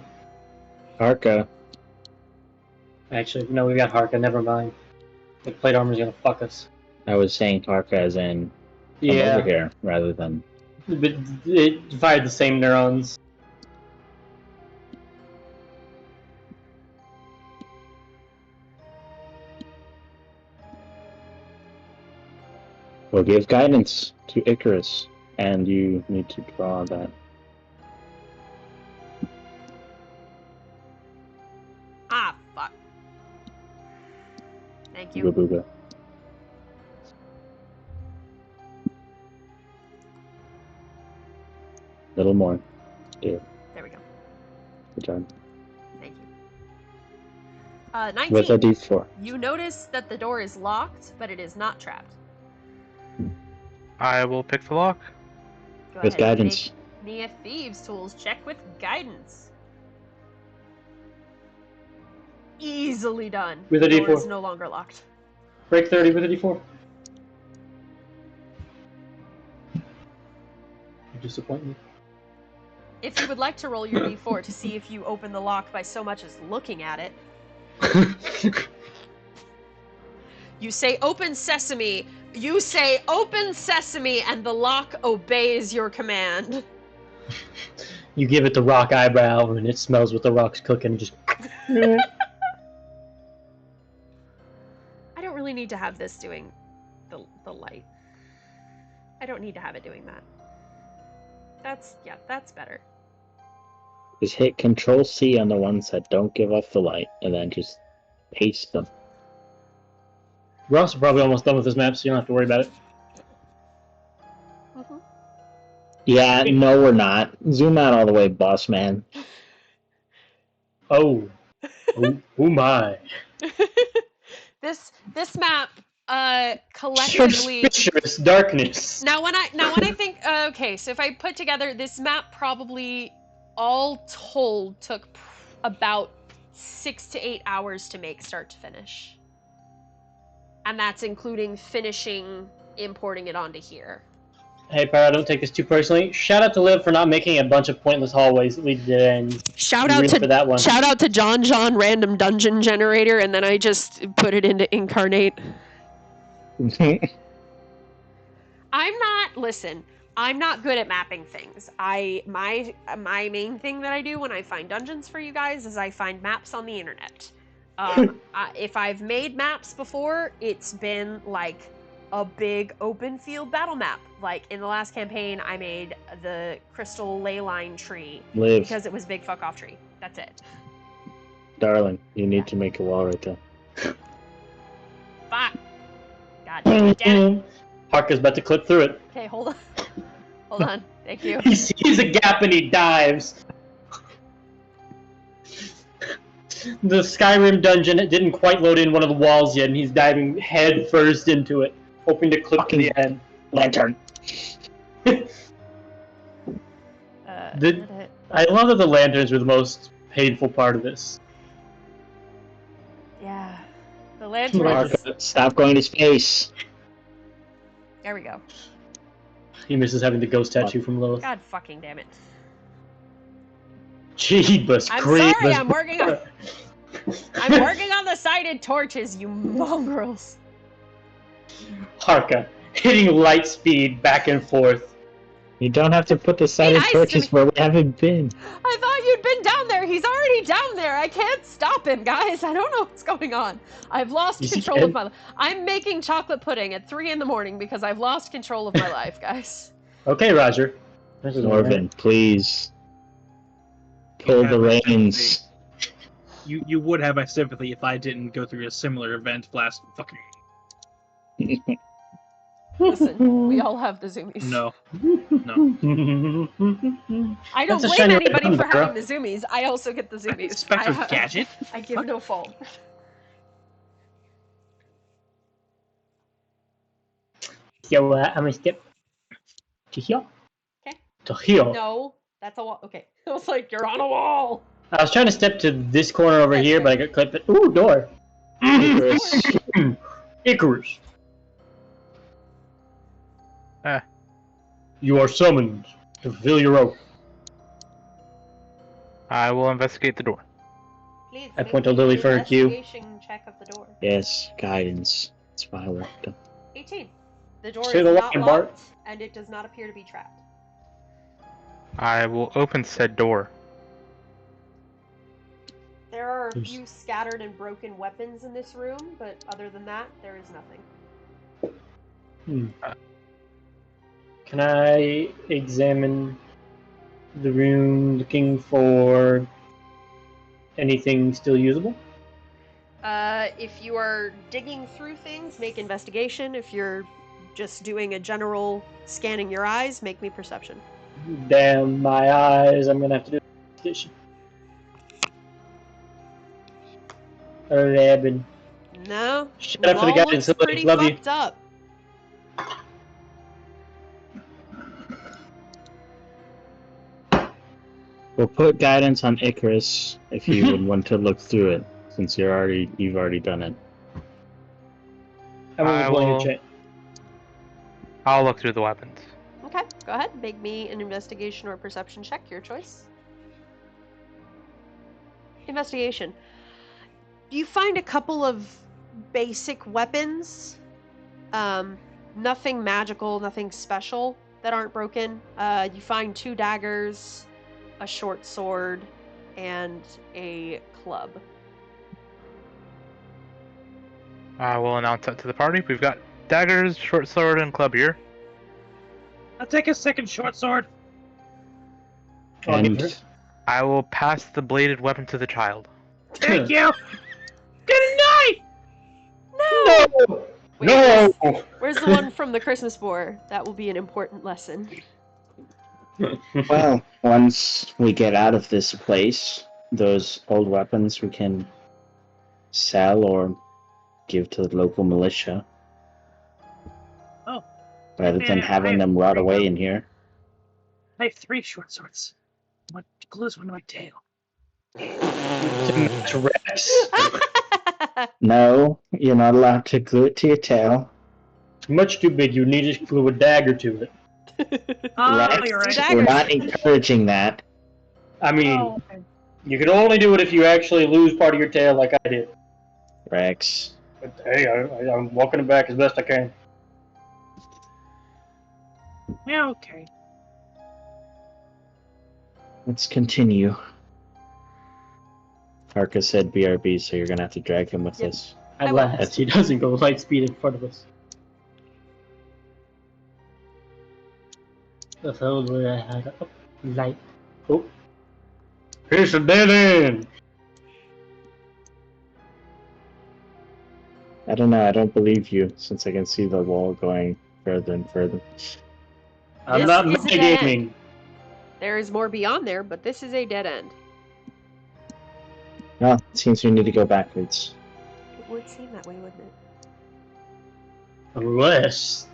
Harka. Actually, no, we got Harka. Never mind. The plate armor's gonna fuck us. I was saying Harka as in come over here, rather than... But it fired the same neurons. We'll give guidance to Icarus, and you need to draw that. Ah, fuck. Thank you. Booga booga. Little more. Yeah. There we go. Good job. Thank you. 19. With a D4. You notice that the door is locked, but it is not trapped. I will pick the lock. Go With ahead and guidance. make me a thieves tools check with guidance. Easily done. With a The door D4. is no longer locked. Break 30 with a D4. You disappoint me. If you would like to roll your d4 to see if you open the lock by so much as looking at it, you say open sesame. You say open sesame, and the lock obeys your command. You give it the rock eyebrow, and it smells what the rock's cooking, and just... I don't really need to have this doing the light. I don't need to have it doing that. That's better. Just hit Control-C on the ones that don't give off the light, and then just paste them. We're also probably almost done with this map, so you don't have to worry about it. Yeah, no, we're not. Zoom out all the way, boss man. Oh my. This map collectively Suspicious darkness. Now when I think okay, so if I put together this map probably all told took about 6 to 8 hours to make start to finish. And that's including finishing importing it onto here. Hey, Para, don't take this too personally. Shout out to Liv for not making a bunch of pointless hallways that lead to dead ends. Shout out for that one. Shout out to John random dungeon generator, and then I just put it into incarnate. I'm not good at mapping things. My main thing that I do when I find dungeons for you guys is I find maps on the internet. If I've made maps before, it's been like a big open field battle map. Like in the last campaign, I made the crystal ley line tree because it was big fuck off tree. That's it. Darling, you need to make a wall right there. Fuck. God damn it. Harker's about to clip through it. Okay, hold on. Hold on. Thank you. He sees a gap and he dives. The Skyrim dungeon didn't quite load in one of the walls yet, and he's diving head first into it, hoping to clip to the end. Lantern. I love that the lanterns were the most painful part of this. Yeah. The lanterns. Stop going to space. There we go. He misses having the ghost tattoo from Lilith. God fucking damn it. Jeebus I'm creepus. sorry, I'm working on the sighted torches, you mongrels. Harka, hitting light speed back and forth. You don't have to put the sighted torches where we haven't been. I thought you'd been down there. He's already down there. I can't stop him, guys. I don't know what's going on. I've lost control of my life. I'm making chocolate pudding at 3 in the morning because I've lost control of my life, guys. Okay, Roger. Norvin, please. Pull the reins. You would have my sympathy if I didn't go through a similar event last fucking... Listen, we all have the zoomies. No. I don't blame anybody for having the zoomies. I also get the zoomies. Spectre's gadget. I give no fault. So, I'm gonna step to here. Okay. To here. No, that's a wall. Okay. I was like, you're on a wall. I was trying to step to this corner over here, but I got clipped. Ooh, door. Icarus. Icarus. Ah. You are summoned to fulfill your oath. I will investigate the door. Please, I point to Lily for her cue. Investigation check of the door. Yes, guidance. That's why I walked up. 18. The door Say is the not line, Bart. locked, and it does not appear to be trapped. I will open said door. There are a few scattered and broken weapons in this room, but other than that, there is nothing. Can I examine the room looking for anything still usable? If you are digging through things, make investigation. If you're just doing a general scanning your eyes, make me perception. Damn my eyes, I'm gonna have to do investigation. 11. No. Shut up for the guidance, Lily. Pretty Love you. fucked up. We'll put guidance on Icarus if you would want to look through it, since you've already done it. I'll look through the weapons. Okay, go ahead. Make me an investigation or perception check, your choice. Investigation. You find a couple of basic weapons. Nothing magical, nothing special that aren't broken. You find 2 daggers, a short sword, and a club. I will announce that to the party. We've got daggers, short sword, and club here. I'll take a second short sword. And I will pass the bladed weapon to the child. Thank you. Good night. No! No! Where's the one from the Christmas boar? That will be an important lesson. Well, once we get out of this place, those old weapons we can sell or give to the local militia. Oh. Rather than having them rot away in here. I have 3 short swords. What glues one to my tail? Rex. No, you're not allowed to glue it to your tail. Much too big. You need to glue a dagger to it. Oh, Rex, you're right. we're not encouraging that. I mean, Oh, okay. you can only do it if you actually lose part of your tail, like I did. Rex. But hey, I'm walking it back as best I can. Yeah, okay. Let's continue. Harka said BRB, so you're gonna have to drag him with us. At I will. last, he doesn't go light speed in front of us. That's how I had up light. Oh, here's a dead end. I don't know, I don't believe you, since I can see the wall going further and further. I'm This not is a dead metagaming. There is more beyond there, but this is a dead end. Well, it seems we need to go backwards. It would seem that way, wouldn't it? Unless.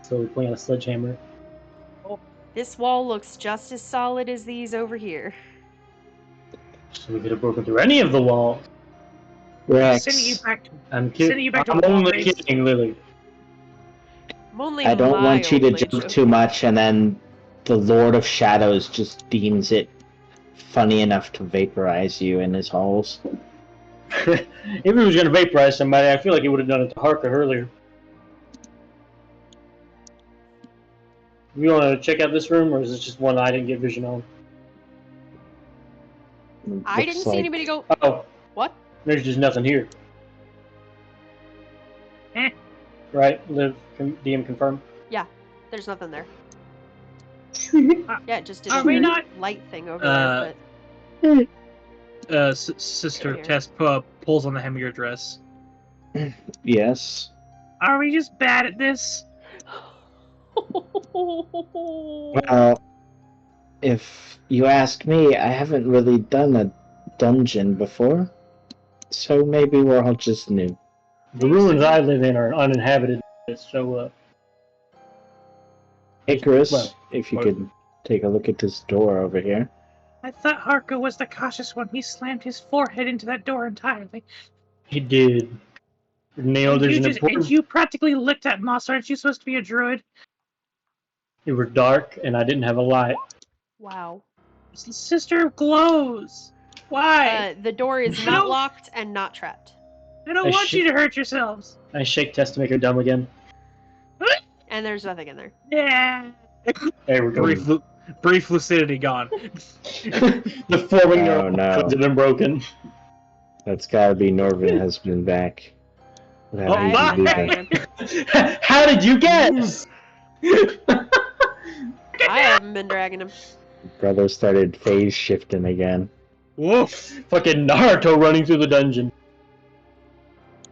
So we're playing a sledgehammer. This wall looks just as solid as these over here. So we could have broken through any of the walls. Rex, Sending you back to I'm Sending kidding. you back to I'm a wall only race. kidding, Lily. I'm only I don't want you to mildly jump joking. too much and then the Lord of Shadows just deems it funny enough to vaporize you in his halls. If he was going to vaporize somebody, I feel like he would have done it to Harka earlier. You want to check out this room, or is it just one I didn't get vision on? I Looks didn't see like- anybody go. Oh, What? there's just nothing here. Eh. Right? Liv, DM confirm. There's nothing there. Uh, Yeah, it just did are a we weird not- light thing over Uh, there, Sister Here. Tess pulls on the hem of your dress. Yes. Are we just bad at this? but... Well, if you ask me, I haven't really done a dungeon before. So maybe we're all just new. The ruins I live in are uninhabited, so Icarus, Well, if you or- could take a look at this door over here. I thought Harko was the cautious one. He slammed his forehead into that door entirely. he did. Nailed there's an And important. you practically licked that moss. Aren't you supposed to be a druid? It was dark, and I didn't have a light. Wow. Sister glows. Why? The door is I not don't- locked and not trapped. I don't I want you to hurt yourselves. I shake Tess to make her dumb again. And there's nothing in there. Yeah. There we go. Brief lucidity gone. The forming Oh, neural no. pathways have been broken. That's gotta be Norvin has been back. How Oh, did you I've do been that? dragging him. How did you guess? I haven't been dragging him. Brother started phase shifting again. Whoa! Fucking Naruto running through the dungeon.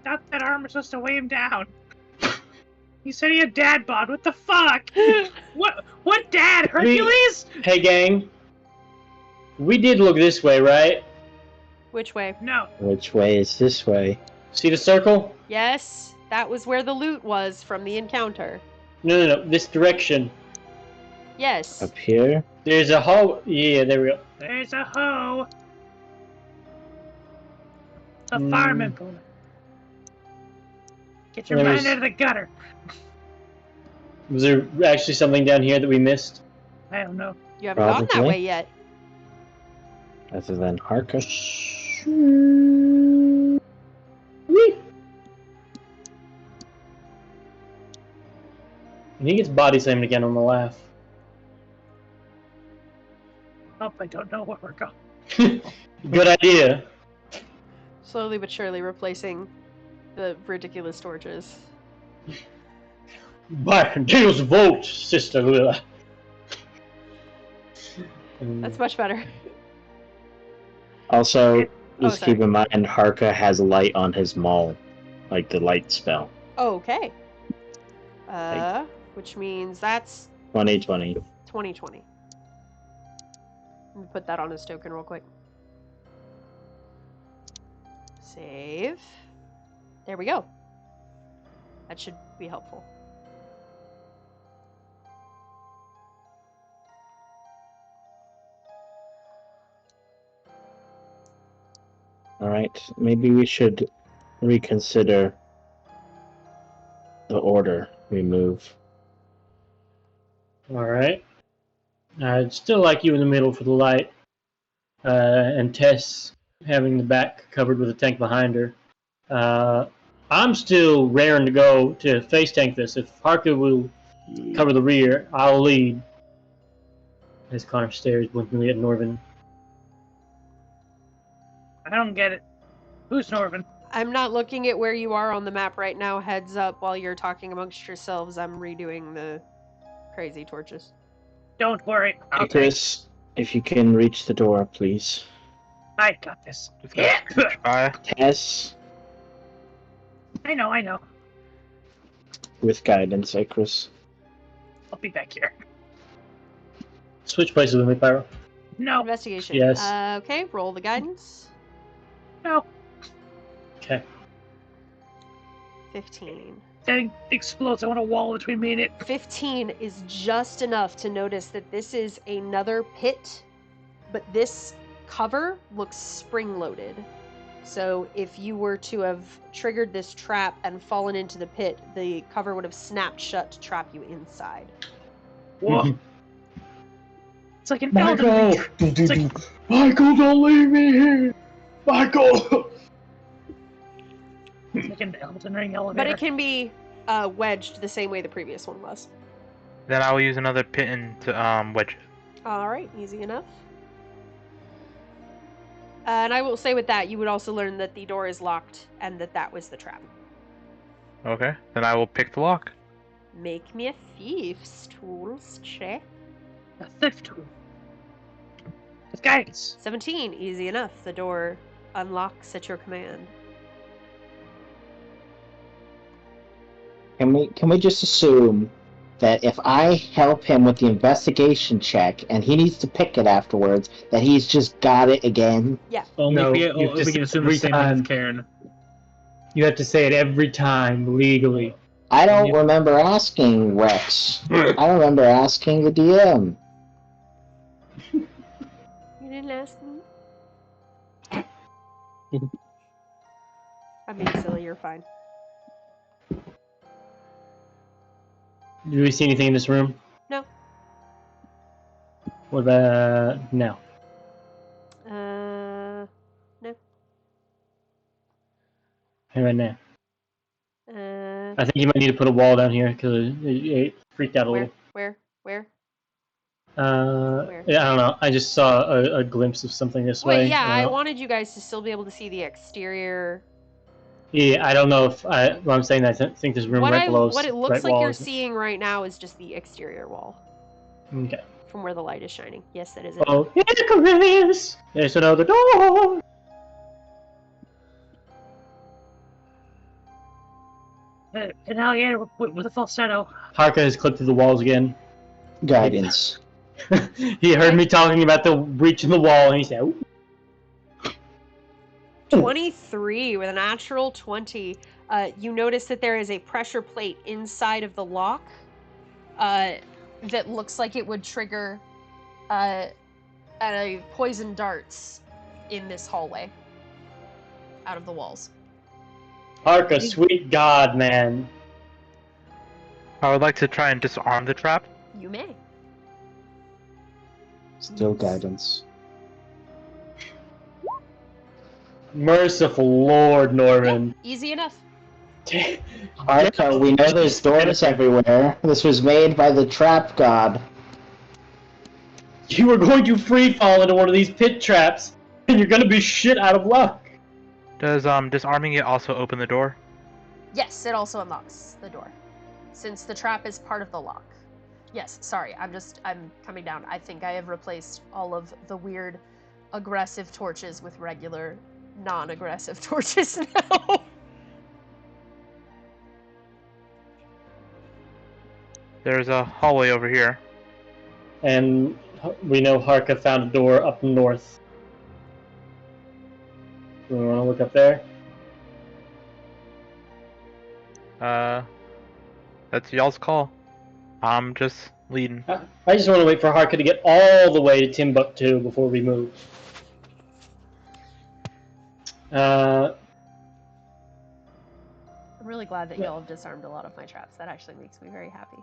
Thought that arm was supposed to weigh him down. He said he had dad bod. What the fuck? What dad? Hercules? Hey, gang. We did look this way, right? Which way? No. Which way is this way? See the circle? Yes, that was where the loot was from the encounter. No. This direction. Yes. Up here? There's a hole. Yeah, there we go. There's a hoe. A Hmm. farm implement. Get your There mind was- out of the gutter. Was there actually something down here that we missed? I don't know. You haven't gone that Probably. way yet. Other than Harka? And he gets body slammed again on the laugh. Oh, I don't know where we're going. Good idea. Slowly but surely replacing the ridiculous torches. By Deus vote, Sister Lila. That's much better. Also, Oh, just sorry. keep in mind, Harka has light on his maul. Like the light spell. Okay. Which means that's 2020. 2020. Let me put that on his token real quick. Save. There we go. That should be helpful. Alright, maybe we should reconsider the order we move. Alright. I'd still like you in the middle for the light. And Tess having the back covered with a tank behind her. I'm still raring to go to face tank this. If Harka will cover the rear, I'll lead. As Connor stares blinkingly at Norvin. I don't get it. Who's Norvin? I'm not looking at where you are on the map right now. Heads up, while you're talking amongst yourselves, I'm redoing the crazy torches. Don't worry. I'll take Chris, if you can reach the door, please. I got this. Just gonna try. Tess, I know. with guidance, Chris. I'll be back here. Switch places with me, Pyro. No. Investigation. Yes. Okay, roll the guidance. No. Okay. 15. That explodes. I want a wall between me and it. 15 is just enough to notice that this is another pit, but this cover looks spring-loaded. So if you were to have triggered this trap and fallen into the pit, the cover would have snapped shut to trap you inside. Whoa. It's like an Michael! Elden Ring. It's like, Michael, don't leave me here! Michael! it's like an Elden Ring elevator. But it can be wedged the same way the previous one was. Then I will use another pin to wedge it. Alright, easy enough. And I will say with that, you would also learn that the door is locked and that was the trap. Okay. Then I will pick the lock. Make me a thief's tools check. A theft tool. With guidance. 17, easy enough. The door unlocks at your command. Can we just assume that if I help him with the investigation check and he needs to pick it afterwards, that he's just got it again? Only No, if you have to we can assume the every same thing time. with Karen. You have to say it every time, legally. I don't remember asking Rex. I remember asking the DM. You didn't ask me? I'm being silly, you're fine. Do we see anything in this room? No. What about now? No. Hey, right now. Uh, I think you might need to put a wall down here because it freaked out a little. where? Yeah, I don't know. I just saw a glimpse of something this way. Wait, yeah, I wanted you guys to still be able to see the exterior. Yeah, I don't know if well, I'm saying that I think this room right below. What it looks right like wall you're is- seeing right now is just the exterior wall Okay. from where the light is shining. Yes, that is it. Oh, Icarus! There's another door! An alligator with a falsetto. Harka has clipped through the walls again. Guidance. He heard me talking about the reaching the wall, and he said, "Ooh." 23 with a natural 20. You notice that there is a pressure plate inside of the lock that looks like it would trigger poison darts in this hallway out of the walls. Harka, sweet God, man. I would like to try and disarm the trap. You may. Still guidance. Merciful Lord, Norman. Easy enough. Arca, we know there's doors everywhere. This was made by the trap god. You were going to free fall into one of these pit traps, and you're gonna be shit out of luck. Does disarming it also open the door? Yes, it also unlocks the door, since the trap is part of the lock. Yes, sorry, I'm coming down. I think I have replaced all of the weird aggressive torches with regular non-aggressive torches now. There's a hallway over here. And we know Harka found a door up north. We want to look up there. That's y'all's call. I'm just leading. I just want to wait for Harka to get all the way to Timbuktu before we move. I'm really glad that y'all have disarmed a lot of my traps. That actually makes me very happy.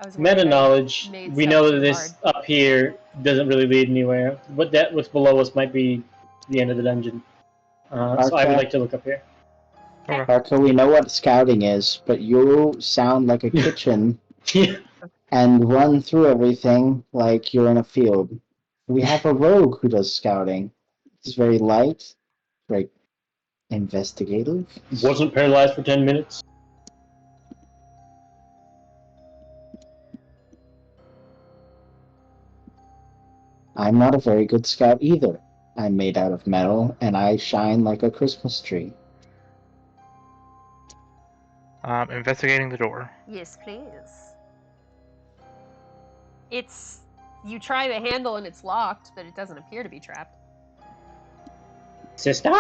I was Meta knowledge. We know that this up here doesn't really lead anywhere. What's below us might be the end of the dungeon. So I would like to look up here. Harka, we know what scouting is, but you sound like a kitchen and run through everything like you're in a field. We have a rogue who does scouting. It's very light, very investigative. Wasn't paralyzed for 10 minutes. I'm not a very good scout either. I'm made out of metal, and I shine like a Christmas tree. Investigating the door. Yes, please. You try the handle and it's locked, but it doesn't appear to be trapped. Sister!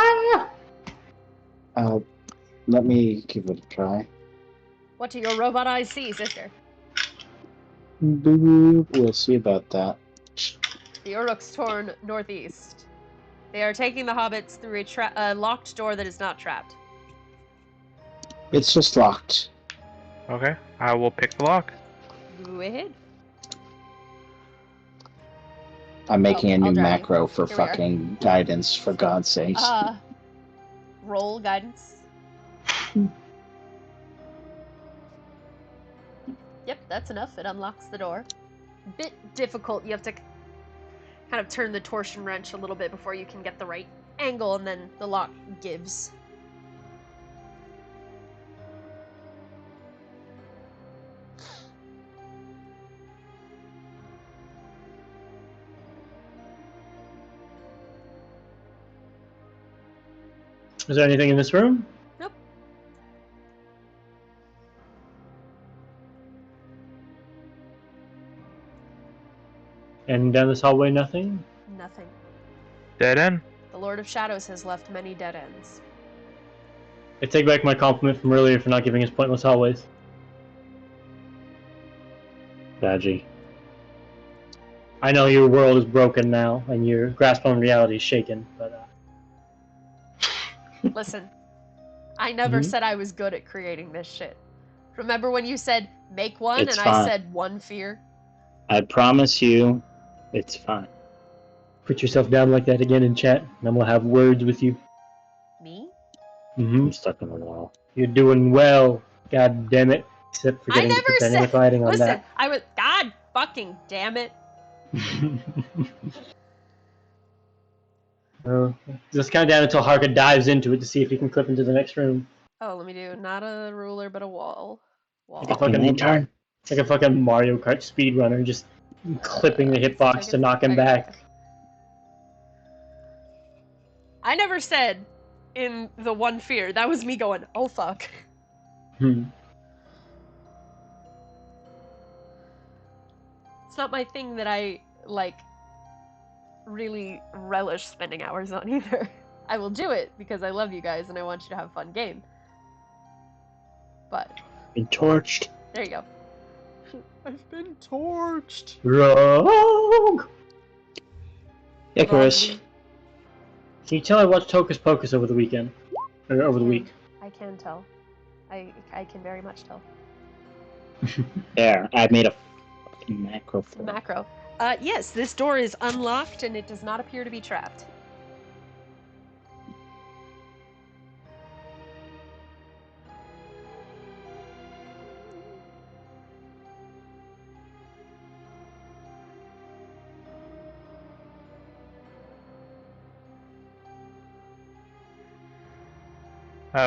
Let me give it a try. What do your robot eyes see, sister? We'll see about that. The Uruk's torn northeast. They are taking the hobbits through a locked door that is not trapped. It's just locked. Okay, I will pick the lock. Go ahead. I'm making a new I'll macro for fucking guidance, for God's sakes. Roll guidance. Yep, that's enough. It unlocks the door. Bit difficult. You have to kind of turn the torsion wrench a little bit before you can get the right angle, and then the lock gives. Is there anything in this room? Nope. And down this hallway, nothing? Nothing. Dead end. The Lord of Shadows has left many dead ends. I take back my compliment from earlier for not giving us pointless hallways. Badgy. I know your world is broken now, and your grasp on reality is shaken, but... Listen, I never said I was good at creating this shit. Remember when you said, make one, It's and fine. I said one fear? I promise you, it's fine. Put yourself down like that again in chat, and then we'll have words with you. Me? I'm stuck on the wall. You're doing well, god damn it. Except for getting to put dynamic lighting on Listen, that. I was... God fucking damn it. Just count down until Harka dives into it to see if he can clip into the next room. Oh, let me do not a ruler, but a wall. Like a fucking Mario Kart speedrunner, just clipping the hitbox to knock him back. I never said in the one fear. That was me going, oh fuck. It's not my thing that I, like, really relish spending hours on either. I will do it because I love you guys and I want you to have a fun game. But... Been torched. There you go. I've been torched. Rogue! Icarus. Can you tell I watched Hocus Pocus over the weekend? Or over the week? I can tell. I can very much tell. There, I made a fucking macro for it. Macro. Yes, this door is unlocked and it does not appear to be trapped.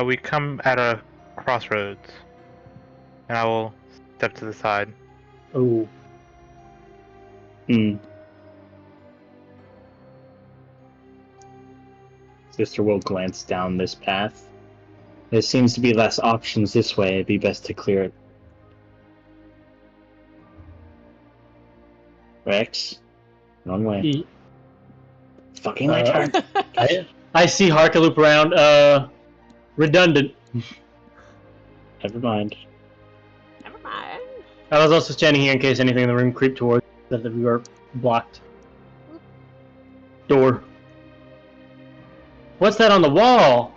We come at a crossroads, and I will step to the side. Oh. Sister will glance down this path. There seems to be less options this way. It'd be best to clear it. Rex? Wrong way. He- Fucking my turn. I see Harka loop around. Redundant. Never mind. Never mind. I was also standing here in case anything in the room creeped towards that we were blocked. Door. What's that on the wall?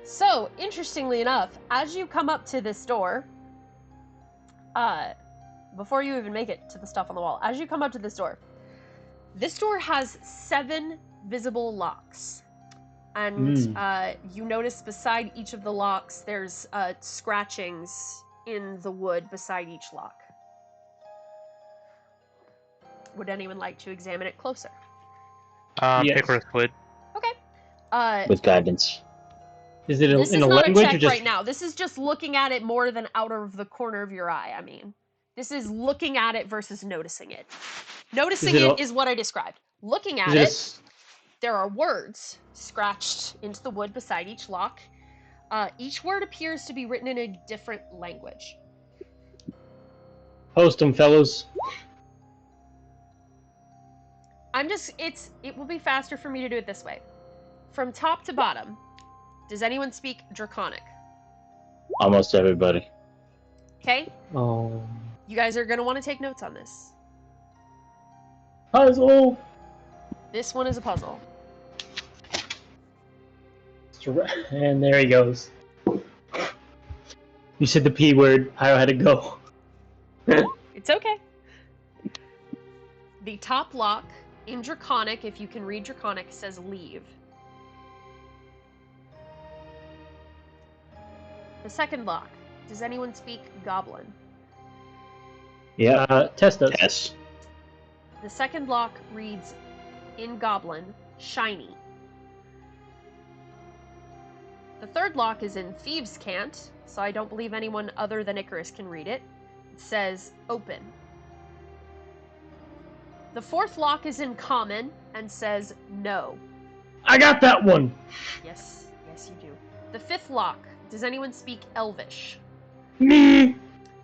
So, interestingly enough, as you come up to this door, before you even make it to the stuff on the wall, as you come up to this door has 7 visible locks. And you notice beside each of the locks, there's scratchings in the wood beside each lock. Would anyone like to examine it closer? Yes. Icarus would. Okay. With guidance. Is it This in is a not a language check or just? right now. This is just looking at it more than out of the corner of your eye, I mean. This is looking at it versus noticing it. Noticing it is what I described. Looking at it, there are words scratched into the wood beside each lock. Each word appears to be written in a different language. Post them, fellows. It will be faster for me to do it this way. From top to bottom, does anyone speak Draconic? Almost everybody. Okay? Oh. You guys are going to want to take notes on this. Puzzle. This one is a puzzle. And there he goes. You said the P word. I had to go. It's okay. The top lock in Draconic, if you can read Draconic, says leave. The second lock. Does anyone speak Goblin? Yeah. Test us. Yes. The second lock reads, in Goblin, shiny. The third lock is in Thieves Can't, so I don't believe anyone other than Icarus can read it. It says, open. The fourth lock is in Common and says, no. I got that one. Yes, you do. The fifth lock. Does anyone speak Elvish? Me.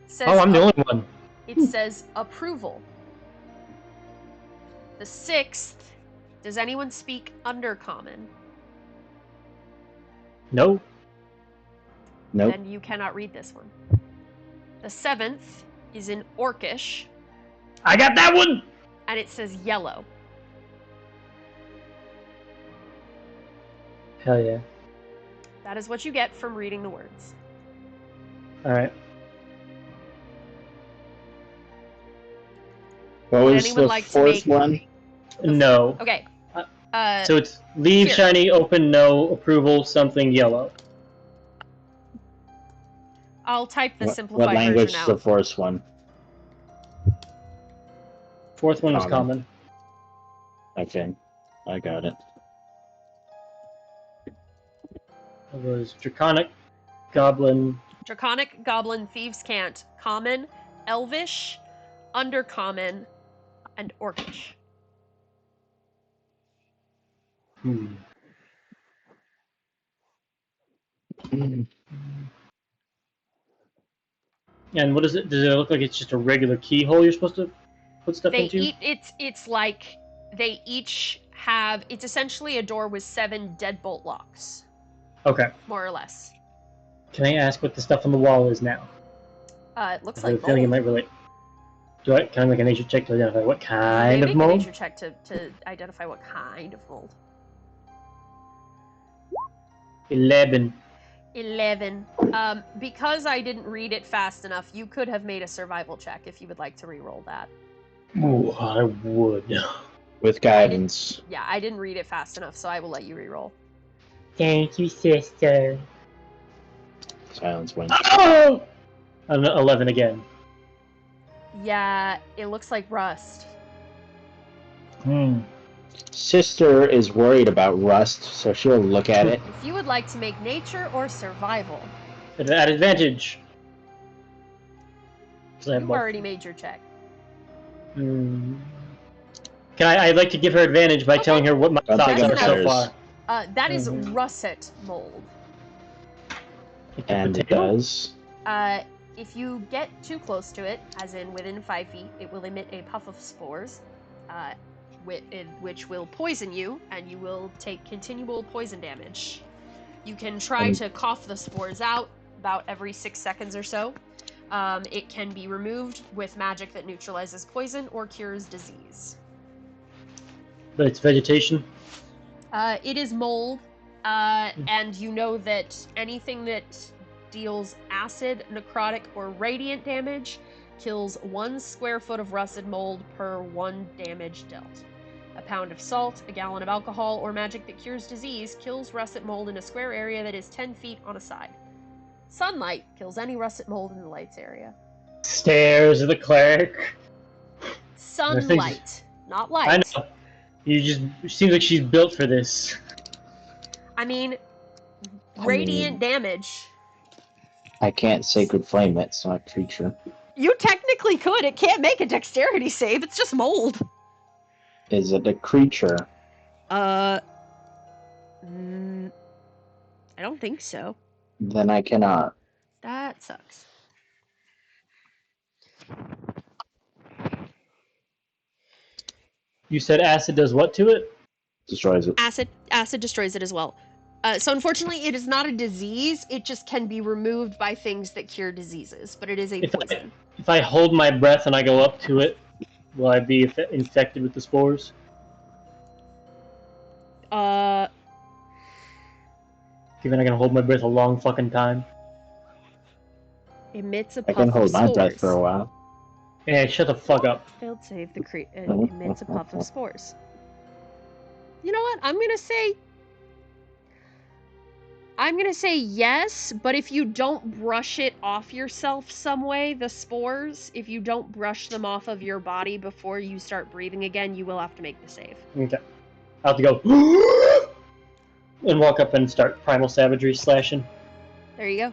Says, I'm the only one. It says approval. The sixth. Does anyone speak Undercommon? No. Nope. Then you cannot read this one. The seventh is in Orcish, I got that one. and it says yellow. Hell yeah. That is what you get from reading the words. All right. What Would was anyone the like to fourth make- one? No. Okay. So it's leave, here. shiny, open, no, approval, something, yellow. I'll type the What simplified language version is the out. fourth one? Fourth one was Common. common. Okay. I got it. It was Draconic, Goblin. Draconic, Goblin, Thieves Can't, Common, Elvish, Undercommon, and Orcish. Hmm. And what is it? Does it look like it's just a regular keyhole you're supposed to put stuff into? It's like they each have. It's essentially a door with 7 deadbolt locks, Okay. more or less. Can I ask what the stuff on the wall is now? It looks I have like a feeling it mold. might relate. Can I make a nature check to identify what kind Make of a mold? nature check to identify what kind of mold. 11. 11. Because I didn't read it fast enough, you could have made a survival check if you would like to re-roll that. Ooh, I would. With guidance. Yeah, I didn't read it fast enough, so I will let you re-roll. Thank you, sister. Silence wins. Oh! 11 again. Yeah, it looks like rust. Sister is worried about rust, so she'll look at it. If you would like to make nature or survival, At advantage. So I have you both. already made your check. I'd like to give her advantage by telling her what my Don't thoughts take are it so matters. far. That is Mhm. russet mold. And it Potato? does. If you get too close to it, as in within 5 feet, it will emit a puff of spores. which will poison you, and you will take continual poison damage. You can try to cough the spores out about every 6 seconds or so. It can be removed with magic that neutralizes poison or cures disease. But it's vegetation. It is mold, and you know that anything that deals acid, necrotic, or radiant damage kills 1 square foot of rusted mold per 1 damage dealt. A pound of salt, a gallon of alcohol, or magic that cures disease kills russet mold in a square area that is 10 feet on a side. Sunlight kills any russet mold in the lights area. Stairs of the cleric. Sunlight, not light. I know. It seems like she's built for this. I mean, radiant damage. I can't sacred flame it, it's not a creature. You technically could. It can't make a dexterity save. It's just mold. Is it a creature? I don't think so. Then I cannot. That sucks. You said acid does what to it? Destroys it. Acid destroys it as well. So unfortunately, it is not a disease. It just can be removed by things that cure diseases, but it is a poison. If I hold my breath and I go up to it, will I be infected with the spores? Given I can hold my breath a long fucking time. Emits a I puff can hold of my spores. breath for a while. Hey, shut the fuck up. Failed save. Emits a puff of spores. You know what? I'm gonna say yes, but if you don't brush it off yourself some way, the spores, if you don't brush them off of your body before you start breathing again, you will have to make the save. Okay. I'll have to go and walk up and start primal savagery slashing. There you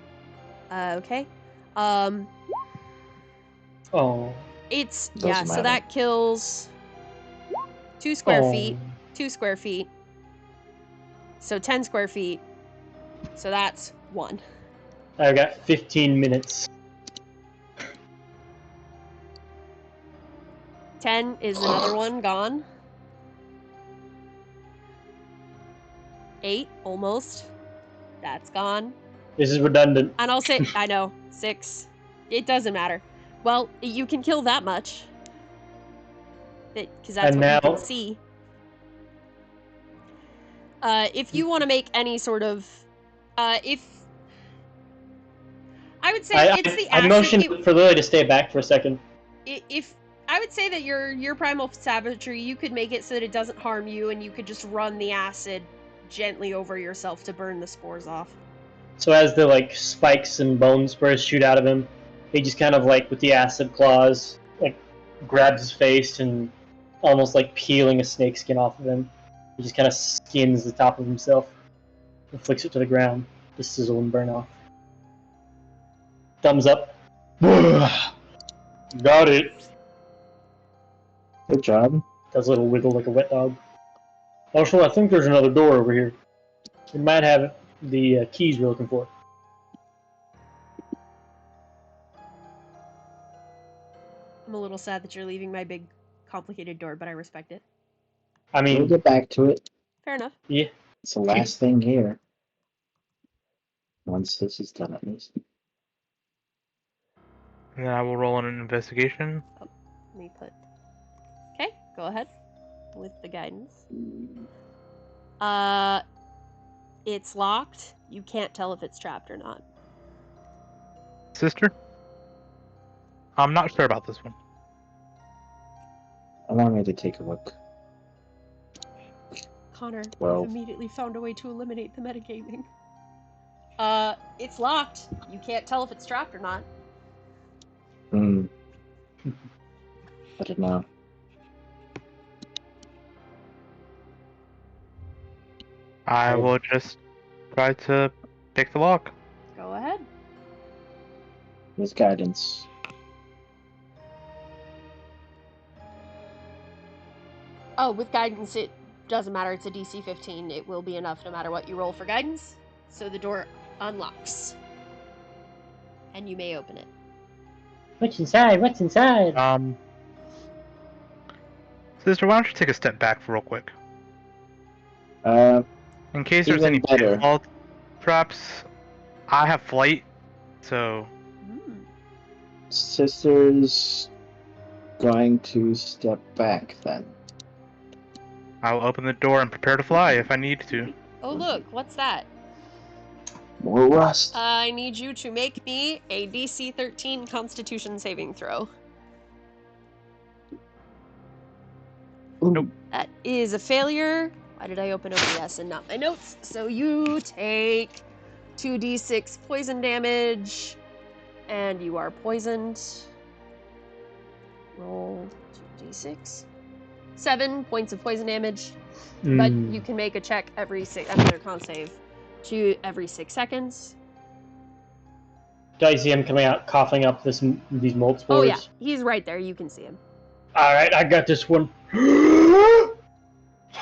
go. Okay. Oh. It's Doesn't yeah, so matter. that kills 2 square feet, 2 square feet. So 10 square feet. So that's 1. I've got 15 minutes. 10 is another one gone. 8, almost. That's gone. This is redundant. And I'll say, I know, 6. It doesn't matter. Well, you can kill that much. Because that's And what you now- can see. If you want to make any sort of... if... I would say it's the I acid... motioned for Lily to stay back for a second. If I would say that your primal savagery, you could make it so that it doesn't harm you, and you could just run the acid gently over yourself to burn the spores off. So as the like spikes and bone spurs shoot out of him, he just kind of like with the acid claws, like grabs his face and almost like peeling a snakeskin off of him. He just kind of skins the top of himself and flicks it to the ground to sizzle and burn off. Thumbs up. Got it. Good job. Does a little wiggle like a wet dog. Also, I think there's another door over here. We might have the keys we're looking for. I'm a little sad that you're leaving my big, complicated door, but I respect it. I We'll mean, get back to it. Fair enough. yeah. It's the last thing here. Once this is done, at least. And then I will roll on an investigation. Let me put... Okay, go ahead. With the guidance. It's locked. You can't tell if it's trapped or not. Sister? I'm not sure about this one. Allow me to take a look. Connor, Well- you've immediately found a way to eliminate the metagaming. It's locked. You can't tell if it's trapped or not. I don't know. I will just try to pick the lock. Go ahead. With guidance. Oh, with guidance, it doesn't matter. It's a DC 15. It will be enough no matter what you roll for guidance. So the door unlocks. And you may open it. What's inside? What's inside? Sister, why don't you take a step back real quick? In case there's Even any better. pitfall traps, I have flight, so Sister's going to step back then. I'll open the door and prepare to fly if I need to. Oh look, what's that? More rust. I need you to make me a DC 13 Constitution saving throw. Nope. That is a failure. Why did I open OBS and not my notes? So you take 2d6 poison damage, and you are poisoned. Roll 2d6. 7 points of poison damage, but you can make a check another con save every 6 seconds. Dicey, I'm coming out coughing up these mold spores. Oh yeah, he's right there. You can see him. Alright, I got this one.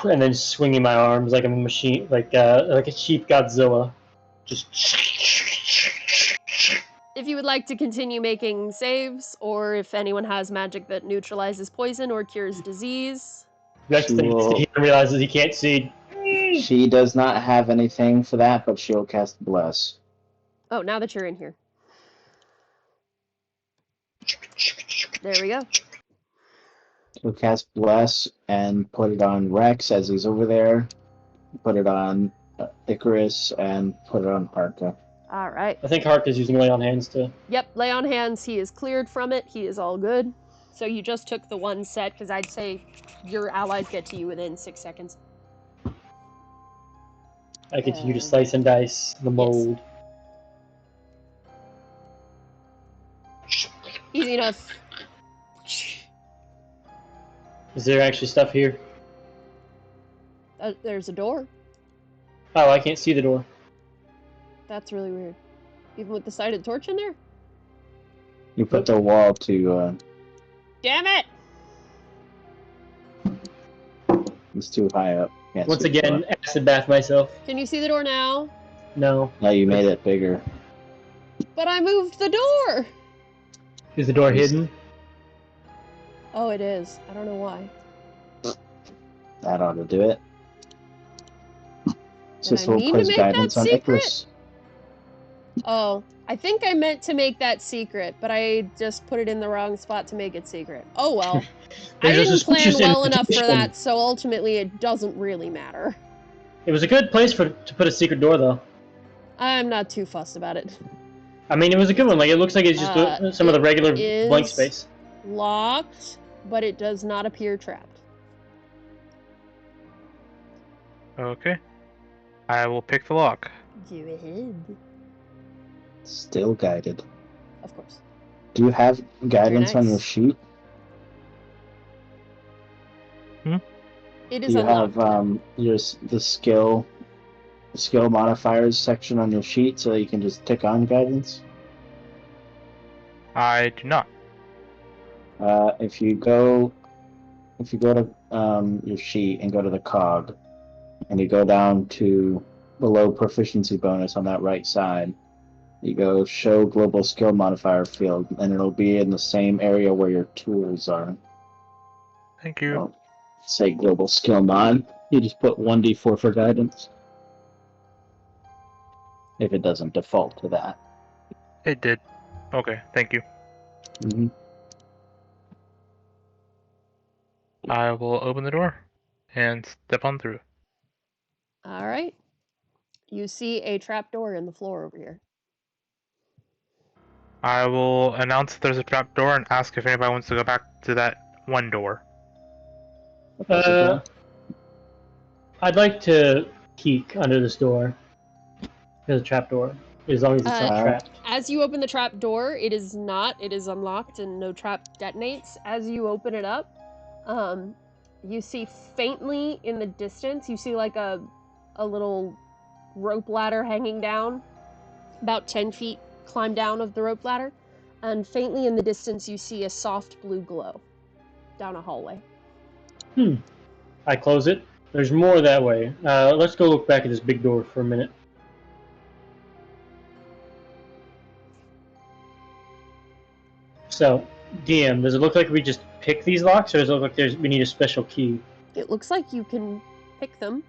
And then swinging my arms like a machine, like a cheap Godzilla. Just. If you would like to continue making saves, or if anyone has magic that neutralizes poison or cures disease. Next thing he realizes he can't see. She does not have anything for that, but she'll cast Bless. Oh, now that you're in here. There we go. She'll cast Bless and put it on Rex as he's over there. Put it on Icarus and put it on Harka. Alright. I think Hark is using Lay on Hands too. Yep, Lay on Hands. He is cleared from it. He is all good. So you just took the one set, because I'd say your allies get to you within 6 seconds. I continue to slice and dice the mold. Yes. Easy enough. Is there actually stuff here? There's a door. Oh, I can't see the door. That's really weird. Even with the sighted torch in there? You put the wall to... Damn it! It's too high up. Can't Once see the again, door. acid bath myself. Can you see the door now? No. No, you made it bigger. But I moved the door! Is the door hidden? Oh, it is. I don't know why. That ought to do it. Sister I will mean place to make guidance that on secret? Icarus. Oh, I think I meant to make that secret, but I just put it in the wrong spot to make it secret. Oh well. I There's a didn't plan suspicious well enough for invitation. that, so ultimately it doesn't really matter. It was a good place to put a secret door, though. I'm not too fussed about it. I mean, it was a good one. Like, it looks like it's just some of the regular is blank space. Locked, but it does not appear trapped. Okay. I will pick the lock. Go ahead. Still guided. Of course. Do you have guidance on nice. your sheet? It Do is you unlocked. have the skill modifiers section on your sheet so that you can just tick on guidance? I do not. If you go to your sheet and go to the cog, and you go down to below proficiency bonus on that right side, you go show global skill modifier field, and it'll be in the same area where your tools are. Thank you. Well, say global skill mod. You just put 1d4 for guidance. If it doesn't default to that. It did. Okay, thank you. Mm-hmm. I will open the door and step on through. Alright. You see a trap door in the floor over here. I will announce that there's a trap door and ask if anybody wants to go back to that one door. I'd like to peek under this door. There's a trap door, as long as it's not trapped. As you open the trap door, it is not. It is unlocked and no trap detonates. As you open it up, you see faintly in the distance, you see like a little rope ladder hanging down, about 10 feet climb down of the rope ladder, and faintly in the distance you see a soft blue glow down a hallway. I close it. There's more that way. Let's go look back at this big door for a minute. So, DM, does it look like we just pick these locks, or does it look like we need a special key? It looks like you can pick them.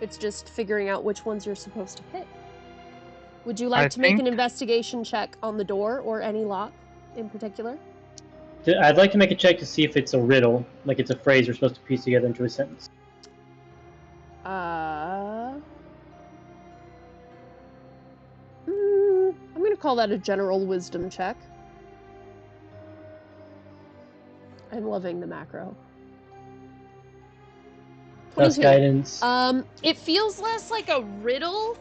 It's just figuring out which ones you're supposed to pick. Would you like to make an investigation check on the door or any lock in particular? I'd like to make a check to see if it's a riddle, like it's a phrase we're supposed to piece together into a sentence. I'm gonna call that a general wisdom check. I'm loving the macro. Plus guidance. It feels less like a riddle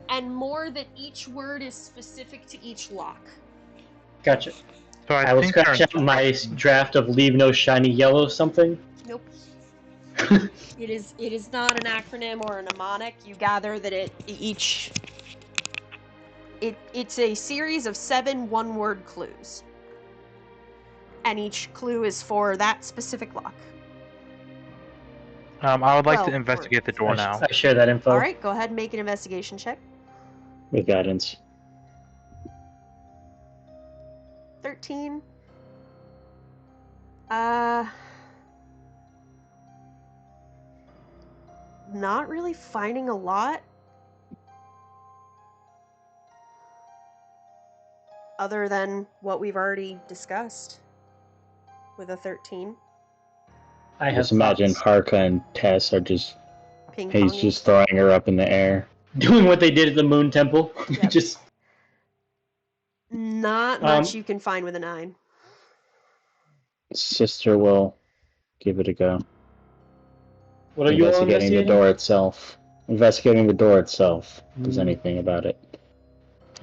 and more that each word is specific to each lock. Gotcha. So I will scratch out my draft of leave no shiny yellow something. Nope. It is not an acronym or a mnemonic. You gather that it's a series of 7 one-word clues. And each clue is for that specific lock. I would like to investigate the door now. I share that info. Alright, go ahead and make an investigation check. With guidance. 13. Not really finding a lot. Other than what we've already discussed. With a 13. I just imagine Harka and Tess are just... Ping-ponging. He's just throwing her up in the air. Doing what they did at the Moon Temple. Yep. Just... Not much you can find with a 9. Sister will give it a go. What are you investigating the door itself? Investigating the door itself. Does anything about it?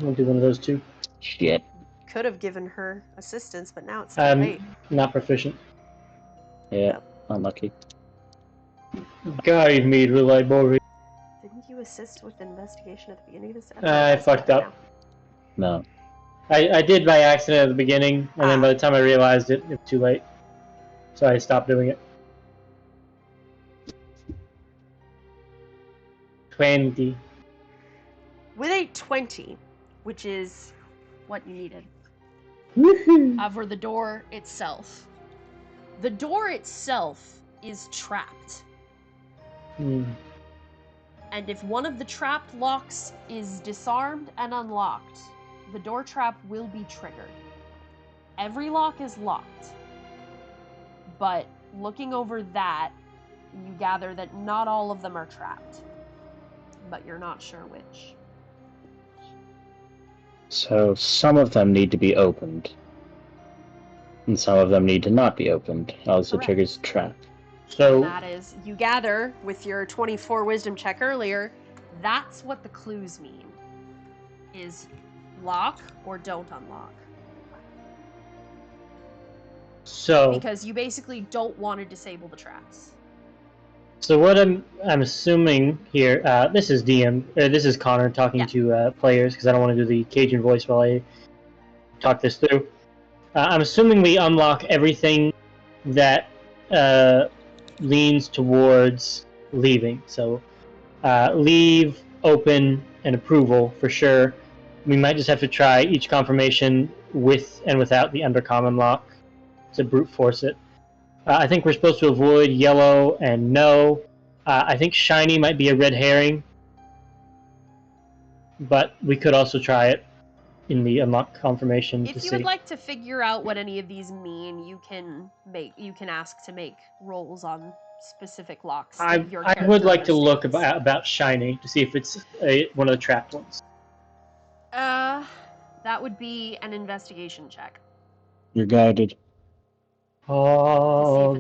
I'll do one of those two. Shit. Could have given her assistance, but now it's too late. Not proficient. Yeah, unlucky. God made reliability. Didn't you assist with investigation at the beginning of this episode? I fucked up. No. I did by accident at the beginning, and then by the time I realized it, it was too late. So I stopped doing it. 20. With a 20, which is what you needed. For the door itself. The door itself is trapped. And if one of the trapped locks is disarmed and unlocked, the door trap will be triggered. Every lock is locked. But looking over that, you gather that not all of them are trapped. But you're not sure which. So some of them need to be opened. And some of them need to not be opened, else it triggers a trap. So and that is, you gather, with your 24 wisdom check earlier, that's what the clues mean. Is lock or don't unlock. So because you basically don't want to disable the traps. So what I'm assuming here, this is this is Connor talking to players because I don't want to do the Cajun voice while I talk this through. I'm assuming we unlock everything that leans towards leaving. So leave, open, and approval for sure. We might just have to try each confirmation with and without the undercommon lock to brute force it. I think we're supposed to avoid yellow and no. I think shiny might be a red herring, but we could also try it in the unlock confirmation to see. If you would like to figure out what any of these mean, you can ask to make rolls on specific locks. I would like to look about shiny to see if it's one of the trapped ones. That would be an investigation check. You're guided. You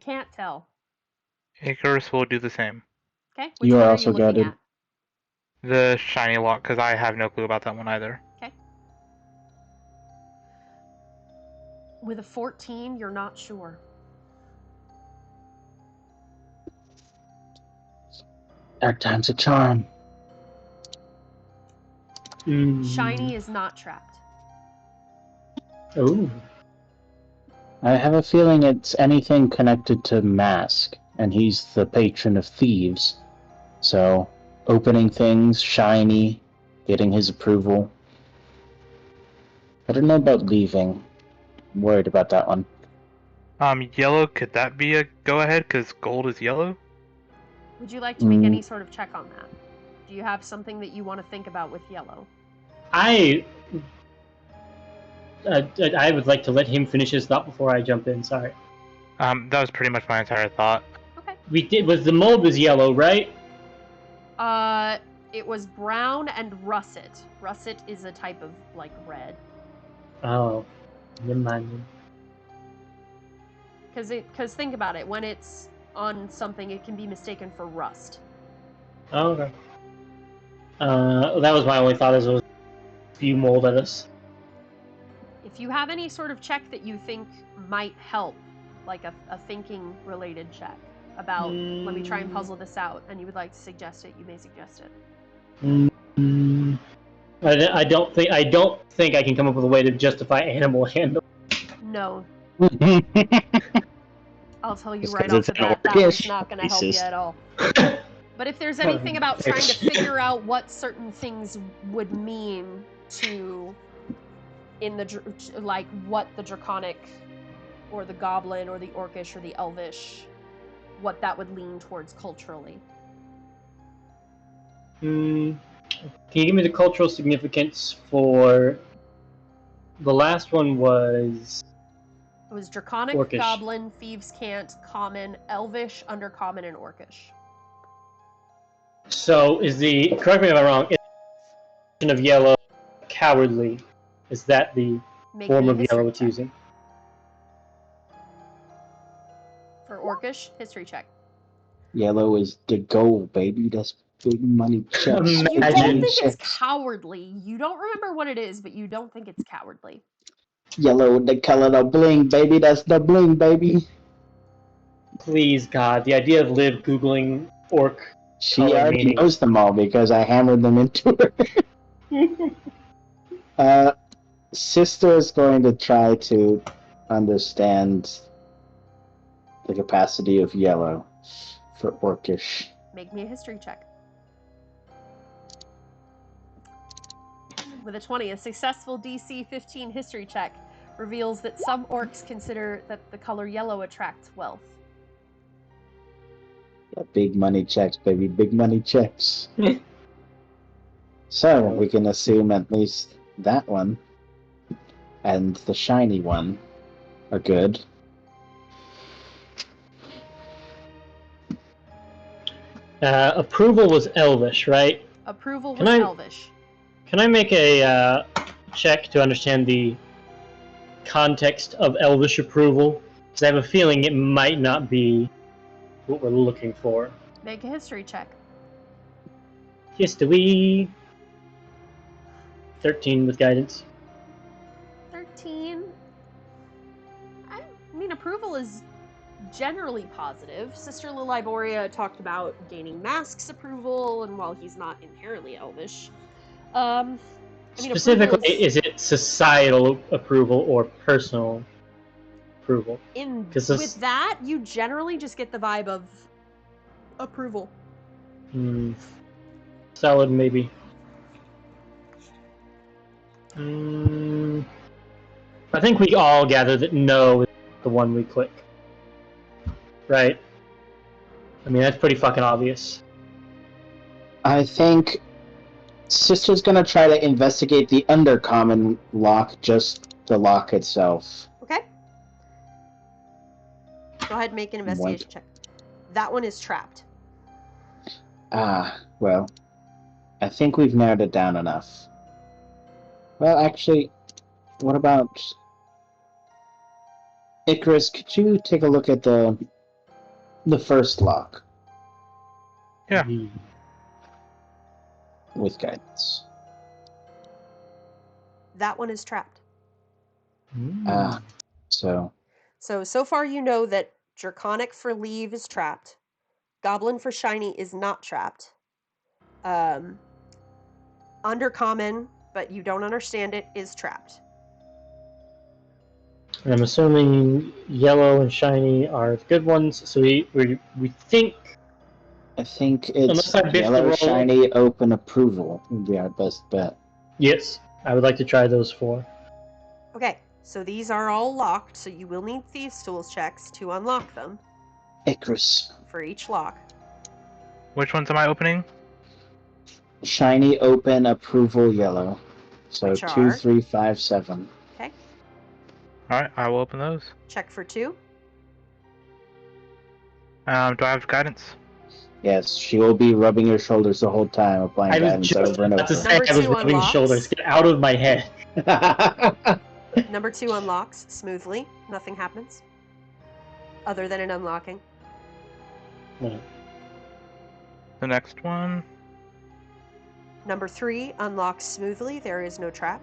can't tell. Icarus will do the same. Okay. You are also guided. At? The shiny lock, because I have no clue about that one either. Okay. With a 14, you're not sure. Dark time's a charm. Shiny is not trapped. Oh. I have a feeling it's anything connected to Mask, and he's the patron of thieves. So, opening things, shiny, getting his approval. I don't know about leaving. I'm worried about that one. Yellow, could that be a go-ahead, because gold is yellow? Would you like to make any sort of check on that? Do you have something that you want to think about with yellow? I would like to let him finish his thought before I jump in. Sorry. That was pretty much my entire thought. Okay. The mold was yellow, right? It was brown and russet. Russet is a type of, like, red. Oh, never mind. Because think about it, when it's on something, it can be mistaken for rust. Oh, okay. That was my only thought as it was spew mold at us. If you have any sort of check that you think might help, like a thinking related check about let me try and puzzle this out, and you would like to suggest it, you may suggest it. I don't think I can come up with a way to justify animal handling. No. I'll tell you Just right 'cause off it's the an bat, that one's orcish not going to help you racist. at all. But if there's anything about trying to figure out what certain things would mean to, like what the draconic, or the goblin, or the orcish, or the elvish, what that would lean towards culturally. Can you give me the cultural significance for the last one? Was It was draconic, orcish. goblin, thieves' cant, common, elvish, undercommon, and orcish. So correct me if I'm wrong, is the of yellow cowardly? Is that the Make form me a of history yellow it's check. using? For orcish, history check. Yellow is the gold, baby. That's big money checks. You Imagine. don't think it's Checks. cowardly. You don't remember what it is, but you don't think it's cowardly. Yellow, the color of bling, baby. That's the bling, baby. Please, God, the idea of Liv googling orc. She Color already meaning. knows them all because I hammered them into her. Sister is going to try to understand the capacity of yellow for orcish. Make me a history check. With a 20, a successful DC 15 history check reveals that some orcs consider that the color yellow attracts wealth. Yeah, big money checks, baby. Big money checks. So we can assume at least that one and the shiny one are good. Approval was elvish, right? Approval Can was I- elvish. Can I make a check to understand the context of elvish approval? Because I have a feeling it might not be what we're looking for. Make a history check. History 13 with guidance. 13. I mean, approval is generally positive. Sister Liliboria talked about gaining Mask's approval, and while he's not inherently elvish, I mean, Specifically, approval is it societal approval or personal approval? with that, you generally just get the vibe of approval. Solid, maybe. I think we all gather that no is the one we click. Right? I mean, that's pretty fucking obvious. I think Sister's gonna try to investigate the undercommon lock, just the lock itself. Okay. Go ahead and make an investigation check. That one is trapped. Well, I think we've narrowed it down enough. Well, actually, what about Icarus? Could you take a look at the first lock? Yeah. With guidance. That one is trapped. So far you know that Draconic for Leave is trapped. Goblin for Shiny is not trapped. Undercommon, but you don't understand it, is trapped. And I'm assuming yellow and shiny are the good ones, so we think. I think it's Unless I biff the yellow, roll. shiny, open, approval would be our best bet. Yes, I would like to try those 4. Okay, So these are all locked, so you will need Thieves' Tools checks to unlock them Icarus. for each lock. Which ones am I opening? Shiny, open, approval, yellow. So Which 2, are? 3, 5, 7. Okay. Alright, I will open those. Check for 2. Do I have guidance? Yes, she will be rubbing your shoulders the whole time, applying I was guidance just over and about to over. say Number I was 2 rubbing unlocks. shoulders. Get out of my head. Number 2 unlocks smoothly. Nothing happens. Other than an unlocking. The next one. Number 3 unlocks smoothly. There is no trap.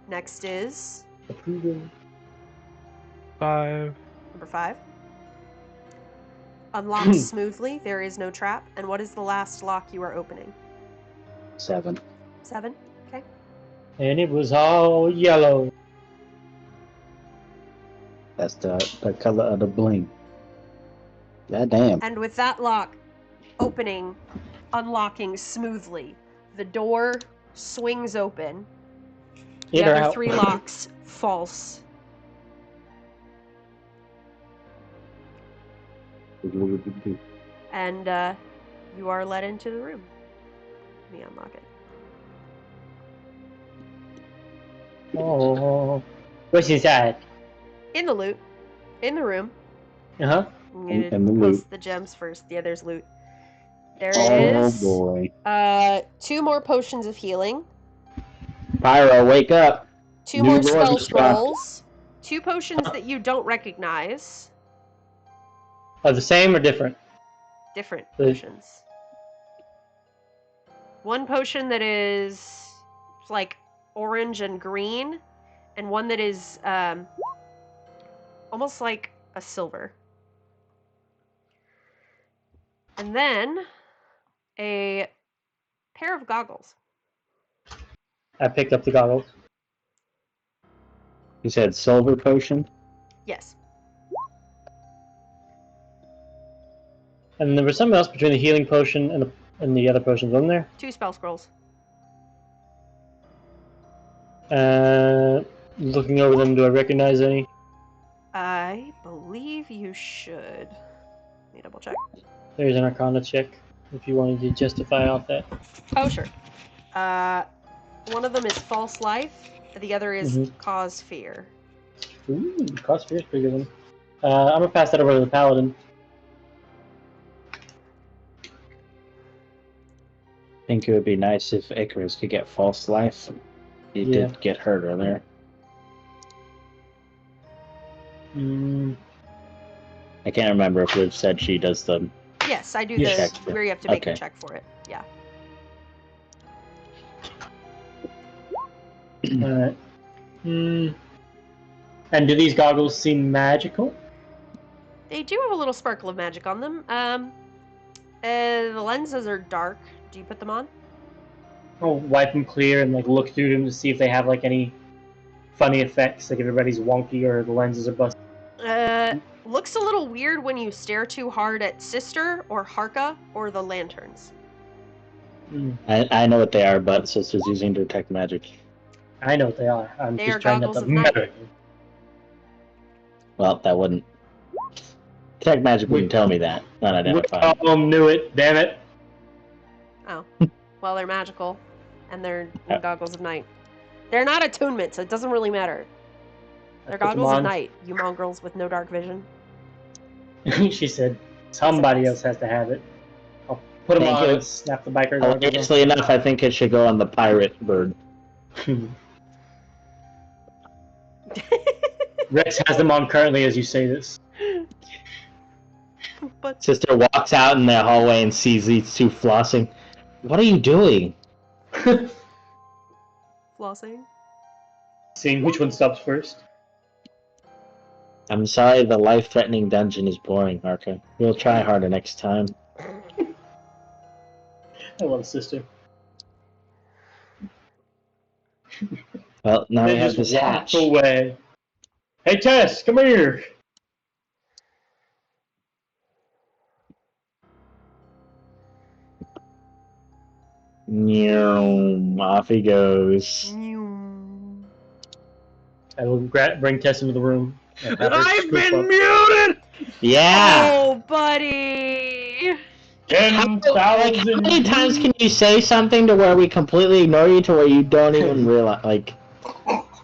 Next is Approval. 5. number 5. Unlocks smoothly. There is no trap. And what is the last lock you are opening? 7. 7. Okay. And it was all yellow. That's the color of the bling. God damn. And with that lock opening, unlocking smoothly, the door swings open. The In or other out? 3 locks false. And you are led into the room. Let me unlock it. Oh. What's inside? In the loot. In the room. Uh-huh. I'm going to In the post loot. the gems first. Yeah, there's loot. There Oh is boy. 2 more potions of healing. Pyro, wake up. 2 New more lord spell is back. scrolls. 2 potions that you don't recognize. Are the same or different? Different The- potions. One potion that is like orange and green, and one that is almost like a silver. And then a pair of goggles. I picked up the goggles. You said silver potion? Yes. And there was something else between the healing potion and the other potions, wasn't there? 2 spell scrolls. Looking over them, do I recognize any? I believe you should. Let me double check. There's an Arcana check, if you wanted to justify off that. Oh, sure. One of them is false life. The other is cause fear. Ooh, cost fear is pretty good one. I'm gonna pass that over to the paladin. I think it would be nice if Icarus could get false life. He Yeah. did get hurt earlier. I can't remember if Liv said she does the... Yes, I do Yes. the where you have to make a Okay. check for it. Yeah. Alright. And do these goggles seem magical? They do have a little sparkle of magic on them. The lenses are dark. Do you put them on? I'll wipe them clear and like look through them to see if they have like any funny effects, like if everybody's wonky or the lenses are busted. Looks a little weird when you stare too hard at Sister or Harka or the lanterns. I know what they are, but Sister's using detect magic. I know what they are. I'm They just are trying not goggles to of night. murder you. Well, that wouldn't... Detect magic wouldn't tell me that. Not identified. Knew it, damn it. Oh. Well, they're magical. And they're Yeah. goggles of night. They're not attunement, so it doesn't really matter. They're Put them goggles of on. night, you mongrels with no dark vision. She said somebody else has to have it. I'll put them Thank on you. and snap the biker goggles Hilariously enough, I think it should go on the pirate bird. on. Rex has them on currently as you say this. But Sister walks out in the hallway and sees these two flossing. What are you doing? flossing. Seeing which one stops first. I'm sorry, the life-threatening dungeon is boring, Arca. We'll try harder next time. I love Sister. Well, now we They have just this walk hatch. away. Hey Tess, come here! Off he goes. I will bring Tess into the room. I've been muted! Yeah! Oh, buddy! 10,000. How many times can you say something to where we completely ignore you to where you don't even realize? Like,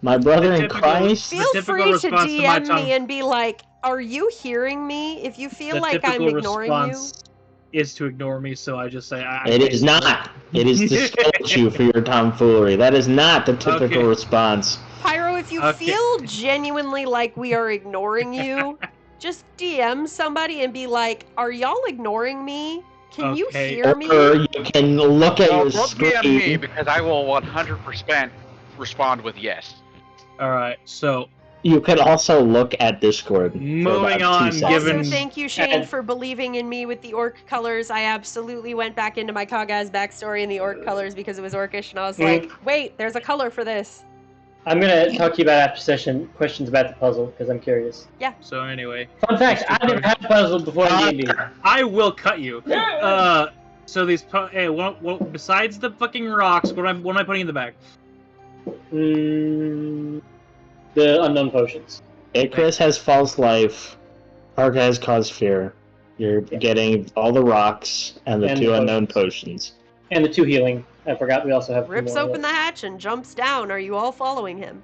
my brother in Christ? Feel typical free to response to my DM tongue. me and be like, "Are you hearing me?" If you feel The like I'm typical ignoring response is to ignore me, so I just say It is not. It is to scold you for your tomfoolery. That is not the typical Okay. response. you. Pyro, if you Okay. feel genuinely like we are ignoring you, just DM somebody and be like, "Are y'all ignoring me? Can you Okay. hear me?" Or you can look at No, your don't DM me screen. because I will 100% respond with yes. Alright, so You could also look at Discord. Moving for about 2 on, seconds. given- Also, thank you, Shane, for believing in me with the orc colors. I absolutely went back into my Kagaz backstory in the orc colors because it was orcish, and I was like, wait, there's a color for this. I'm gonna talk to you about after session questions about the puzzle because I'm curious. So anyway, Fun fact: I never had a puzzle before in D&D. I will cut you. So these besides the fucking rocks, what am I putting in the bag? The unknown potions. Icarus has false life. Harka has cause fear. You're getting all the rocks and the 2 unknown potions. And the 2 healing. I forgot we also have 2 Rips more. open the hatch and jumps down. Are you all following him?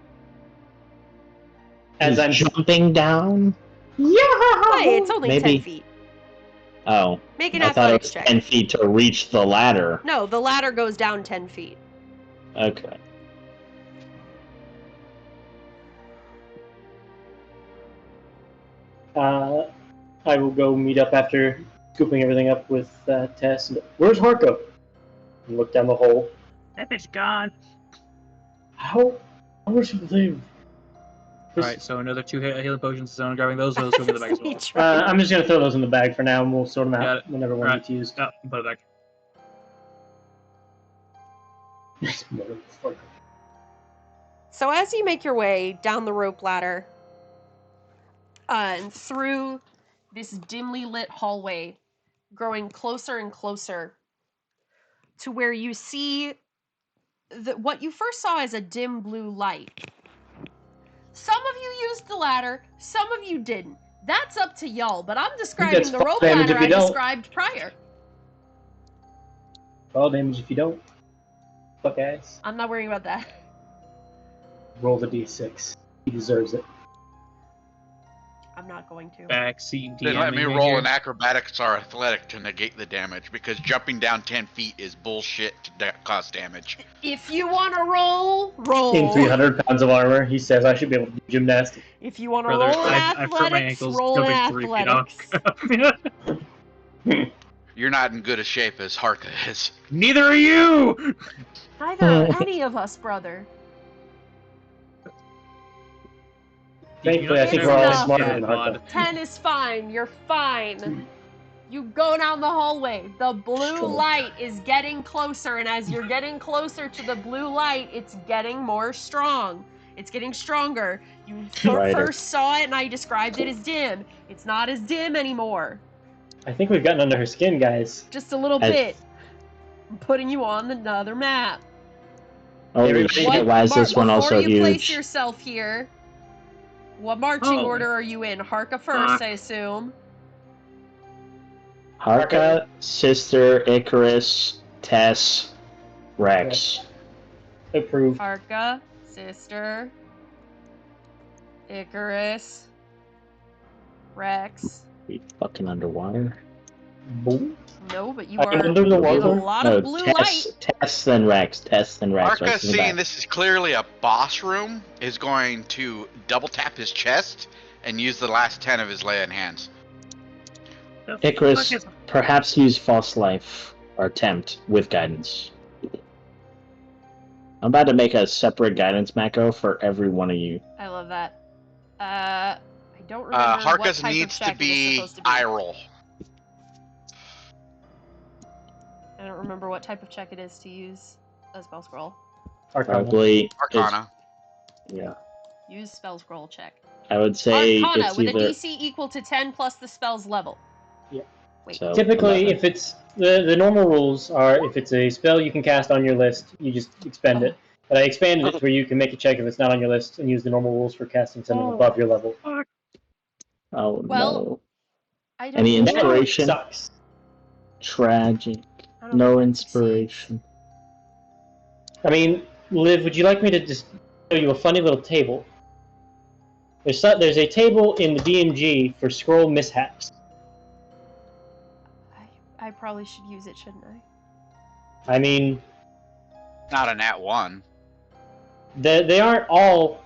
As He's I'm jumping down? Wait, it's only Maybe. 10 feet. Oh. Make an I thought it athletics was check. 10 feet to reach the ladder. No, the ladder goes down 10 feet. Okay. I will go meet up after scooping everything up with Tess. Where's Harko? And look down the hole. That bitch gone. How was she live? Alright, so another 2 healing potions. So I'm grabbing those. Those go in the bag as well. I'm just gonna throw those in the bag for now, and we'll sort them Got out it. whenever one Alright. gets used. Oh, put it back. Motherfucker. So as you make your way down the rope ladder and through this dimly lit hallway, growing closer and closer to where you see what you first saw as a dim blue light. Some of you used the ladder, some of you didn't. That's up to y'all, but I'm describing gets the fall rope damage ladder if you I don't. described prior. Fall damage if you don't. Fuck ass. I'm not worrying about that. Roll the d6. He deserves it. I'm not going to. Backseat Then let me DMing roll here. an acrobatics or athletic to negate the damage because jumping down 10 feet is bullshit to cause damage. If you want to roll, roll. In 300 pounds of armor, he says I should be able to do gymnastics. If you want to Brother, roll in I've hurt my athletics, ankles roll in jumping 3 feet athletics. You're not in good a shape as Harka is. Neither are you! Neither are any of us, brother. Thankfully, I think It's we're all enough. smarter than Harka. 10 is fine. You're fine. You go down the hallway. The blue Sure. light is getting closer, and as you're getting closer to the blue light, it's getting more strong. It's getting stronger. You Brighter. first saw it, and I described it as dim. It's not as dim anymore. I think we've gotten under her skin, guys. Just a little bit. I'm putting you on another map. Holy Everybody- shit, why is this one also Before you place huge? yourself here, what marching Oh. order are you in? Harka first, I assume. Harka, Sister, Icarus, Tess, Rex. Approved. Harka, Sister, Icarus, Rex. We fucking underwater? Boom. No, but you I'm are under the in a water. lot No, of blue Tess, light. Tess, then Rex. Tess, then Rex. Harka, seeing this is clearly a boss room, is going to double tap his chest and use the last 10 of his lay on hands. The Icarus, fuck is- perhaps use false life or attempt with guidance. I'm about to make a separate guidance macro for every one of you. I love that. I don't remember what Harka's type needs of check to be it is supposed to be. eye roll. I don't remember what type of check it is to use a spell scroll. Arcana. Probably. Arcana. Yeah. Use spell scroll check. I would say Arcana it's with either. a DC equal to 10 plus the spell's level. Yeah. Wait. So, Typically, 11. if it's the normal rules are if it's a spell you can cast on your list, you just expend it. But I expanded it to where you can make a check if it's not on your list and use the normal rules for casting something above your level. Oh Well, no. I don't Any know. inspiration? Sucks. Tragic. I don't No know. inspiration. I mean, Liv, would you like me to just show you a funny little table? There's a table in the DMG for scroll mishaps. I probably should use it, shouldn't I? I mean, Not a nat 1. they aren't all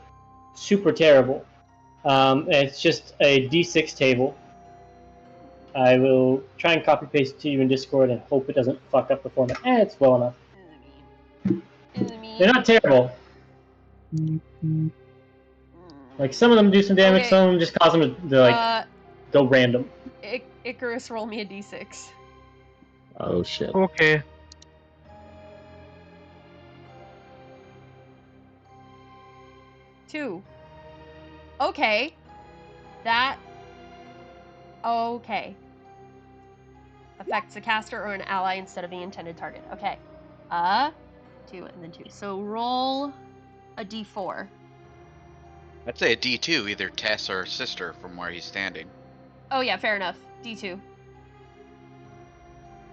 super terrible. It's just a D6 table. I will try and copy paste it to you in Discord and hope it doesn't fuck up the format. It's well enough. They're not terrible. Like, some of them do some damage, Okay. some of them just cause them to go random. Icarus, roll me a d6. Oh shit. Okay. Two. Okay. That. Okay. Affects a caster or an ally instead of the intended target. Okay. 2 and then 2. So roll a d4. I'd say a D2, either Tess or Sister from where he's standing. Oh yeah, fair enough. D2.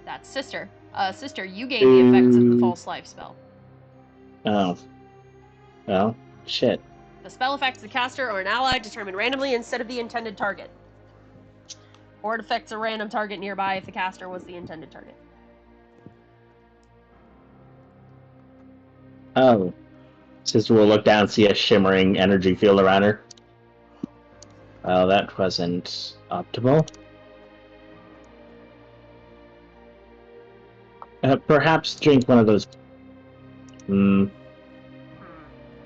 That's Sister. Sister, you gain the effects of the false life spell. Oh. Well, shit. The spell affects the caster or an ally determined randomly instead of the intended target. Or it affects a random target nearby if the caster was the intended target. Oh. Sister will look down and see a shimmering energy field around her. Well, that wasn't optimal. Perhaps drink one of those.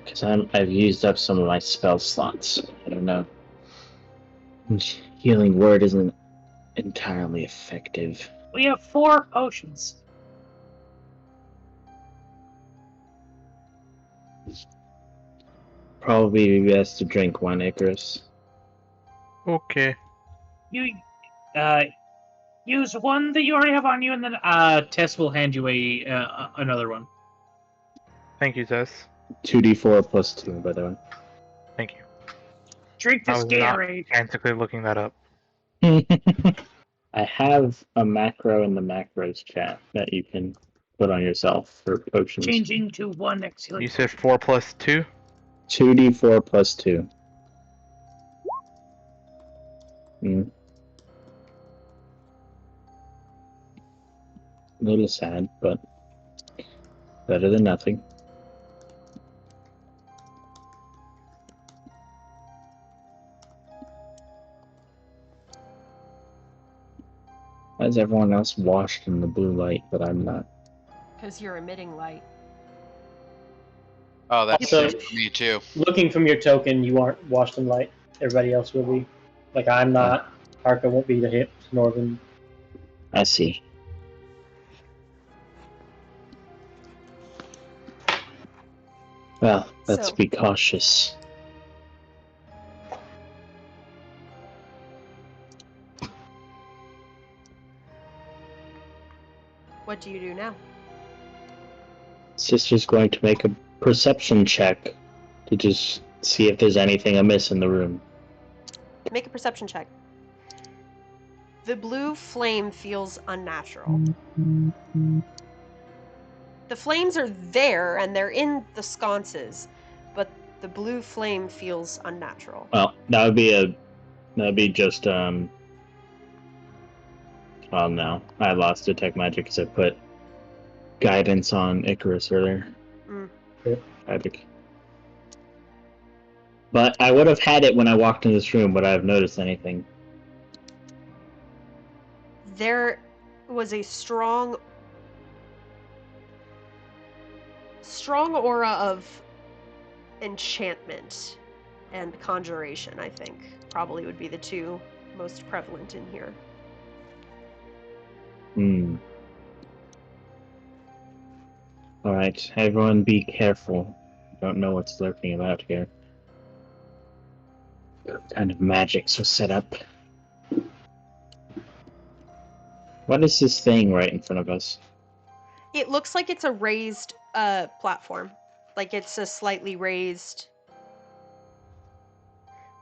Because I've used up some of my spell slots. I don't know. Healing word isn't entirely effective. We have 4 potions. Probably best to drink one, Icarus. Okay. You use one that you already have on you, and then Tess will hand you another one. Thank you, Tess. 2d4 plus 2, by the way. Thank you. drink I this was not Gatorade. frantically looking that up. I have a macro in the macros chat that you can put on yourself for potions. Changing to 1 You exhalation. said 4 plus 2? 2d4 plus 2. A little sad, but better than nothing. Why is everyone else washed in the blue light, but I'm not? Because you're emitting light. Oh, that's Also- for me too. Looking from your token, you aren't washed in light. Everybody else will be. Like, I'm not. Harka won't be the hit. Northern. I see. Well, let's So- be cautious. What do you do now? Sister's going to make a perception check to just see if there's anything amiss in the room. Make a perception check. The blue flame feels unnatural. The flames are there and they're in the sconces, but the blue flame feels unnatural. Well, that'd be just well, no, I lost detect magic because I put guidance on Icarus earlier. Magic. But I would have had it when I walked in this room, but I've noticed anything. There was a strong aura of enchantment and conjuration, I think. Probably would be the two most prevalent in here. Alright, everyone be careful. Don't know what's lurking about here. What kind of magics are set up? What is this thing right in front of us? It looks like it's a raised platform. Like it's a slightly raised...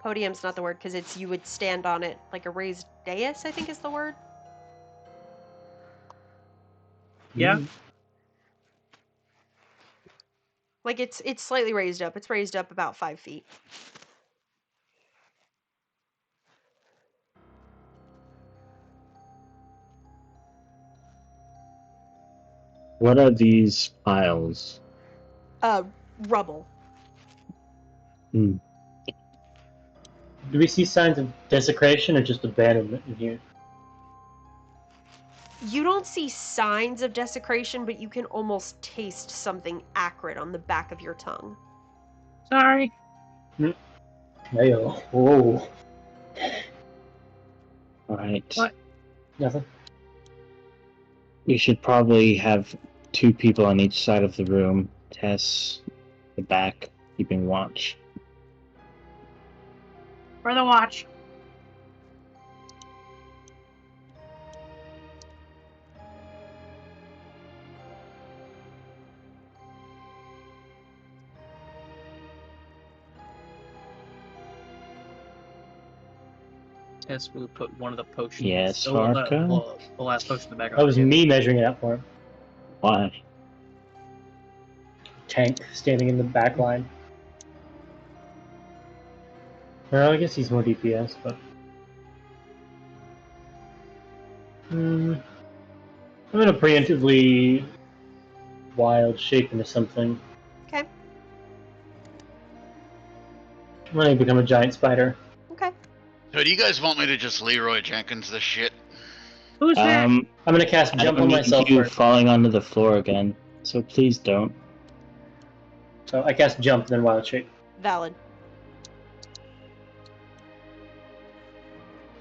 Podium's not the word, because it's you would stand on it. Like a raised dais, I think is the word. Yeah. Like it's slightly raised up. It's raised up about 5 feet. What are these piles? Rubble. Hmm. Do we see signs of desecration or just abandonment in here? You don't see signs of desecration, but you can almost taste something acrid on the back of your tongue. Sorry. Mayo. Whoa. Alright. What? Nothing. We should probably have 2 people on each side of the room. Tess, the back, keeping watch. For the watch. Tess will put one of the potions. Yes, the Harka? last potion in the background. That was me measuring it out for him. Why? Tank standing in the back line. Well, I guess he's more DPS, but... I'm gonna preemptively wild shape into something. Okay. I'm gonna become a giant spider. Okay. So do you guys want me to just Leroy Jenkins this shit? Who's that? I'm gonna cast I jump don't on need myself you first. falling onto the floor again, so please don't. So I cast jump, then wild shape. Valid.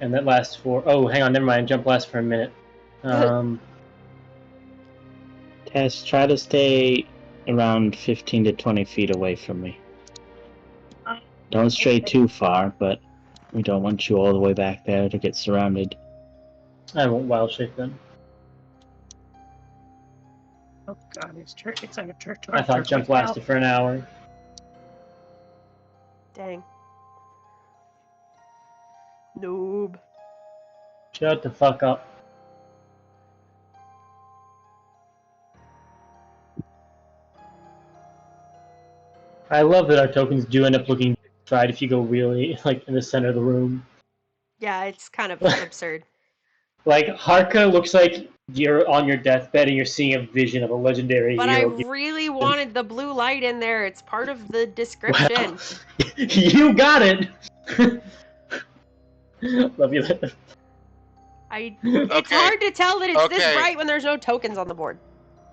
And that lasts for... Oh, hang on, never mind. Jump lasts for a minute. Tess, try to stay around 15 to 20 feet away from me. Don't stray too far, but we don't want you all the way back there to get surrounded. I won't wild shape then. Oh god, it's like a church. I thought jump lasted for an hour. Dang. Noob. Shut the fuck up. I love that our tokens do end up looking tried if you go really, like, in the center of the room. Yeah, it's kind of absurd. Like, Harka looks like you're on your deathbed and you're seeing a vision of a legendary But I hero. really wanted the blue light in there. It's part of the description. Well, you got it! Love you. It's Okay. hard to tell that it's this Okay. bright when there's no tokens on the board.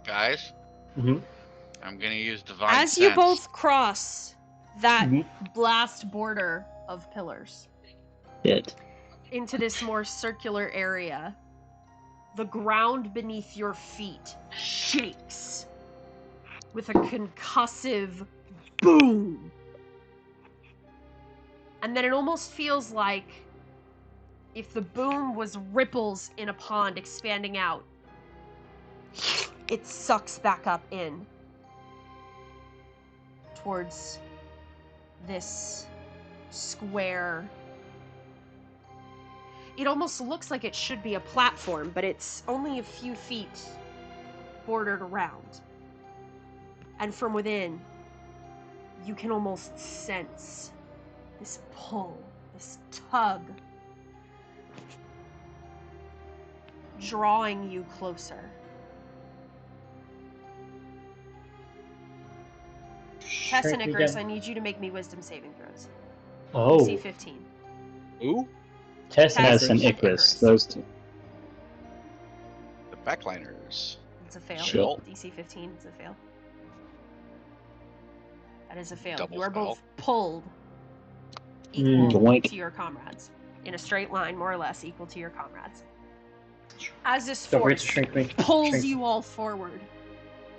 Guys, Mhm. I'm gonna use divine As you sense. both cross that Mhm. blast border of pillars It. into this more circular area, the ground beneath your feet shakes with a concussive boom. And then it almost feels like if the boom was ripples in a pond expanding out, it sucks back up in towards this square. It almost looks like it should be a platform, but it's only a few feet bordered around. And from within, you can almost sense this pull, this tug, drawing you closer. Tess and Icarus, I need you to make me wisdom saving throws. Oh, DC 15. Ooh, Tess and Tess and Icarus. Icarus, those two. the backliners. It's a fail. Sure. DC 15 is a fail. That is a fail. Double You are fail. both pulled equal Doink. to your comrades. In a straight line, more or less, equal to your comrades. As this Don't forget force to shrink me. pulls Shrink. you all forward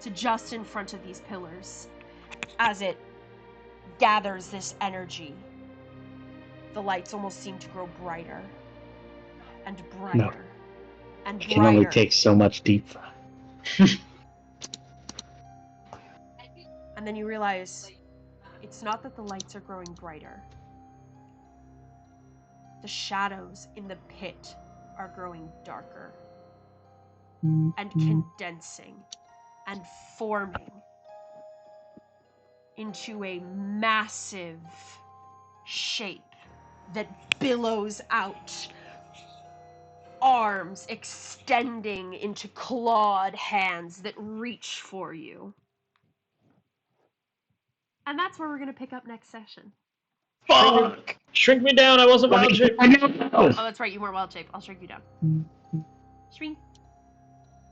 to just in front of these pillars, as it gathers this energy, the lights almost seem to grow brighter and brighter No. and It can only brighter. take so much deep. And then you realize it's not that the lights are growing brighter. The shadows in the pit are growing darker and condensing and forming into a massive shape that billows out, arms extending into clawed hands that reach for you. And that's where we're going to pick up next session. Fuck! Shrink me down, I wasn't wild shape. Oh, that's right, you weren't wild shape. I'll shrink you down. Shrink.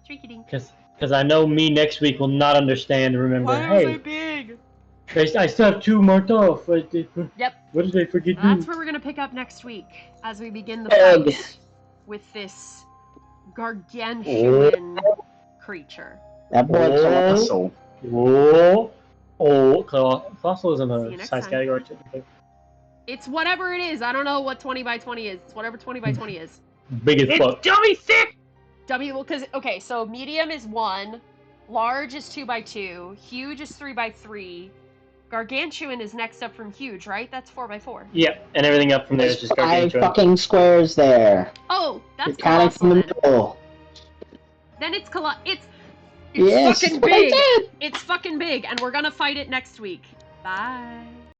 Shrinky dink. Because I know me next week will not understand and remember, Why was I big? I still have 2 marked off. Yep. What did I forget? That's where we're going to pick up next week as we begin the fight with this gargantuan creature. That boy's colossal. Colossal isn't See you a next size time. category typically. It's whatever it is. I don't know what 20 by 20 is. It's whatever 20 by 20 is. Big as fuck. It's dummy thick! Well, because, okay, so medium is 1, large is 2 by 2, huge is 3 by 3, gargantuan is next up from huge, right? That's 4 by 4. Yep, and everything up from there is There's just 5 gargantuan. fucking squares there. Oh, that's You're counting colossal from the then. middle. Then it's it's Yes, fucking that's what I big. did. It's fucking big, and we're gonna fight it next week. Bye.